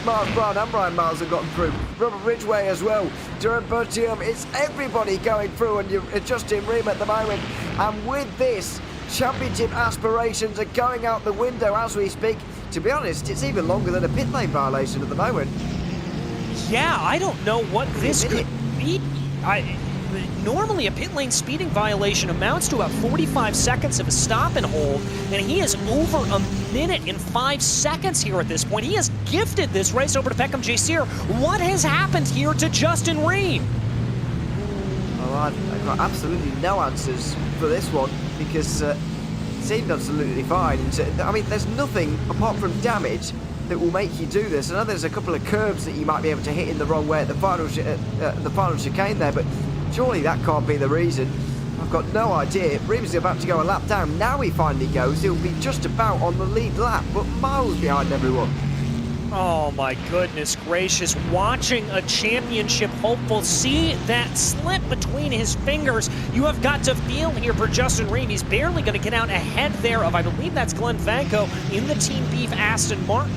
Miles Brown and Brian Miles have gotten through. Robert Ridgway as well. Durham Bertium, it's everybody going through, and you're Justin Ream at the moment. And with this, championship aspirations are going out the window as we speak. To be honest, it's even longer than a pit lane violation at the moment. Yeah, I don't know what this could be. Normally, a pit lane speeding violation amounts to about 45 seconds of a stop and hold, and he is over a minute and 5 seconds here at this point. He has gifted this race over to Peckham Jasir. What has happened here to Justin Ream? Oh, I've got absolutely no answers for this one because it seemed absolutely fine. I mean, there's nothing apart from damage that will make you do this. I know there's a couple of curbs that you might be able to hit in the wrong way at the final chicane there, but surely that can't be the reason. I've got no idea. Reams is about to go a lap down. Now he finally goes. He'll be just about on the lead lap, but miles behind everyone. Oh my goodness gracious. Watching a championship hopeful see that slip between his fingers. You have got to feel here for Justin Ream. He's barely going to get out ahead there of, I believe that's Glenn Vanko in the Team Beef Aston Martin.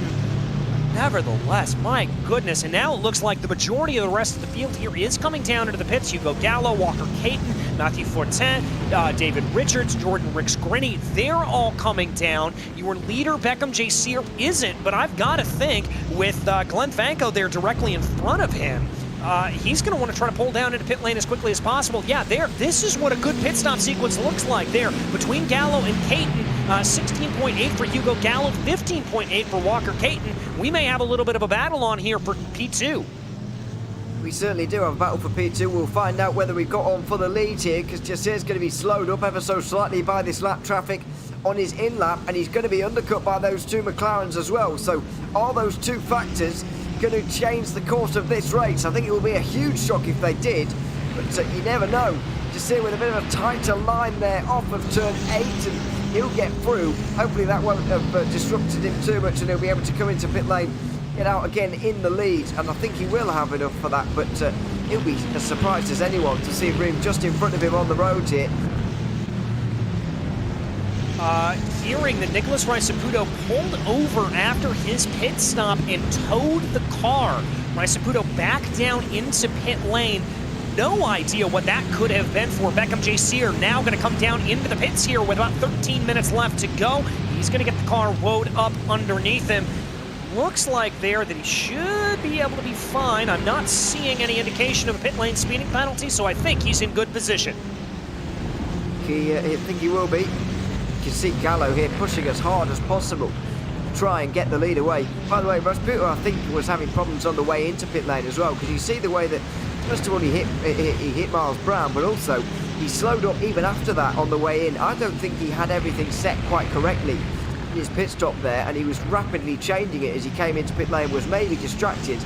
Nevertheless, my goodness, and now it looks like the majority of the rest of the field here is coming down into the pits. Hugo Gallo, Walker Caton, Matthew Fortin, David Richards, Jordan Ricks-Grinny, they're all coming down. Your leader, Peckham Jasir, isn't, but I've got to think with Glenn Vanko there directly in front of him, he's going to want to try to pull down into pit lane as quickly as possible. Yeah, this is what a good pit stop sequence looks like there. Between Gallo and Caton, 16.8 for Hugo Gallo, 15.8 for Walker Caton. We may have a little bit of a battle on here for P2. We certainly do have a battle for P2. We'll find out whether we've got on for the lead here, because Jasir's going to be slowed up ever so slightly by this lap traffic on his in-lap, and he's going to be undercut by those two McLarens as well. So are those two factors going to change the course of this race? I think it will be a huge shock if they did, but you never know. Jasir with a bit of a tighter line there off of turn 8, and he'll get through. Hopefully that won't have disrupted him too much, and he'll be able to come into pit lane, get out again in the lead, and I think he will have enough for that, but he'll be as surprised as anyone to see Ream just in front of him on the road here. Hearing that Nicholas RaceSpotTV pulled over after his pit stop and towed the car. RaceSpotTV back down into pit lane. No idea what that could have been for. Peckham Jasir now going to come down into the pits here with about 13 minutes left to go. He's going to get the car woed up underneath him. Looks like there that he should be able to be fine. I'm not seeing any indication of a pit lane speeding penalty, so I think he's in good position. I think he will be. You can see Gallo here pushing as hard as possible to try and get the lead away. By the way, RaceSpotTV, I think, was having problems on the way into pit lane as well, because you see the way that, first of all, he hit Miles Brown, but also he slowed up even after that on the way in. I don't think he had everything set quite correctly in his pit stop there, and he was rapidly changing it as he came into pit lane, was maybe distracted.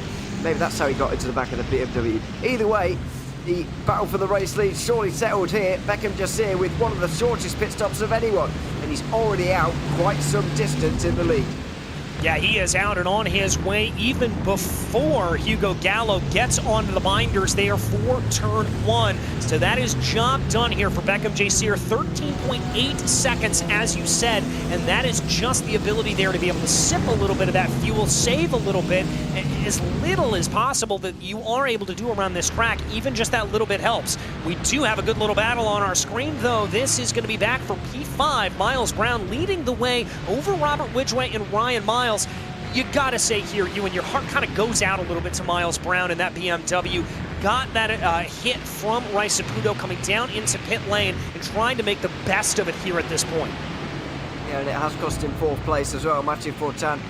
Maybe that's how he got into the back of the BMW. Either way, the battle for the race lead surely settled here. Peckham Jasir with one of the shortest pit stops of anyone, and he's already out quite some distance in the lead. Yeah, he is out and on his way even before Hugo Gallo gets onto the binders there for turn 1. So that is job done here for Peckham Jasir. 13.8 seconds, as you said, and that is just the ability there to be able to sip a little bit of that fuel, save a little bit, as little as possible that you are able to do around this track. Even just that little bit helps. We do have a good little battle on our screen, though. This is going to be back for P5. Miles Brown leading the way over Robert Ridgway and Ryan Miles. You gotta say here, and your heart kind of goes out a little bit to Miles Brown and that BMW. Got that hit from RaceSpotTV coming down into pit lane and trying to make the best of it here at this point. Yeah, and it has cost him 4th place as well. Matthew Fortin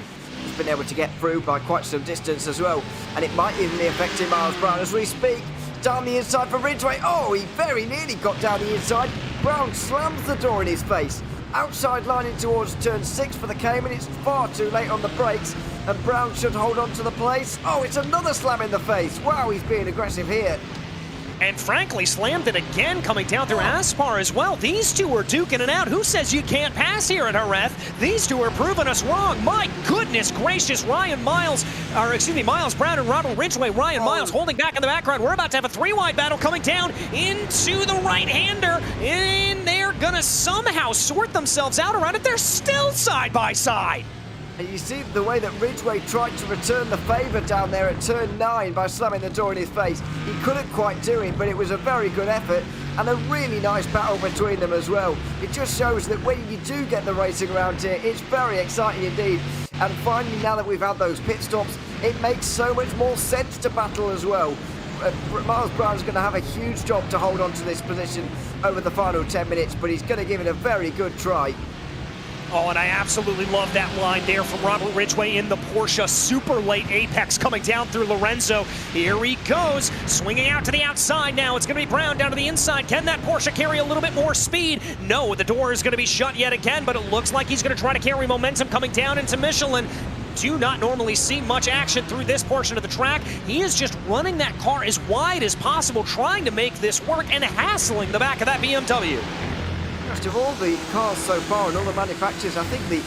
Brown's been able to get through by quite some distance as well, and it might even be affecting Miles Brown as we speak. Down the inside for Ridgway. Oh, he very nearly got down the inside. Brown slams the door in his face. Outside lining towards turn 6 for the Cayman. It's far too late on the brakes, and Brown should hold on to the place. Oh, it's another slam in the face. Wow, he's being aggressive here. And frankly, slammed it again coming down through Aspar as well. These two are duking it out. Who says you can't pass here at Jerez? These two are proving us wrong. My goodness gracious, Miles Brown and Robert Ridgway. Miles holding back in the background. We're about to have a 3-wide battle coming down into the right-hander. And they're gonna somehow sort themselves out around it. They're still side by side. And you see the way that Ridgway tried to return the favour down there at turn 9 by slamming the door in his face. He couldn't quite do it, but it was a very good effort and a really nice battle between them as well. It just shows that when you do get the racing around here, it's very exciting indeed. And finally, now that we've had those pit stops, it makes so much more sense to battle as well. Miles Brown's going to have a huge job to hold on to this position over the final 10 minutes, but he's going to give it a very good try. Oh, and I absolutely love that line there from Robert Ridgway in the Porsche. Super late apex coming down through Lorenzo. Here he goes, swinging out to the outside now. It's going to be Brown down to the inside. Can that Porsche carry a little bit more speed? No, the door is going to be shut yet again, but it looks like he's going to try to carry momentum coming down into Michelin. Do not normally see much action through this portion of the track. He is just running that car as wide as possible, trying to make this work and hassling the back of that BMW. Of all the cars so far and all the manufacturers, I think the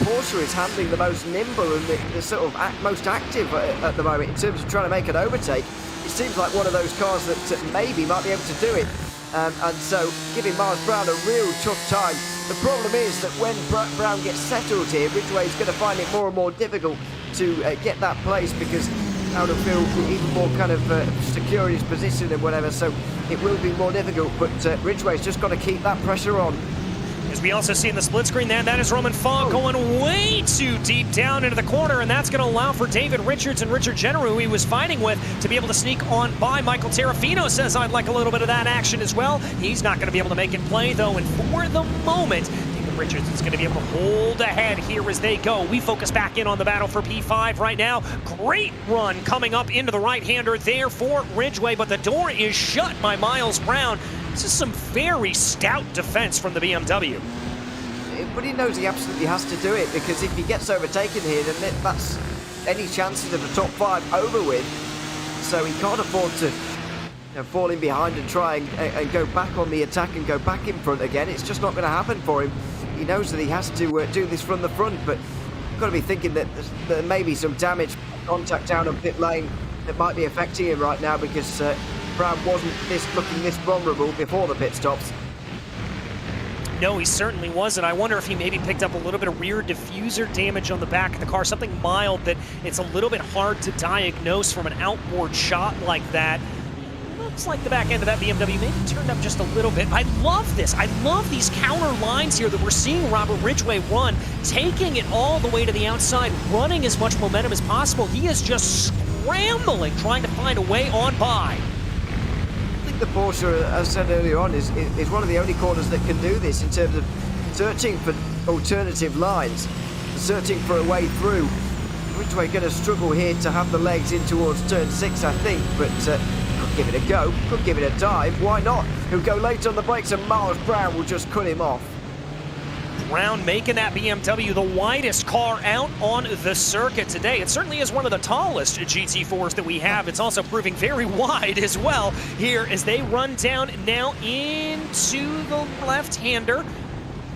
Porsche is handling the most nimble and the sort of most active at the moment in terms of trying to make an overtake. It seems like one of those cars that maybe might be able to do it, and so giving Miles Brown a real tough time. The problem is that when Brown gets settled here, Ridgway is going to find it more and more difficult to get that place, because now to feel even more kind of secure in his position and whatever, so it will be more difficult, but Ridgway's just got to keep that pressure on. As we also see in the split screen there, that is Roman Fogg going way too deep down into the corner, and that's going to allow for David Richards and Richard Jenner, who he was fighting with, to be able to sneak on by. Michael Terrafino says, I'd like a little bit of that action as well. He's not going to be able to make it play, though, and for the moment, Richards is going to be able to hold ahead here as they go. We focus back in on the battle for P5 right now. Great run coming up into the right-hander there for Ridgway, but the door is shut by Miles Brown. This is some very stout defense from the BMW. But he knows he absolutely has to do it, because if he gets overtaken here, then that's any chances of the top 5 over with. So he can't afford to fall in behind and try and go back on the attack and go back in front again. It's just not going to happen for him. He knows that he has to do this from the front, but you've got to be thinking that there may be some damage, contact down on pit lane that might be affecting him right now, because Brown wasn't looking this vulnerable before the pit stops. No, he certainly wasn't. I wonder if he maybe picked up a little bit of rear diffuser damage on the back of the car, something mild that it's a little bit hard to diagnose from an outboard shot like that. Looks like the back end of that BMW maybe turned up just a little bit. I love this. I love these counter lines here that we're seeing Robert Ridgway run, taking it all the way to the outside, running as much momentum as possible. He is just scrambling, trying to find a way on by. I think the Porsche, as I said earlier on, is one of the only corners that can do this in terms of searching for alternative lines, searching for a way through. Ridgway going to struggle here to have the legs in towards turn 6, I think, but could give it a go, could give it a dive, why not? He'll go late on the brakes and Miles Brown will just cut him off. Brown making that BMW the widest car out on the circuit today. It certainly is one of the tallest GT4s that we have. It's also proving very wide as well here as they run down now into the left-hander.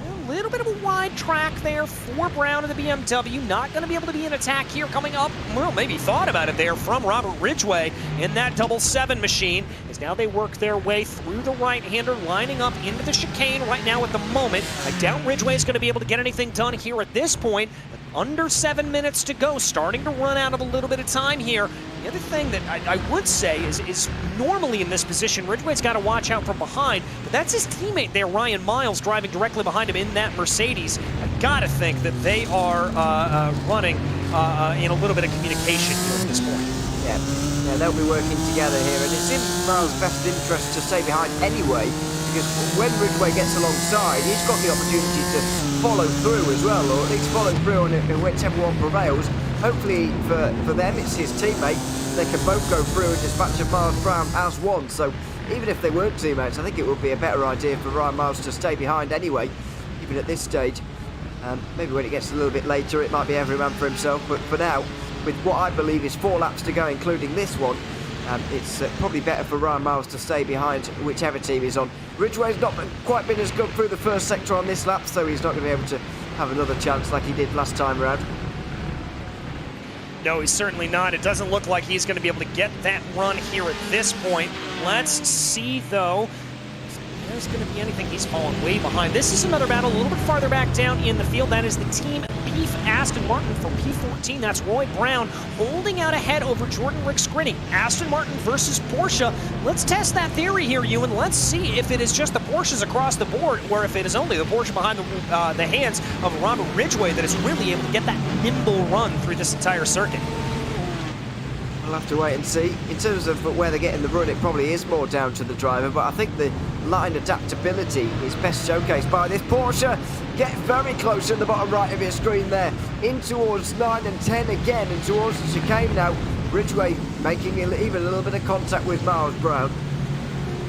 A little bit of a wide track there for Brown and the BMW. Not going to be able to be an attack here coming up. Well, maybe thought about it there from Robert Ridgway in that 777 machine. As now they work their way through the right-hander, lining up into the chicane right now at the moment. I doubt Ridgway is going to be able to get anything done here at this point. Under 7 minutes to go, starting to run out of a little bit of time here. The other thing that I would say is normally in this position, Ridgway's got to watch out from behind, but that's his teammate there, Ryan Miles, driving directly behind him in that Mercedes. I've got to think that they are running in a little bit of communication here at this point. Yeah, they'll be working together here, and it's in Miles' best interest to stay behind anyway, because when Ridgway gets alongside, he's got the opportunity to follow through as well, or at least follow through on it, whichever one prevails. hopefully for them, it's his teammate. They can both go through and dispatch of Miles Brown as one. So even if they weren't teammates, I think it would be a better idea for Ryan Miles to stay behind anyway, even at this stage. Maybe when it gets a little bit later, it might be every man for himself. But for now, with what I believe is 4 laps to go, including this one, it's probably better for Ryan Miles to stay behind whichever team he's on. Ridgway's not quite been as good through the first sector on this lap, so he's not going to be able to have another chance like he did last time around. No, he's certainly not. It doesn't look like he's going to be able to get that run here at this point. Let's see, though, if there's going to be anything. He's fallen way behind. This is another battle a little bit farther back down in the field. That is the Team Beef Aston Martin from P14. That's Roy Brown holding out ahead over Jordan Rick Scrinny. Aston Martin versus Porsche. Let's test that theory here, Ewan. Let's see if it is just the Porsches across the board, or if it is only the Porsche behind the hands of Robert Ridgway that is really able to get that nimble run through this entire circuit. We'll have to wait and see. In terms of where they're getting the run, it probably is more down to the driver, but I think the line adaptability is best showcased by this Porsche. Get very close in the bottom right of your screen there, in towards 9 and 10 again, and towards the chicane now. Ridgway making even a little bit of contact with Miles Brown.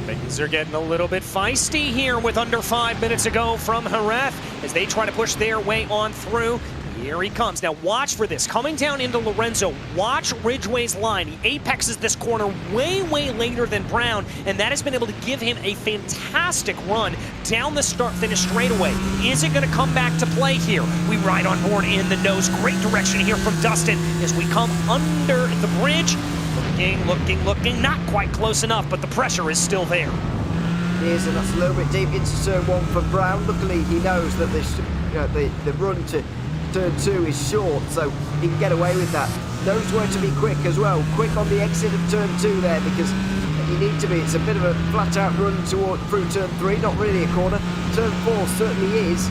Things are getting a little bit feisty here with under 5 minutes to go from Jerez as they try to push their way on through. Here he comes. Now watch for this. Coming down into Lorenzo, watch Ridgway's line. He apexes this corner way later than Brown, and that has been able to give him a fantastic run down the start-finish straightaway. Is it going to come back to play here? We ride on board in the nose. Great direction here from Dustin as we come under the bridge. Looking, not quite close enough, but the pressure is still there. It is, and that's a little bit deep into turn 1 for Brown. Luckily, he knows that the run to turn 2 is short, so he can get away with that. Knows where to be quick as well. Quick on the exit of turn 2 there, because you need to be. It's a bit of a flat-out run through turn 3, not really a corner. Turn 4 certainly is.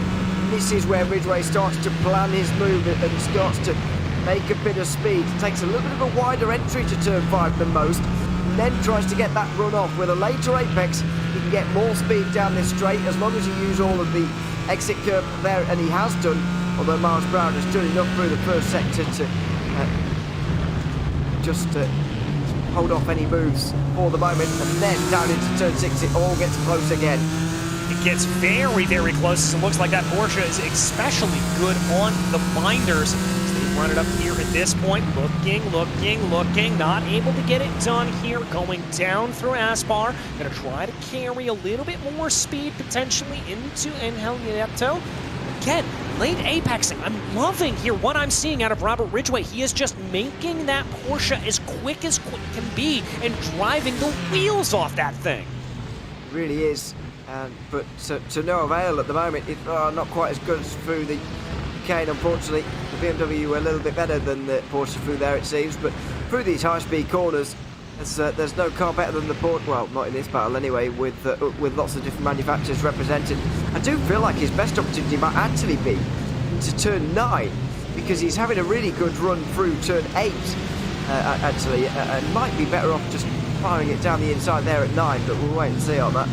This is where Ridgway starts to plan his move and starts to make a bit of speed. Takes a little bit of a wider entry to turn 5 than most, and then tries to get that run off. With a later apex, he can get more speed down this straight as long as you use all of the exit curve there, and he has done. Although Miles Brown has done enough through the first sector to just hold off any moves for the moment, and then down into turn 6 it all gets close again. It gets very close. It looks like that Porsche is especially good on the binders. So they run it up here at this point. Looking. Not able to get it done here. Going down through Aspar. Going to try to carry a little bit more speed potentially into Angel Nieto. Again, late apexing. I'm loving here what I'm seeing out of Robert Ridgway. He is just making that Porsche as quick can be and driving the wheels off that thing. It really is. But to no avail at the moment. It's not quite as good as through the chicane, unfortunately. The BMW were a little bit better than the Porsche through there, it seems. But through these high-speed corners, there's no car better than the Porsche. Well, not in this battle anyway, with lots of different manufacturers represented. I do feel like his best opportunity might actually be to turn 9, because he's having a really good run through turn 8, actually, and might be better off just firing it down the inside there at 9, but we'll wait and see on that.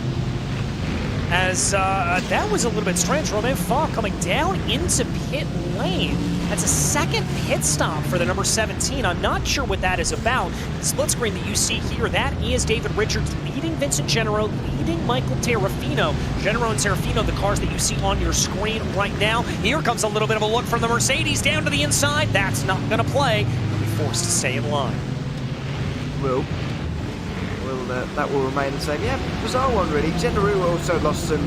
As that was a little bit strange. Romain Faure coming down into pit lane. That's a second pit stop for the number 17. I'm not sure what that is about. The split screen that you see here, that is David Richards leading Vincent Genero, leading Michael Terrafino. Genero and Serafino, the cars that you see on your screen right now. Here comes a little bit of a look from the Mercedes down to the inside. That's not going to play. They'll be forced to stay in line. That will remain the same. Yeah, bizarre one really. Genero also lost some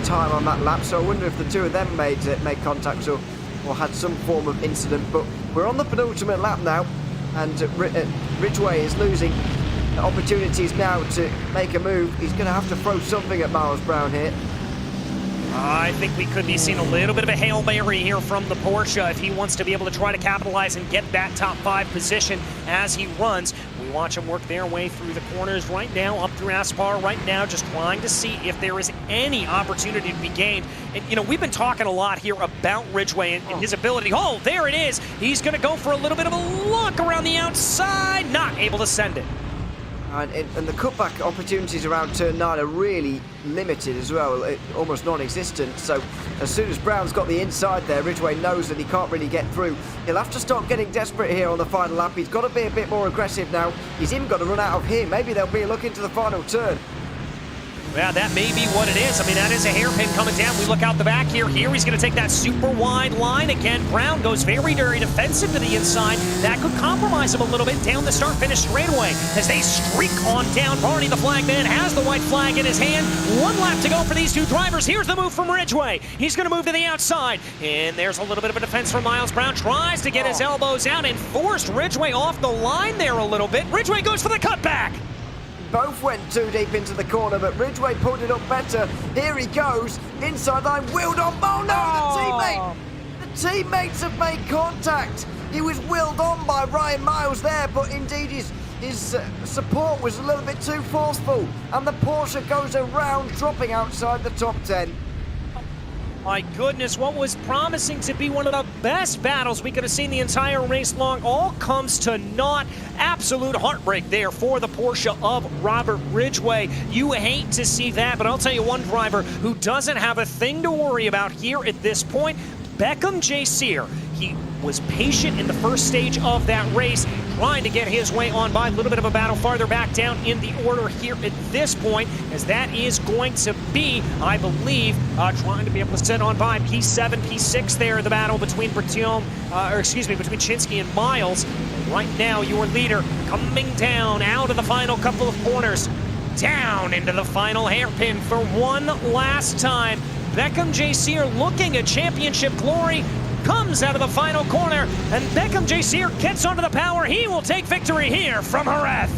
time on that lap, so I wonder if the two of them made contact or had some form of incident. But we're on the penultimate lap now, and Ridgway is losing opportunities now to make a move. He's going to have to throw something at Miles Brown here. I think we could be seeing a little bit of a Hail Mary here from the Porsche if he wants to be able to try to capitalize and get that top 5 position as he runs. We watch him work their way through the corners right now, up through Aspar right now, just trying to see if there is any opportunity to be gained. And, you know, we've been talking a lot here about Ridgway and his ability. Oh, there it is. He's going to go for a little bit of a look around the outside. Not able to send it. And the cutback opportunities around turn 9 are really limited as well, almost non-existent. So as soon as Brown's got the inside there, Ridgway knows that he can't really get through. He'll have to start getting desperate here on the final lap. He's got to be a bit more aggressive now. He's even got to run out of here. Maybe they'll be looking to the final turn. Yeah, that may be what it is. I mean, that is a hairpin coming down. We look out the back here. Here he's going to take that super wide line again. Brown goes very defensive to the inside. That could compromise him a little bit down the start-finish straightaway as they streak on down. Barney, the flag man, has the white flag in his hand. 1 lap to go for these two drivers. Here's the move from Ridgway. He's going to move to the outside. And there's a little bit of a defense from Miles Brown. Tries to get his elbows out and forced Ridgway off the line there a little bit. Ridgway goes for the cutback. Both went too deep into the corner, but Ridgway pulled it up better. Here he goes, inside line, wheeled on. Oh no, the teammates have made contact. He was wheeled on by Ryan Miles there, but indeed his support was a little bit too forceful, and the Porsche goes around, dropping outside the top 10. My goodness, what was promising to be one of the best battles we could have seen the entire race long all comes to naught. Absolute heartbreak there for the Porsche of Robert Ridgway. You hate to see that, but I'll tell you one driver who doesn't have a thing to worry about here at this point, Beckham J. Sear. He was patient in the first stage of that race, trying to get his way on by. A little bit of a battle farther back down in the order here at this point, as that is going to be, I believe, trying to be able to set on by P7, P6 there, the battle between between Chinsky and Miles. Right now, your leader coming down out of the final couple of corners, down into the final hairpin for one last time. Beckham J. Sear looking at championship glory, comes out of the final corner, and Beckham J. Sear gets onto the power. He will take victory here from Jerez.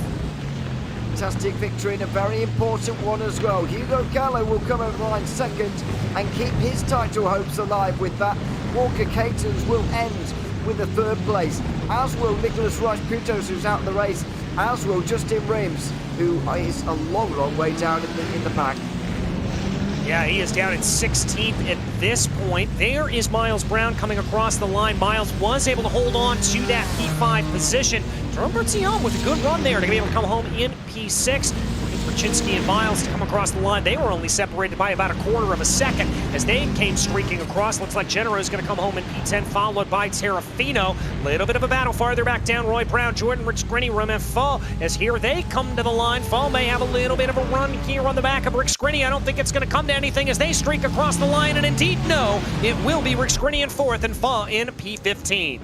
Fantastic victory and a very important one as well. Hugo Gallo will come over the line second and keep his title hopes alive with that. Walker Catons will end with the 3rd place, as will Nicholas Rice-Putos, who's out of the race, as will Justin Rims, who is a long way down in the pack. Yeah, he is down at 16th at this point. There is Miles Brown coming across the line. Miles was able to hold on to that P5 position. Jerome Bertillon with a good run there to be able to come home in P6. Chinsky and Miles to come across the line. They were only separated by about 1/4 of a second as they came streaking across. Looks like Genero is going to come home in P10, followed by Terrafino. Little bit of a battle farther back down. Roy Brown, Jordan, Rich Grinny, Romain Fall, as here they come to the line. Fall may have a little bit of a run here on the back of Rick Skrinny. I don't think it's going to come to anything as they streak across the line, and indeed, no, it will be Rick Skrinny in 4th and Fall in P15.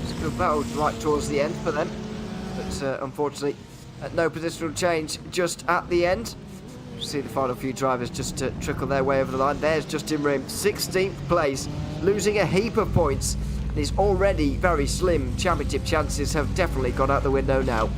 It's a good battle right towards the end for them, but unfortunately, no positional change just at the end. See the final few drivers just to trickle their way over the line. There's Justin Rim, 16th place, losing a heap of points. His already very slim championship chances have definitely gone out the window now.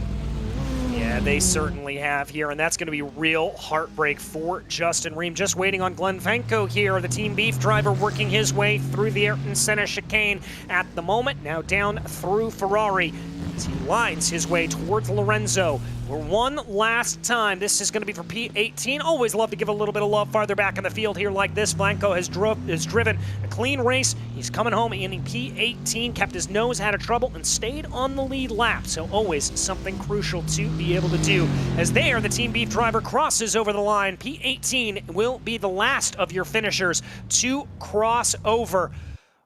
Yeah, they certainly have here, and that's going to be real heartbreak for Justin Ream. Just waiting on Glenn Venko here, the Team Beef driver, working his way through the Ayrton Senna chicane at the moment. Now down through Ferrari as he winds his way towards Lorenzo. For one last time, this is going to be for P18. Always love to give a little bit of love farther back in the field here like this. Blanco has driven a clean race. He's coming home in P18, kept his nose out of trouble, and stayed on the lead lap. So always something crucial to be able to do. As there, the Team Beef driver crosses over the line. P18 will be the last of your finishers to cross over.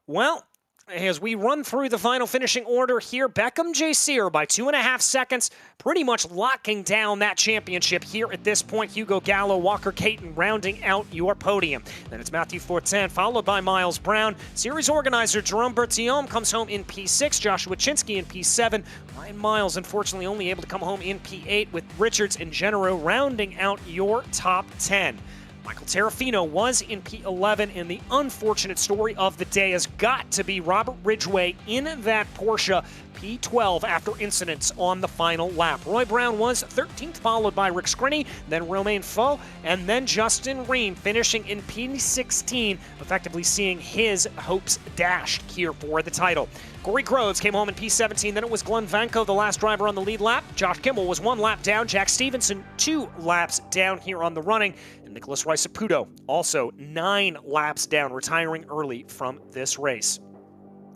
Well, as we run through the final finishing order here, Beckham J. Sear by 2.5 seconds, pretty much locking down that championship here at this point. Hugo Gallo, Walker Caton rounding out your podium. Then it's Matthew Fortin, followed by Miles Brown. Series organizer Jerome Bertillon comes home in P6, Joshua Chinsky in P7. Ryan Miles, unfortunately, only able to come home in P8, with Richards and Genero rounding out your top 10. Michael Terrafino was in P11, and the unfortunate story of the day has got to be Robert Ridgway in that Porsche P12 after incidents on the final lap. Roy Brown was 13th, followed by Rick Skrinny, then Romain Faux, and then Justin Ream finishing in P16, effectively seeing his hopes dashed here for the title. Corey Groves came home in P17, then it was Glenn Vanko, the last driver on the lead lap. Josh Kimmel was 1 lap down, Jack Stevenson 2 laps down here on the running, and Nicholas Rice-Puto also 9 laps down, retiring early from this race.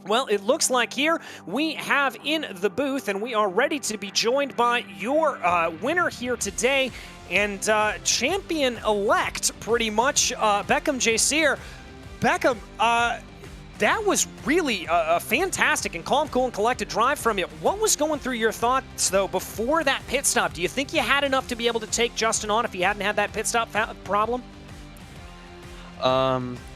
Well, it looks like here we have in the booth, and we are ready to be joined by your winner here today and champion-elect, pretty much, Beckham Jasir. Beckham, that was really a fantastic and calm, cool, and collected drive from you. What was going through your thoughts, though, before that pit stop? Do you think you had enough to be able to take Justin on if he hadn't had that pit stop problem?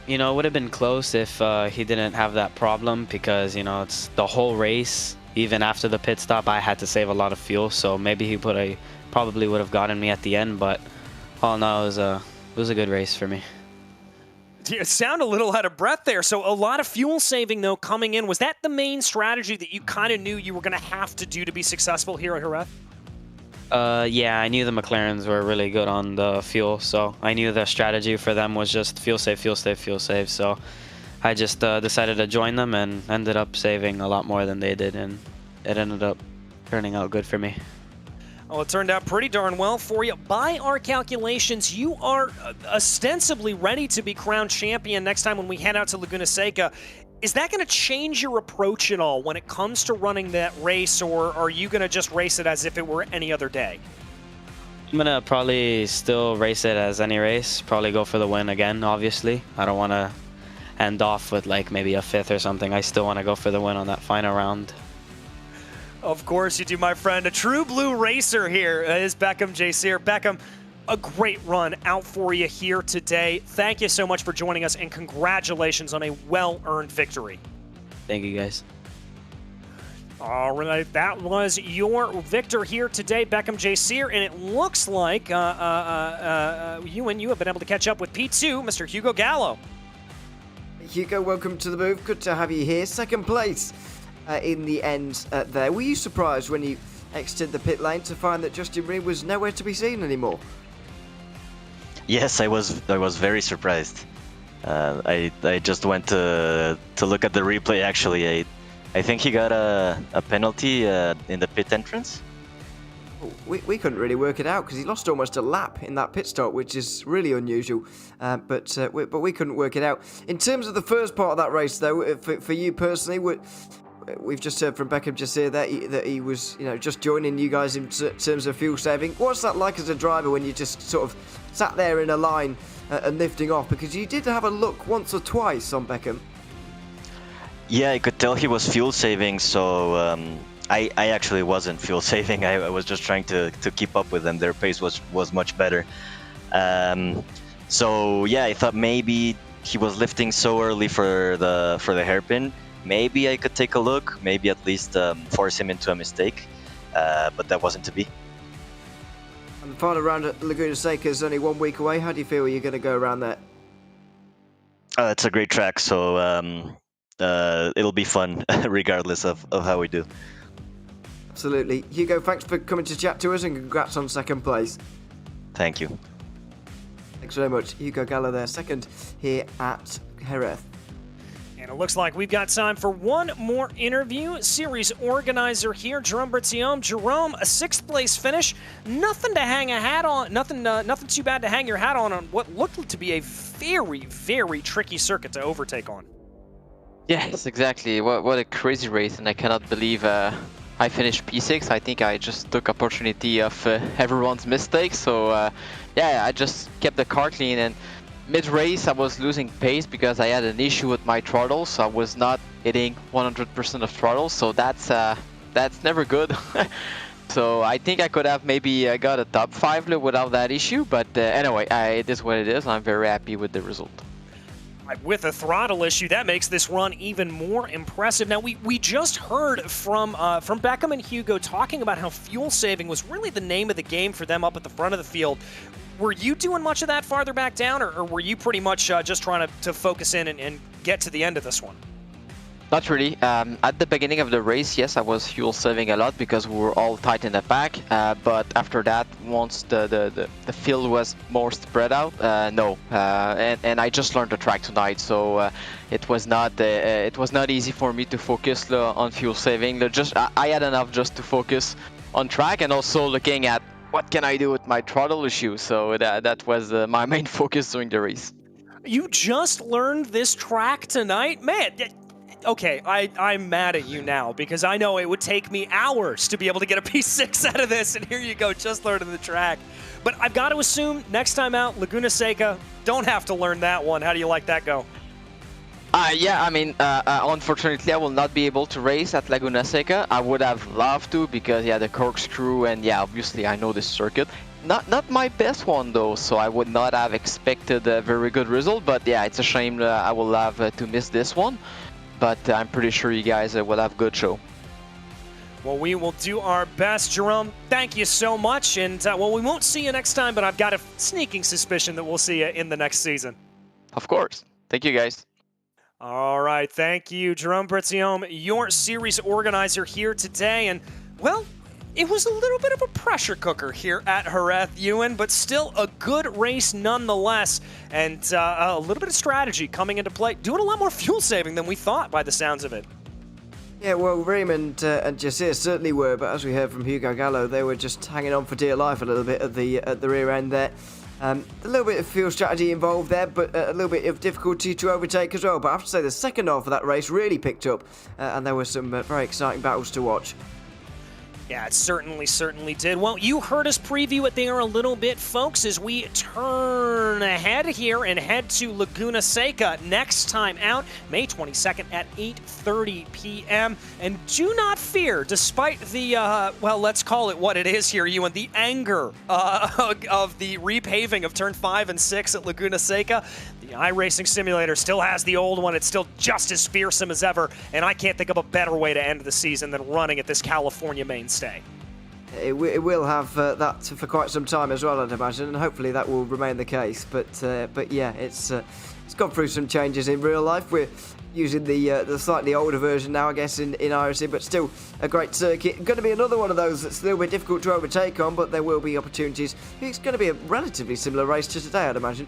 You know, it would have been close if he didn't have that problem, because, you know, it's the whole race. Even after the pit stop, I had to save a lot of fuel, so maybe he probably would have gotten me at the end, but all in all, it was a good race for me. You sound a little out of breath there. So a lot of fuel saving, though, coming in. Was that the main strategy that you kind of knew you were going to have to do to be successful here at Jerez? Yeah, I knew the McLarens were really good on the fuel, so I knew the strategy for them was just fuel save, fuel save, fuel save. So I just decided to join them and ended up saving a lot more than they did, and it ended up turning out good for me. Well, it turned out pretty darn well for you. By our calculations, you are ostensibly ready to be crowned champion next time when we head out to Laguna Seca. Is that going to change your approach at all when it comes to running that race, or are you going to just race it as if it were any other day? I'm going to probably still race it as any race, probably go for the win again, obviously. I don't want to end off with like maybe a 5th or something. I still want to go for the win on that final round. Of course you do, my friend. A true blue racer here is Beckham Jasir. Beckham, a great run out for you here today. Thank you so much for joining us, and congratulations on a well-earned victory. Thank you, guys. All right, that was your victor here today, Beckham Jasir, and it looks like you have been able to catch up with P2, Mr. Hugo Gallo. Hugo, welcome to the booth. Good to have you here. Second place in the end there. Were you surprised when you exited the pit lane to find that Justin Reed was nowhere to be seen anymore? Yes, I was very surprised. I just went to look at the replay. Actually, I think he got a penalty in the pit entrance. We couldn't really work it out because he lost almost a lap in that pit stop, which is really unusual. But we couldn't work it out. In terms of the first part of that race, though, for you personally, we've just heard from Beckham Jasir that he was, just joining you guys in terms of fuel saving. What's that like as a driver when you just sort of sat there in a line and lifting off? Because you did have a look once or twice on Beckham. Yeah, I could tell he was fuel saving, so I actually wasn't fuel saving. I was just trying to keep up with them. Their pace was much better. So yeah, I thought maybe he was lifting so early for the hairpin. Maybe I could take a look, maybe at least force him into a mistake, but that wasn't to be. And the final round at Laguna Seca is only 1 week away. How do you feel you're going to go around that? It's a great track, so it'll be fun regardless of how we do. Absolutely. Hugo, thanks for coming to chat to us, and congrats on second place. Thank you. Thanks very much. Hugo Gallo there, second here at Jerez. And it looks like we've got time for one more interview. Series organizer here, Jerome Bertium. Jerome, a 6th place finish. Nothing to hang a hat on. Nothing too bad to hang your hat on what looked to be a very, very tricky circuit to overtake on. Yes, exactly. What a crazy race, and I cannot believe I finished P6. I think I just took opportunity of everyone's mistakes. So yeah, I just kept the car clean, and mid-race I was losing pace because I had an issue with my throttle, so I was not hitting 100% of throttle, so that's never good. So I think I could have maybe got a top 5 without that issue, but anyway, it is what it is. I'm very happy with the result. With a throttle issue, that makes this run even more impressive. Now, we just heard from Beckham and Hugo talking about how fuel saving was really the name of the game for them up at the front of the field. Were you doing much of that farther back down, or were you pretty much just trying to focus in and get to the end of this one? Not really. At the beginning of the race, yes, I was fuel saving a lot because we were all tight in the pack. But after that, once the field was more spread out, no. And I just learned the track tonight, so it was not easy for me to focus on fuel saving. I had enough just to focus on track, and also looking at what can I do with my throttle issue. So that was my main focus during the race. You just learned this track tonight, man. okay, I'm mad at you now because I know it would take me hours to be able to get a P6 out of this, and here you go, just learning the track. But I've got to assume next time out, Laguna Seca, don't have to learn that one. How do you like that go? Yeah, I mean, unfortunately, I will not be able to race at Laguna Seca. I would have loved to because, yeah, the corkscrew, and yeah, obviously I know this circuit. Not my best one though, so I would not have expected a very good result. But yeah, it's a shame I will have to miss this one. But I'm pretty sure you guys will have a good show. Well, we will do our best, Jerome. Thank you so much. And, well, we won't see you next time, but I've got a sneaking suspicion that we'll see you in the next season. Of course. Thank you, guys. All right. Thank you, Jerome Britsiome, your series organizer here today. And, well, it was a little bit of a pressure cooker here at Jerez, Ewan, but still a good race nonetheless. And a little bit of strategy coming into play. Doing a lot more fuel saving than we thought by the sounds of it. Yeah, well, Raymond and Jasir certainly were, but as we heard from Hugo Gallo, they were just hanging on for dear life a little bit at the rear end there. A little bit of fuel strategy involved there, but a little bit of difficulty to overtake as well. But I have to say, the second half of that race really picked up, and there were some very exciting battles to watch. Yeah, it certainly did. Well, you heard us preview it there a little bit, folks, as we turn ahead here and head to Laguna Seca next time out, May 22nd at 8:30 p.m. And do not fear, despite the, well, let's call it what it is here, Ewan, the anger of the repaving of Turn 5 and 6 at Laguna Seca, the iRacing simulator still has the old one. It's still just as fearsome as ever, and I can't think of a better way to end the season than running at this California mainstay. It will have that for quite some time as well, I'd imagine, and hopefully that will remain the case. But yeah, it's gone through some changes in real life. We're using the slightly older version now, I guess, in iRacing, but still a great circuit. Going to be another one of those that's a little bit difficult to overtake on, but there will be opportunities. It's going to be a relatively similar race to today, I'd imagine.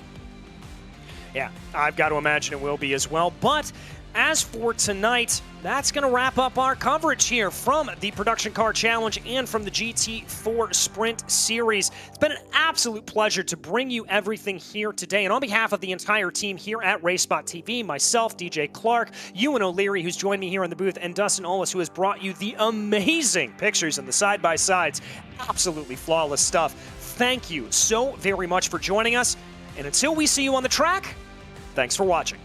Yeah, I've got to imagine it will be as well. But as for tonight, that's going to wrap up our coverage here from the Production Car Challenge and from the GT4 Sprint Series. It's been an absolute pleasure to bring you everything here today. And on behalf of the entire team here at RaceSpotTV, myself, DJ Clark, Ewan O'Leary, who's joined me here in the booth, and Dustin Ollis, who has brought you the amazing pictures and the side-by-sides. Absolutely flawless stuff. Thank you so very much for joining us. And until we see you on the track, thanks for watching.